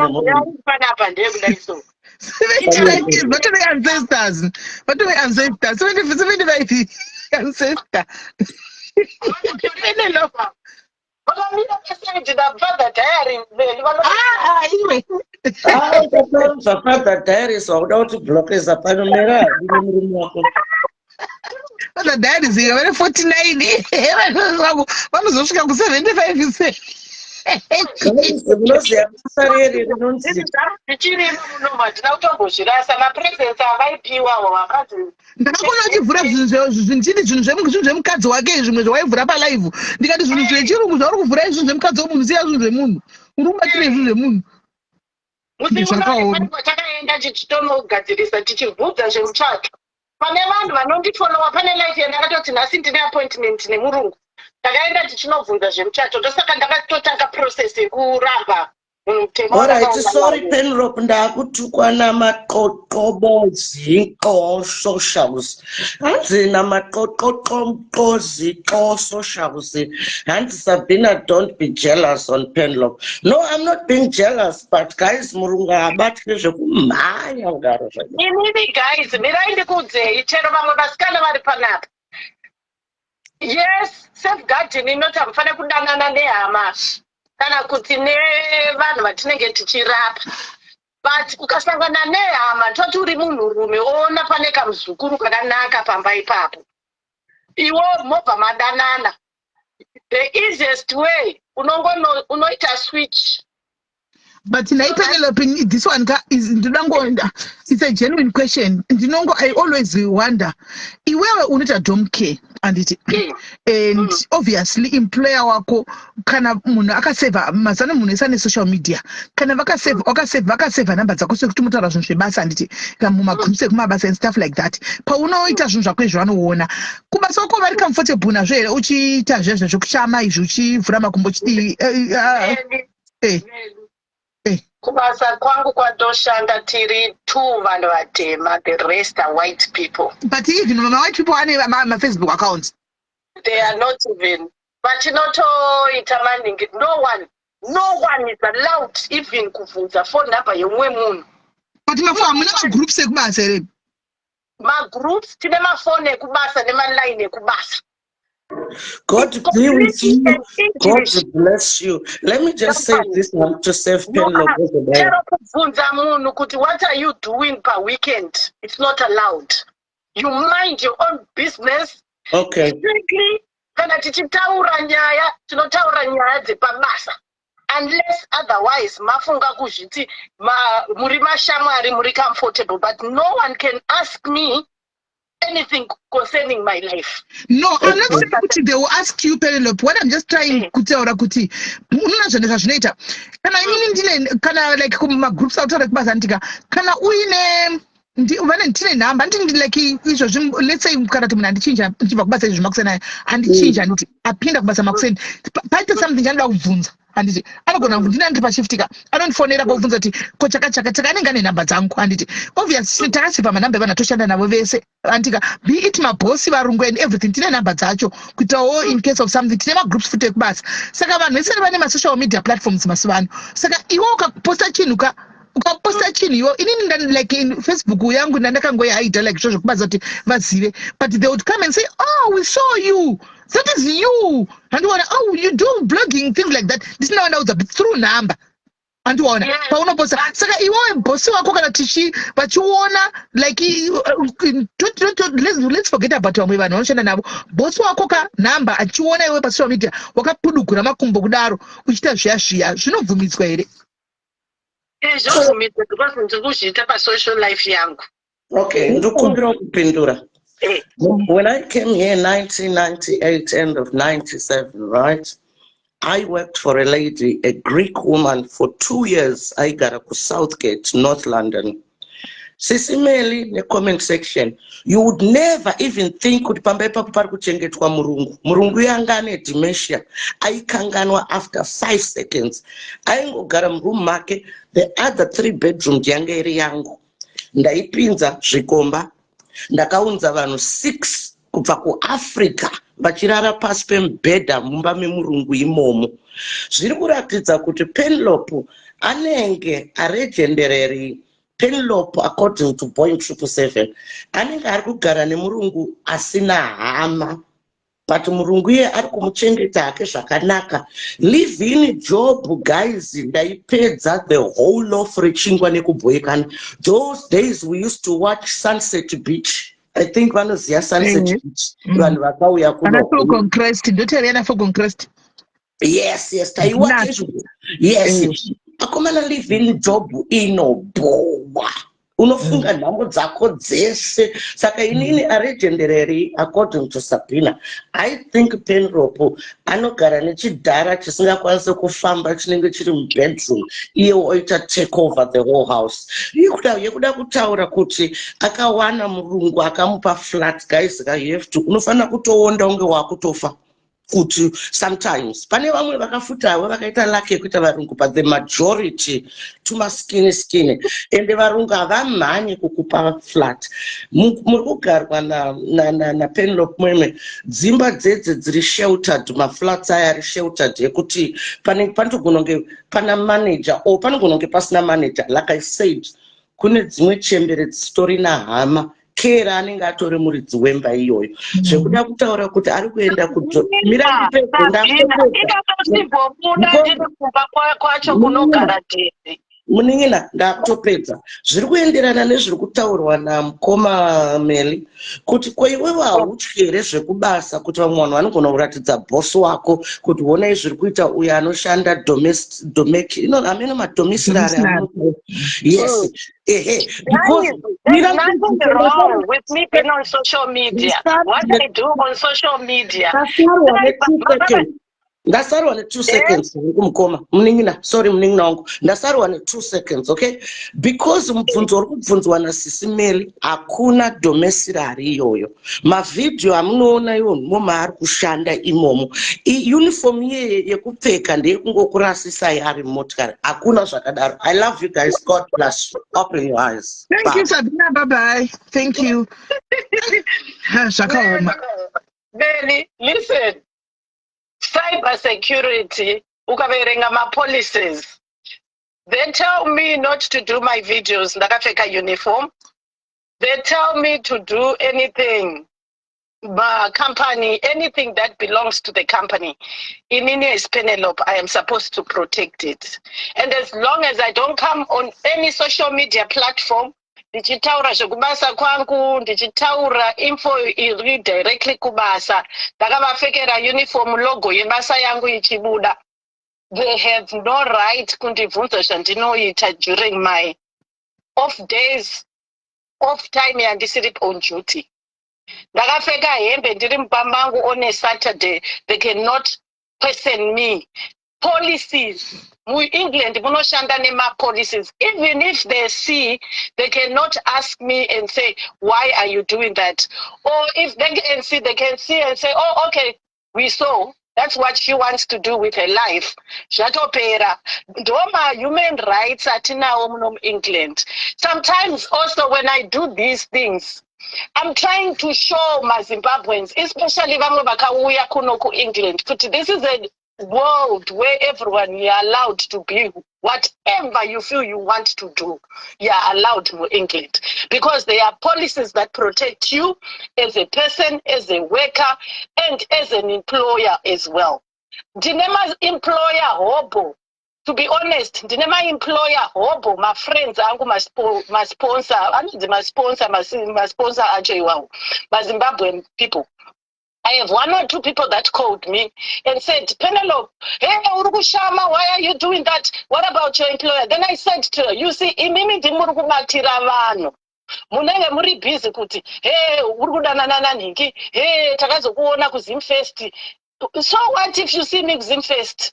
panapa ndiye kudaiso.
Vatove ancestors. Vatove ancestors. 75 ancestor.
Father diary sauda kuti blockeza panomera murume wako.
Father diary zika vane 49 vanozosvika ku75 se. Ndakakona uchivhura zvinhu zvemukadzi wake zvimwe zvawaivhura palive ndikati zvinhu zvechirungu zvauri kuvhura izvinhu zvemukadzi womunhu siya zvinhu zvemunhu uri kubatira izvinhu zvemunhu.
Takaenda tichitonogadzirisa tichibvudza zvemuchato pane vanhu vanondifollowa pane life yandakatoti nhasi ndine appointment nemurungu takaenda tichinobvunza zvemuchato ndosaka ndakatotanga process yekuramba.
Alright, sorry Penelope, ndakutukwa namaqoqobozi socials. Hanzi namaqoqobozi socials. Hanzi Sabina, don't be jealous on Penelope. No, I'm not being jealous, but guys, murunga abatike zvekumhanya kudaro zvake.
Inini guys, mirai ndikudze chero vamwe vasikana vari panapa. Yes, safeguarding inoti hamufane kudanana nehama kana kuti nevanhu vatinenge tichirapa, but ukasangana nehama toti uri munhurume ona pane kamuzukuru kakanaka pamba ipapo iwo mobva madanana, the easiest way unoita switch.
But Penelope, this one is it's a genuine question. I always wonder, iwewe unoita domke anditi and obviously employer wako kana munhu akaseva mazana munhu esane social media kana vakaseva number dzako sekuti mutaura zvinhu zvebasa anditi mumagroups ekumabasa and stuff like that paunoita zvinhu zvako izvo vanoona kubasa kwako vari comfortable nazvo here uchiita zvezvo zvokushama izvi uchivhura makumbo uchiti
kubasa kwangu kwatoshanda tiri 2 vanhu vatema, the rest are white people.
But even white people ane Facebook accounts.
They are not even. But ita maningi, no one is allowed even kuvunza phone number yomwe munhu.
But muna groups ekubasa here.
Groups tine mafone ekubasa nemaline ekubasa.
God be with you. God bless you. Let me just say this one to save Penelope.
What are you doing per weekend? It's not allowed. You mind your own business.
Okay.
Unless otherwise, mafunga kuzhiti muri mashamwari muri comfortable, but no one can ask me anything concerning my life.
No, I'm not saying kuti they will ask you Penelope. What I'm just trying kutaura kuti unona zvinhu zvinoita kana inini ndine kana like kuma groups autaura kubasa ndika kana uine vane ndine nhamba ndini like izvo let's say kana kuti munhu andichinja ndichibva kubasa izvi makuseni andichinja nditi apinda kubasa makuseni paite something chandida kubvunza handiti anogona ndina ndiri pashiftika anondifonera kubvunza kuti ko chakachaka anenge ane nhamba dzangu handiti obviously takasipa manhamba evanhu atoshanda navo vese andika be it mabhosi varungu and everything tine nhamba dzacho kuitawo in case of something tine magroups futi ekubasa saka vanhu vese vane masocial media platforms mazuva ano saka iwe ukaposta chinhu ukaposta chinhu iwo inini like in Facebook yangu ndakangoyaita like zvo zvokubasa kuti vazive but they would come and say oh we saw you. That is you. And oh, you do blogging, things like that. This is now a bit through number. And saka iwo bosi wako kana tishi but you wanna like let's forget about vamwe vanhu vanoshanda navo bosi wako ka number achiona iwe pa social media wakapudugura makumbo kudaro uchita zviya zvinobvumidzwa here?
Zvobvumidzwa because ndikuzviita pa social life yangu.
Okay, ndikumbira kupindura. When I came here in 1998, end of 97, right? I worked for a lady, a Greek woman, for 2 years. I got up to Southgate, North London. Sisimeli, in the comment section, you would never even think kuti pamba ipapo pari kuchengetwa murungu. Murungu yanga ane dementia. Aikanganwa after 5 seconds. Aingogara muroom make, the other 3 bedrooms yanga iri yangu. Ndaipinza zvikomba. Ndakaunza vanhu 6 kubva kuAfrica vachirara pasi pemubhedha mumba memurungu imomo. Zviri kuratidza kuti Penelope anenge aregenderary Penelope according to Boeing 777 anenge ari kugara nemurungu asina hama but murungu iye ari kumuchengeta hake zvakanaka. Live in job guys ndaipedza the whole of Rechingwa nekubhoekana. Those days we used to watch Sunset Beach. I think vanoziva Sunset Beach. Vanhu vakauya kuno.
Conquest, ndotori yana for Conquest.
Yes, taiwatch. Yes. Akomana live in job inobowa. Unofunga nhambo dzako dzese. Saka inini aregenderary according to Sabina. I think Penelope anogara nechidhara chisingakwanisi kufamba chinenge chiri mubedroom. Iye oita take over the whole house. Yekuda kutaura kuti akawana murungu akamupa flat guys you have to unofanira kutoonda unge wakutofa. Kuti sometimes pane vamwe vakafutawo vakaita lucky yekuita varungu but the majority tuma skinny and varungu havamhanyi kukupa flat. Muri kugarwa na Penelope mwemwe dzimba dzedze dziri sheltered, maflats aya ari sheltered yekuti panogononge pana manager or panogononge pasina manager. Like I said, kune dzimwe chembere dzisitorina hama kera anenge atori muridzi wemba iyoyo. Zvekuda kutaura kuti ari kuenda kumira
kwacho kunogara Tete.
Muningina ndakutopedza zviri kuenderana nezviri kutaurwa namukoma Meli kuti kwaiwewe hautyi here zvekubasa kuti vamwe vanhu vanogona kuratidza bosi wako kuti honai zviri kuita uyo anoshanda amene madomiciliary. Yes.
Because there's nothing wrong with me being on social media. What I do on social media.
Ndasarwa ne 2 seconds kumkoma muningina sorry muningina wangu ndasarwa ne 2 seconds, okay, because mubvunzo uri kubvunzwa naSisi Meli hakuna domiciliary iyoyo. Mavideo amunoona iwo ari kushanda imomo uniform yekupfeka ndeyekungokurasisa yari motikari hakuna zvakadaro. I love you guys, God bless you, open your eyes.
Thank you Sabina, bye bye. Thank you.
Meli, listen. Cyber security, ukaverenga ma policies. They tell me not to do my videos ndakapfeka uniform. They tell me to do anything, company, anything that belongs to the company. Inini is Penelope, I am supposed to protect it. And as long as I don't come on any social media platform, ndichitaura zvekubasa kwangu, ndichitaura info iri directly kubasa, ndakavapfekera uniform logo yebasa yangu ichibuda, they have no right kundibvunza zvandinoita during my off days, off time yandisiri on duty. Ndakapfeka hembe ndiri mupambangu on a Saturday, they cannot question me. Policies. England, munoshanda nema policies. Even if they see, they cannot ask me and say, why are you doing that? Or if they can see, they can see and say, oh, okay, we saw. That's what she wants to do with her life. Shatopera. Doma human rights atina England. Sometimes also when I do these things, I'm trying to show my Zimbabweans, especially Vamobakawuya Kunoku England, this is a world where everyone you are allowed to be whatever you feel you want to do. You are allowed in England because there are policies that protect you as a person, as a worker, and as an employer as well. Dinema employer hobo. To be honest, dinema employer hobo. My friends, my sponsor, my sponsor actually wow, my Zimbabwean people. I have 1 or 2 people that called me and said, Penelope, hey, Urugushama, why are you doing that? What about your employer? Then I said to her, you see, imimi dimurukumatira vano. Munenge muri busy kuti, hey, urukudanana ningi, hey, takazokuona kuZimfest. So what if you see me kuZimfest?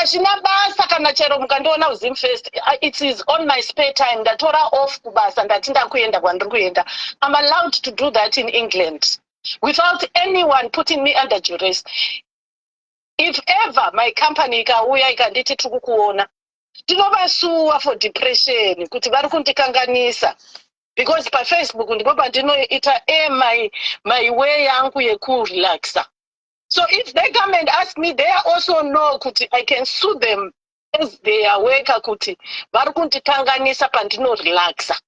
Ashina basa kana chero mukandiona kuZimfest. It is on my spare time. Ndatora off kubasa ndatinda kuenda kwandiri kuenda. I'm allowed to do that in England without anyone putting me under duress. If ever my company ikauya ikanditi tikukuona, ndinovasuwa for depression kuti vari kundikanganisa, because pa Facebook ndipo pandinoita my way yangu yekurelaxa. So if they come and ask me, they also know kuti I can sue them as their worker kuti vari kundikanganisa pandinorelaxa.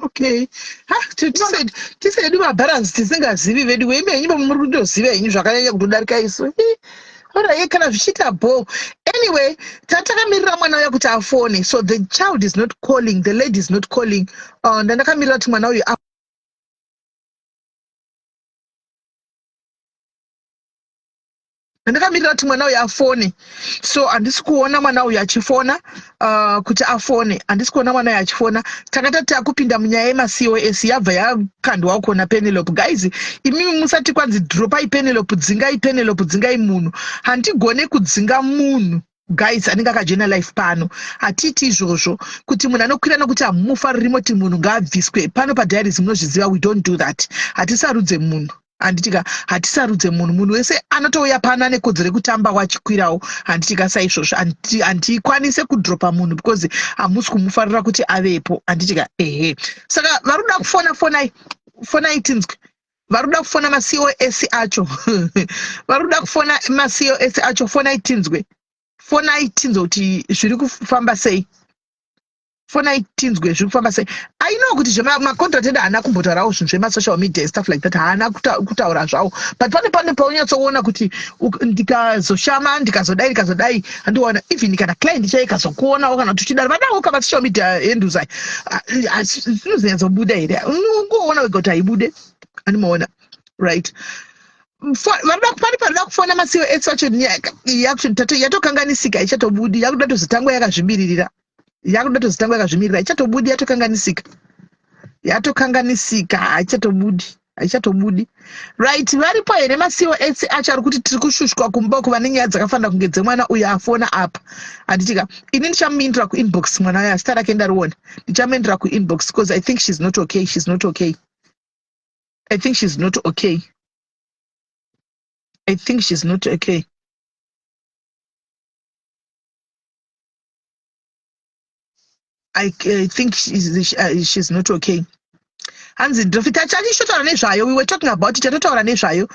Okay. Tisaid mabalance tisingazivi vedu weimbe nyimbo muri kutoziva inyu zvakanyanya kutodarika isu. Ora kana zvichita bo. Anyway, tatakamirira mwana uya kuti afone. So the child is not calling, the lady is not calling. Ndakamirira kuti mwana uyu ndakamirira kuti mwana uyu afone. So handisi kuona mwana uyu achifona kuti afone. Handisi kuona mwana uyu achifona. Takatati akupinda munyaya yemaCOS yabva yakandwa kuona Penelope. Guys, imimi musati kwanzi dropai Penelope, dzingai Penelope, dzingai munhu. Handigone kudzinga munhu. Guys, anenge akajena life pano. Hatiti izvozvo kuti munhu anokwira nokuti hamufariri moti munhu ngaabviswe. Pano padiaries munozviziva, we don't do that. Hatisarudze munhu. Handitika hatisarudze munhu wese anotouya pana nekodzero yekutamba wachikwirawo. Handitika saizvozvo, handikwanise kudropa munhu because hamusi kumufarira kuti avepo. Handitika saka varuda kufona fonai tinzwe. Varuda kufona maCOS acho. Varuda kufona maCOS acho, fonai tinzwe. Fonai tinzwe kuti zviri kufamba sei. fona itinzwe zviri kufamba sei. I know kuti macontract edu haana kumbotaurawo zvinhu zvemasocial media stuff like that, haana kutaura zvawo, but pane paunyatsoona kuti ndikazoshama ndikazodai handiwana even kana client chai ikazokuonawo kana kuti uchidaro vadawo kamasocial media endus ai zvinozonyatsobuda here, unongoona wega kuti haibude, handimaona right. Pane panoda kufona masiwo etsacho yatokanganisika, ichatobudi, yakuda tozotangwa yakazvimiririra, ichatobudi, yatokanganisika, haichatobudi. Right, varipo here masiwo etsi acho ari kuti tiri kushushwa kumba kuva nenyaya dzakafanira kunge dzemwana uyu afona apa. Handitika ini ndichamuindira kuinbox mwana uyu, zita rake ndariona, ndichamuindira kuinbox because I think she's not okay. I think she's not okay. I think she's not okay. I think she's not okay. Hanzi ndofita chachishotara nezvayo, we were talking about it, chatotaura nezvayo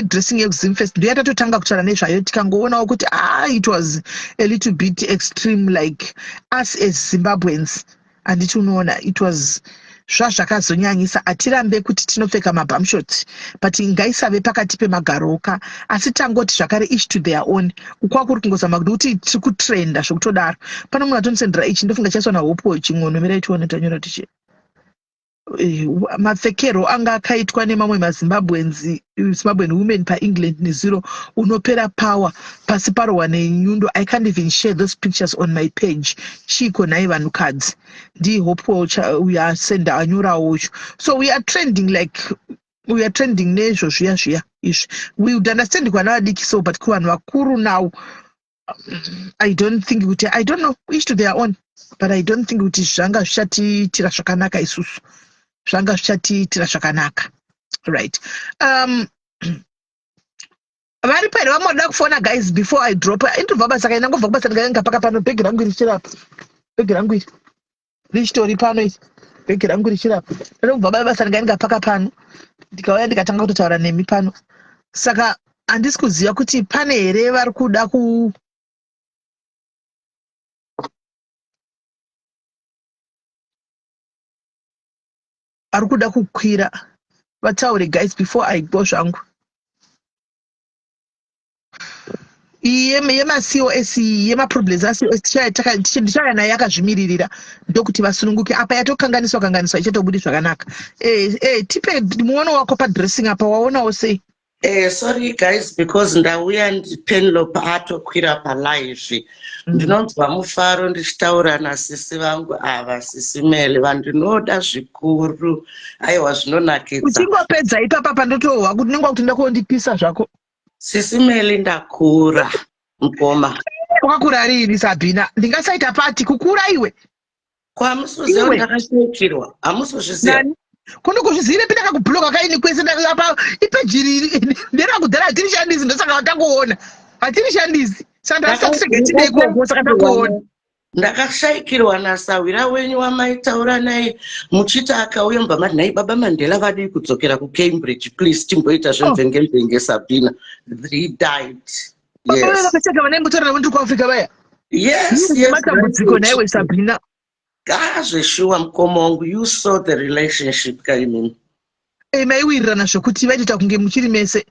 dressing yekuzimfest ndo yatatotanga kutaura nezvayo, tikangoonawo kuti it was a little bit extreme, like us as Zimbabweans, handiti unoona, it was zvazvakazonyanyisa. Hatirambe kuti tinopfeka mabhamshot, but ngaisave pakati pemagaroka, asi tangoti zvakare each to their own. Ukwako kuri kungozama kuti tiri kutrenda zvokutodaro. Pane munhu atondisendera ichi, ndofunga chaiswa nahopo ching'ono, mirai tione tanyora tichi mapfekero anga akaitwa nemamwe Zimbabwean women paEngland nezero unopera power pasi parohwa nenyundo. I can't even share those pictures on my page. Chiko nai vanhukadzi ndihopo uyasenda anyorawo. So we are trending nezvo zviya izvi. We would understand kwana vadiki so, but kuvanhu vakuru now I don't know, each to their own, but I don't think kuti zvanga zvichatiitira zvakanaka isusu. Right. Vari pere vamoda kufona guys before I drop. Indobva basa kaina ngobva kubasa ndikaenga paka pano, bhegi rangu richirapa. Bhegi rangu iri richitori pano iri. Bhegi rangu richirapa. Ndobva basa ndikaenga paka pano, ndikauya ndikatanga kutotaura nemi pano. Saka handisi kuziva kuti pane here vari kuda arikuda kukwira. Vataure guys before I go zvangu. Yemacos yemaproblems acos tichaya naye yakazvimiririra ndokuti vasununguke. Apa yatokanganiswa ichatobudi zvakanaka. Tipe muono wako padressing apa, waonawo sei?
Sorry guys, because ndauya ndiPenelope atokwira palive. Ndinonzwa mufaro ndichitaura nasisi vangu ava, sisi Mele, vandinoda zvikuru. Aiwa zvinonakidza.
Uchingopedza ipapa pandotohwa kuti ningwa kuti ndakondipisa zvako. Sisi
Mele ndakura mukoma.
Wakakura rini Sabina? Ndingasaita pati kukura iwe.
Kwamusuziva ndakashekirwa. Amusozviziva.
Kono kuzvizire pinaka kubloka kaini kwese apa ipejiri ndera kudhara tirishandisi ndosaka watangoona. Hatirishandisi. Sandra sakusegeti kwa saka takuona.
Ndakashayikirwa nasawira wenyu wamaitaura naye muchita akauya mbamati naye baba Mandela vadi kudzokera kuCambridge, please timboita zvemvenge Sabina. He died.
Yes. Yes. Matambudziko naye Sabina.
Sure, Mkomongu, you saw the relationship Kaimini.
Maiwirana zvokuti vaita kunge muchiri mese.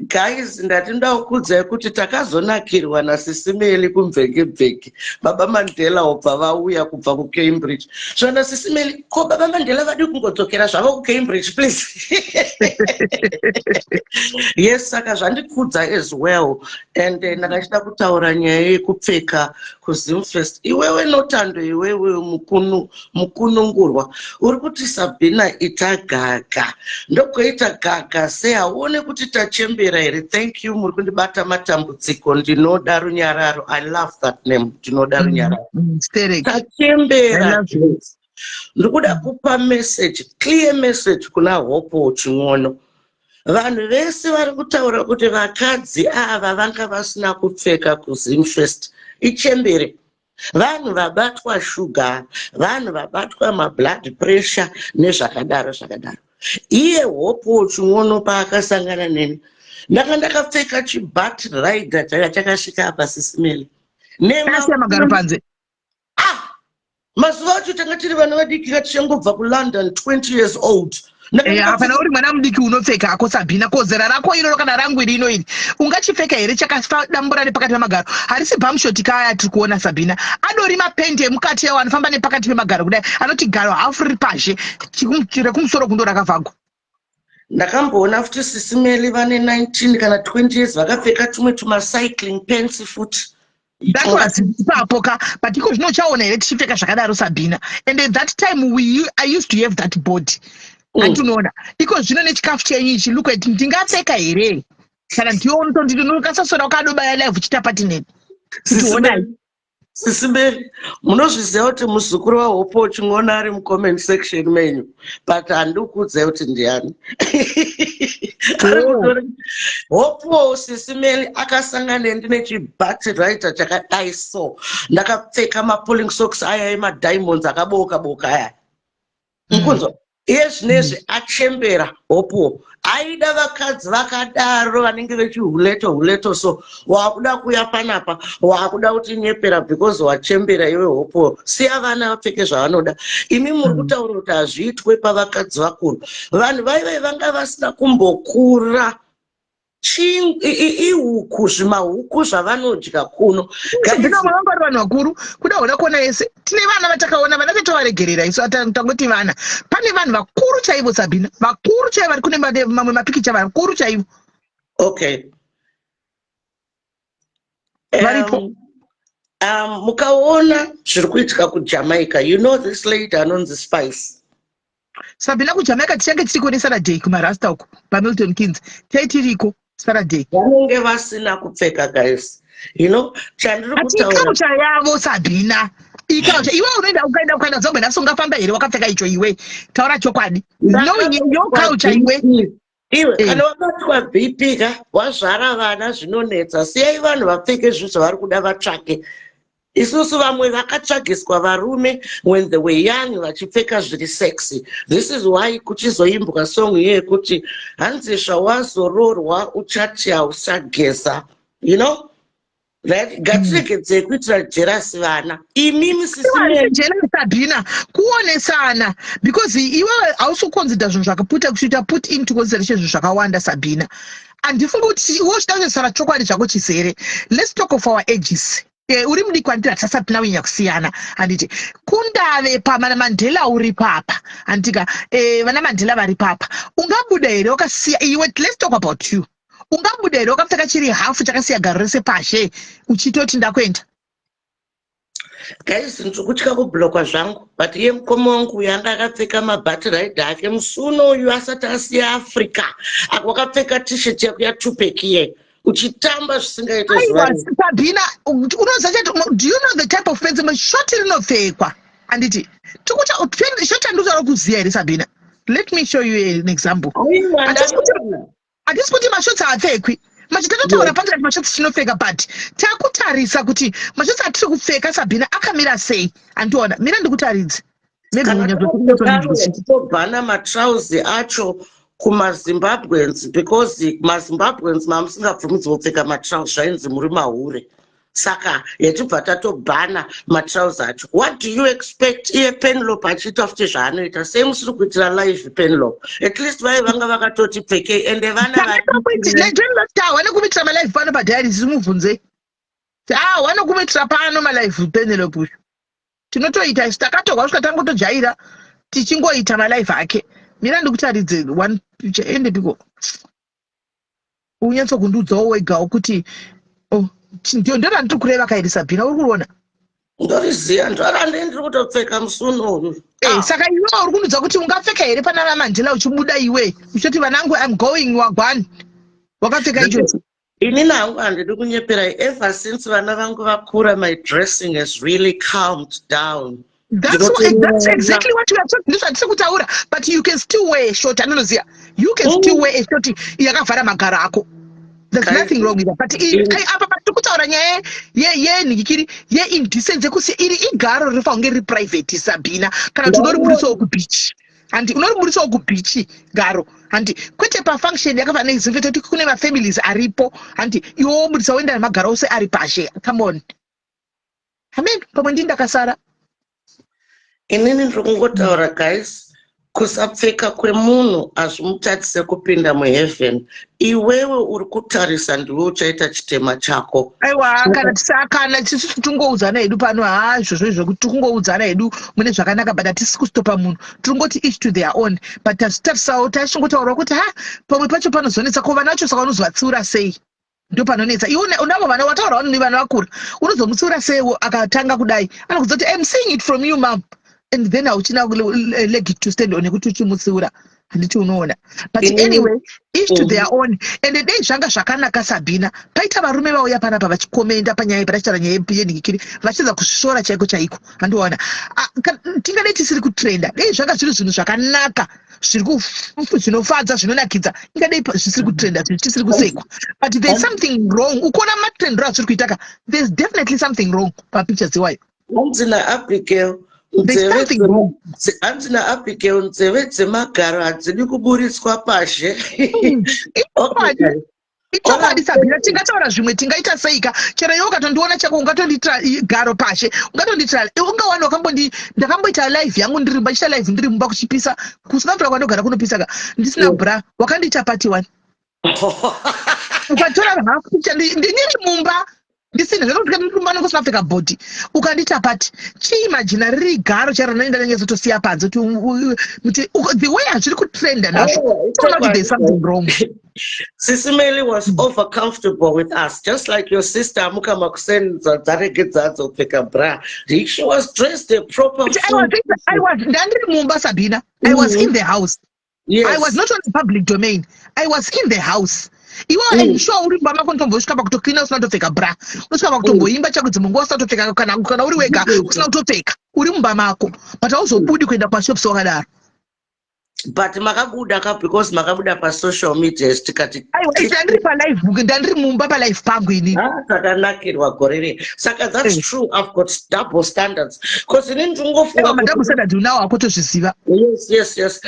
Guys, ndatinda ukudza kuti takazonakirwa nasisi Mele kumvenge baba Mandela obva vauya kubva kuCambridge. Zvona sisi Mele, ko baba Mandela vadi kungodzokera zvavo kuCambridge, please. Yes, saka zvandikudza as well. And ndakachida kutaura nyaya yekupfeka kuZimfest. Iwewe notando iwewe mukunungurwa. Uri kuti Sabina itagaga. Ndokuita gaga sei aone kuti tachembera here. Thank you muri kundibata matambudziko ndinoda runyararo. I love that name. Ndinoda runyararo. Tachembera. Ndikuda kupa message, clear message kuna hopo ching'ono. Vanhu vese vari kutaura kuti vakadzi ava vanga vasina kupfeka kuZimfest ichembere. Vanhu vabatwa sugar, vanhu vabatwa mablood pressure nezvakadaro. Iye hopo ching'ono paakasangana neni. Ndakapfeka chibhat rider chakasvika apa sisi Mele.
Magaro panze.
mazuva acho tanga tiri vana vadiki tichangobva kuLondon 20 years old.
Hapana uri mwana mudiki unopfeka ako Sabina, kozera rako iro kana rangu iri ungachipfeka here chakadambura nepakati pemagaro. Harisi bhamshoti kaya tiri kuona Sabina, adori mapendi emukati yawo anofamba nepakati pemagaro kudai, anoti garo hafu riri pashe rekumusoro kundo rakavhagwa.
Ndakamboona futi sisimeli vane 19 kana 20 years vakapfeka tumwe tumacycling pants futi.
That was papoka, but iko zvinochaona here tichipfeka zvakadaro Sabina. And at that time I used to have that body. Andinoona iko zvino nechikafu chenyu ichi look at ndingapfeka here kana ndiona ndinokasasora ukadobaya live uchitapati neni tiona
Sisimeli munozviziva kuti muzukuru waHopo uchingoona ari mucomment section menyu but handikuudze kuti ndiani. Hopo Sisimeli akasangana ndine chibhati raita chakadai so ndakapfeka mapulling socks aya emadiamonds akaboka boka aya mukunzwa. Iye zvinezvi achembera Hopo aida vakadzi vakadaro vanenge vechihuleto so wakuda kuya panapa wakuda kuti nyepera because wachembera iwe Hopo siya vana vapfeke zvavanoda. Imi muri kutaura kuti hazviitwe pavakadzi vakuru, vanhu vaive vanga vasina kumbokura ihuku zvimahuku zvavanodya kuno
vanongori vanhu vakuru kuda hona kuona yese tine vana vatakaona vana vetovaregerera isu tangoti vana pane vanhu vakuru chaivo Sabina, vakuru chaivo vari kune mamwe mapikicha vakuru chaivo.
Okay. Mukaona zviri kuitika kuJamaica, you know this lady anonzi Spice
Sabina. kuJamaica tichange tiri kuone Saturday kumarasta uko paMilton Keynes taitiriko Saturday
vanenge vasina kupfeka guys, you know chandiri
kutaura yavo Sabina ikacha iwe unoenda ukaenda zombe naso ungafamba here wakapfeka icho iwe taura chokwadi yo culture
iwe kana wabatwa BP ka wazvara vana zvinonetsa siyai vanhu vapfeke zvinhu zvavari kuda vatsvake. Isusu vamwe vakatsvagiswa varume when they were young vachipfeka zviri sexy. This is why kuchizoimbwa song yekuti hanzi zvawazororwa uchati hausageza, you know that gatiregedze kuitira jerasi vana. Imimi
Sisimeli Sabina kuonesana because iwe also consider zvinhu zvakaputa kuita put into consideration zvinhu zvakawanda Sabina. Andifunga kuti iwe uchitaurisara chokwadi zvako chisere. Let's talk of our ages. Uri mudiki kwandira tasapina winya kusiyana handiti kundave pamana Mandela uri papa handika vana Mandela vari papa ungabuda here wakasiya iwe. Let's talk about you. Ungabuda here wakapfeka chiri hafu chakasiya garo rese pashe uchitoti ndakwenda.
Guys, ndikutya kublokwa zvangu but iye mukoma wangu uyu anga akapfeka mabhati raidha ake musuno uyu asati asiya Africa akakapfeka t-shirt yako yatupekiye uchitamba zvisingaite
Sabina unoziva chati do you know the type of pants mashoti rinopfekwa handiti shoti handinotaura kuziya here Sabina. Let me show you an example. Handisi kuti mashoti haapfekwi machitatotaura panzira kuti mashoti chinopfeka but takutarisa kuti mashoti atiri kupfeka Sabina akamira sei. Andiona mira ndikutaridze
tobhana matrauzi acho kumaZimbabweans because maZimbabweans mamusingabvumidzwa kupfeka matrauzi zvainzi muri mahure saka yatibva tatobhana matrauzi acho. What do you expect iye Penelope achiita futi zvaanoita sei musiri kuitira live Penelope? At least vai vanga vakatoti pfekei ende vana
wane kumitira malive pano padhari zimubvunze wane kumitira pano malive Penelope uyu tinotoita isu takatogwa kusvika tangotojaira tichingoita malive ake. Mira ndikutaridze one picture ende piko unyatsokundudzawo wegawo kuti ndora ndiri kureva kairi Sabina uri kuona
ndoriziya ndorande ndiri kutopfeka musuno uyu.
Saka iwe uri kundudza kuti ungapfeka here pana Mandela uchibuda iwe uchoti vanangu I'm going wagwani wakapfeka ichochi.
Inini hangu handidi kunyepera ever since vana vangu vakura my dressing has really calmed down.
That's exactly what we are talking about. But you can still wear a short. You can still wear a short. There's nothing wrong with that. But indecency igaro rifangeri private Sabina. Kana tunori muriso ku beach. And unori muriso ku beach garo. And kwete pa function yakavana izimvete kuti kune ma families aripo. And iwo muriso wenda magaro se ari pashe. Come on. Amen. Pamwe ndinda kasara.
inini ndiri kungotaura guys, kusapfeka kwemunhu hazvimutatise kupinda muheaven. Iwewe uri kutarisa ndiwe uchaita chitema chako.
Aiwa, kana tisu tungoudzana hedu pano izvozvo zvokuti tikungoudzana hedu mune zvakanaka, but hatisi kustopa munhu, tirongoti each to their own, but tatarisawo tachingotaurawo kuti pamwe pacho panozonetsa ko vana vacho saka unozovatsiura sei, ndo panonetsa. Iwe unavo vana wataurawo ni vana vakura, unozomutsiura seiwo akatanga kudai, anokuudza kuti I'm seeing it from you mom, and then hauchina leg to stand on ekuti uchimutsiura, handiti unoona. But anyway, each to their own. And dei zvanga zvakanaka Sabina, paita varume vauya panapa vachikomenda panyaya parachitara nyaya yenhikiri vachiedza kusvora chaiko chaiko, handiona tingadei tisiri kutrenda, dei zvanga zviri zvinhu zvakanaka zvinofadza zvinonakidza, ingadei zvisiri kutrenda tisiri kusekwa, but there's something wrong. Ukaona matrendro azviri kuitaka, there's definitely something wrong papictures iwayo.
Hanzina Abigail, hanzina Abigail, nzeve dzemagaro hadzidi kuburiswa pashe.
Ichokwadi Sabina, tingataura zvimwe tingaita seika, chero iwe ukatondiona chako ungatonditira garo pashe, ungatonditira ungawana ndakamboita live yangu ndichiita live ndiri mumba kuchipisa, kusina mvura kwandogara kunopisaka ndisina bra, wakandiita pati 1 ukatora hafu ndiri mumba ndisina zvekuti kusina kupfeka bhodhi, ukandiita pati chiimagina riri garo charo noenda nengezotosiya panze the way hazviri kutrenda nazvo, there's something wrong.
Sisimeli was over comfortable with us, just like your sister Amuka Makusen Zaregedzadzo Peka Bra. She was dressed a proper.
I was Dandri Mumba Sabina. I was in the house. Yes. I was not on the public domain. I was in the house. Iwo ensure uri bama kontombosvika pakutokina usina kutopfeka bra, usvika pakutomboimba chako dzimungu usina kutopfeka, kana uri wega usina kutopfeka, uri mumba mako, but hauzobudi kuenda pashops wakadaro.
But makabuda ka because makabuda pa social media tikati
ndandiri pa live book, ndandiri mumba pa live pangu ini
takanakirwa gorere, saka that's true. I've got double standards because inini ndingofunga
double standards unawo akutozviziva.
Yes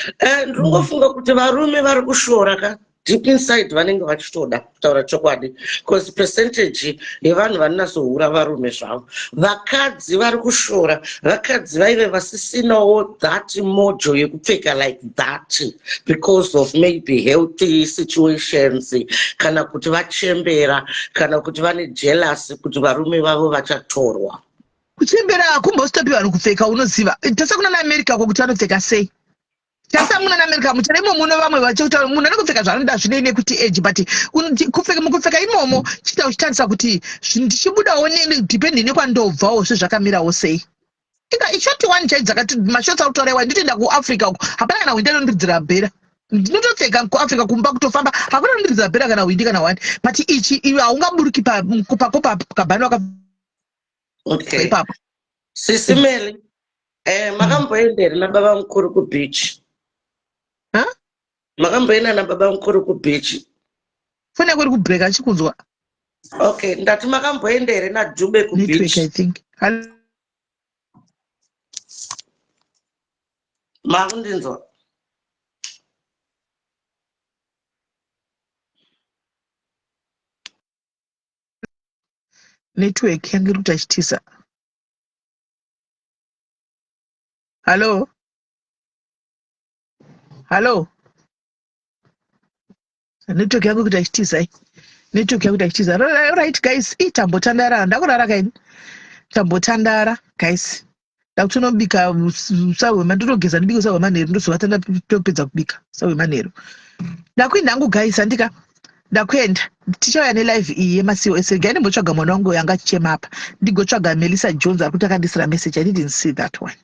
ndingofunga kuti varume vari kushora ka deep inside vanenge vachitoda kutaura chokwadi, because percentage yevanhu vaninasohura varume zvavo. Vakadzi vari kushora, vakadzi vaive vasisinawo that mojo yekupfeka like that because of maybe healthy situations, kana kuti vachembera, kana kuti vane jealous kuti varume vavo vachatorwa.
Kuchembera kumbostopi vanhu kupfeka, unoziva tasakuna naAmerica kokuti vanopfeka sei. Tasamuna naAmerica mucharemo muno vamwe vachota munhu anokupfeka zvanoda zvinei nekuti age, but mukupfeka imomo chita uchitandisa kuti ndichibudawo depending nekwandobvawo zvezvakamirawo sei. Ishoti one chai dzakati mashotsi akutorewa nditoenda kuAfrica uko, hapana kana windi anondiridzira bhera, ndinotopfeka kuAfrica kumba kutofamba hakuna anondiridzira bhera kana windi kana wani, but ichi iwe haungaburuki pako pakabhani
ipapo. Sisimeli makamboendera nababa mukuru kubeach? Makamboenda nababa mukuru kubeach?
Fone kuri kubreak achikunzwa.
Okay, ndati makamboendere naDube kubeach?
Network I think.
Makundinzwa?
Network yangu iri kutachitisa. Hello? Hello? Network yangu kutachitisa. Network yangu kutachitisa. Right guys, tambotandara ndakurara kaini. Tambotandara guys. Ndakutonobika sawe mandinogeza ndibika sawe manheru ndozovatanda topedza kubika sawe manheru. Ndakuenda hangu guys andika ndakuenda tichauya nelive iyi yemaCOS. Gai ndimbotsvaga mwana wangu yanga achichema apa, ndigotsvaga Melissa Jones ari kuti akandisira message. I didn't see that one.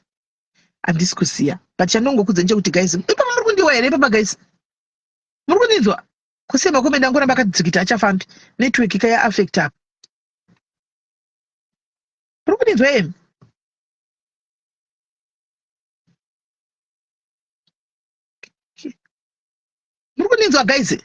Handisi kuziya, but chandongokudza ndechekuti guys, ipa muri kundiwa here papa guys, muri kundinzwa? Kwese makomenda angoramba akadzikita achafambi, network ikaya affect apa. Muri kundinzwa emi? Muri kundinzwa guys?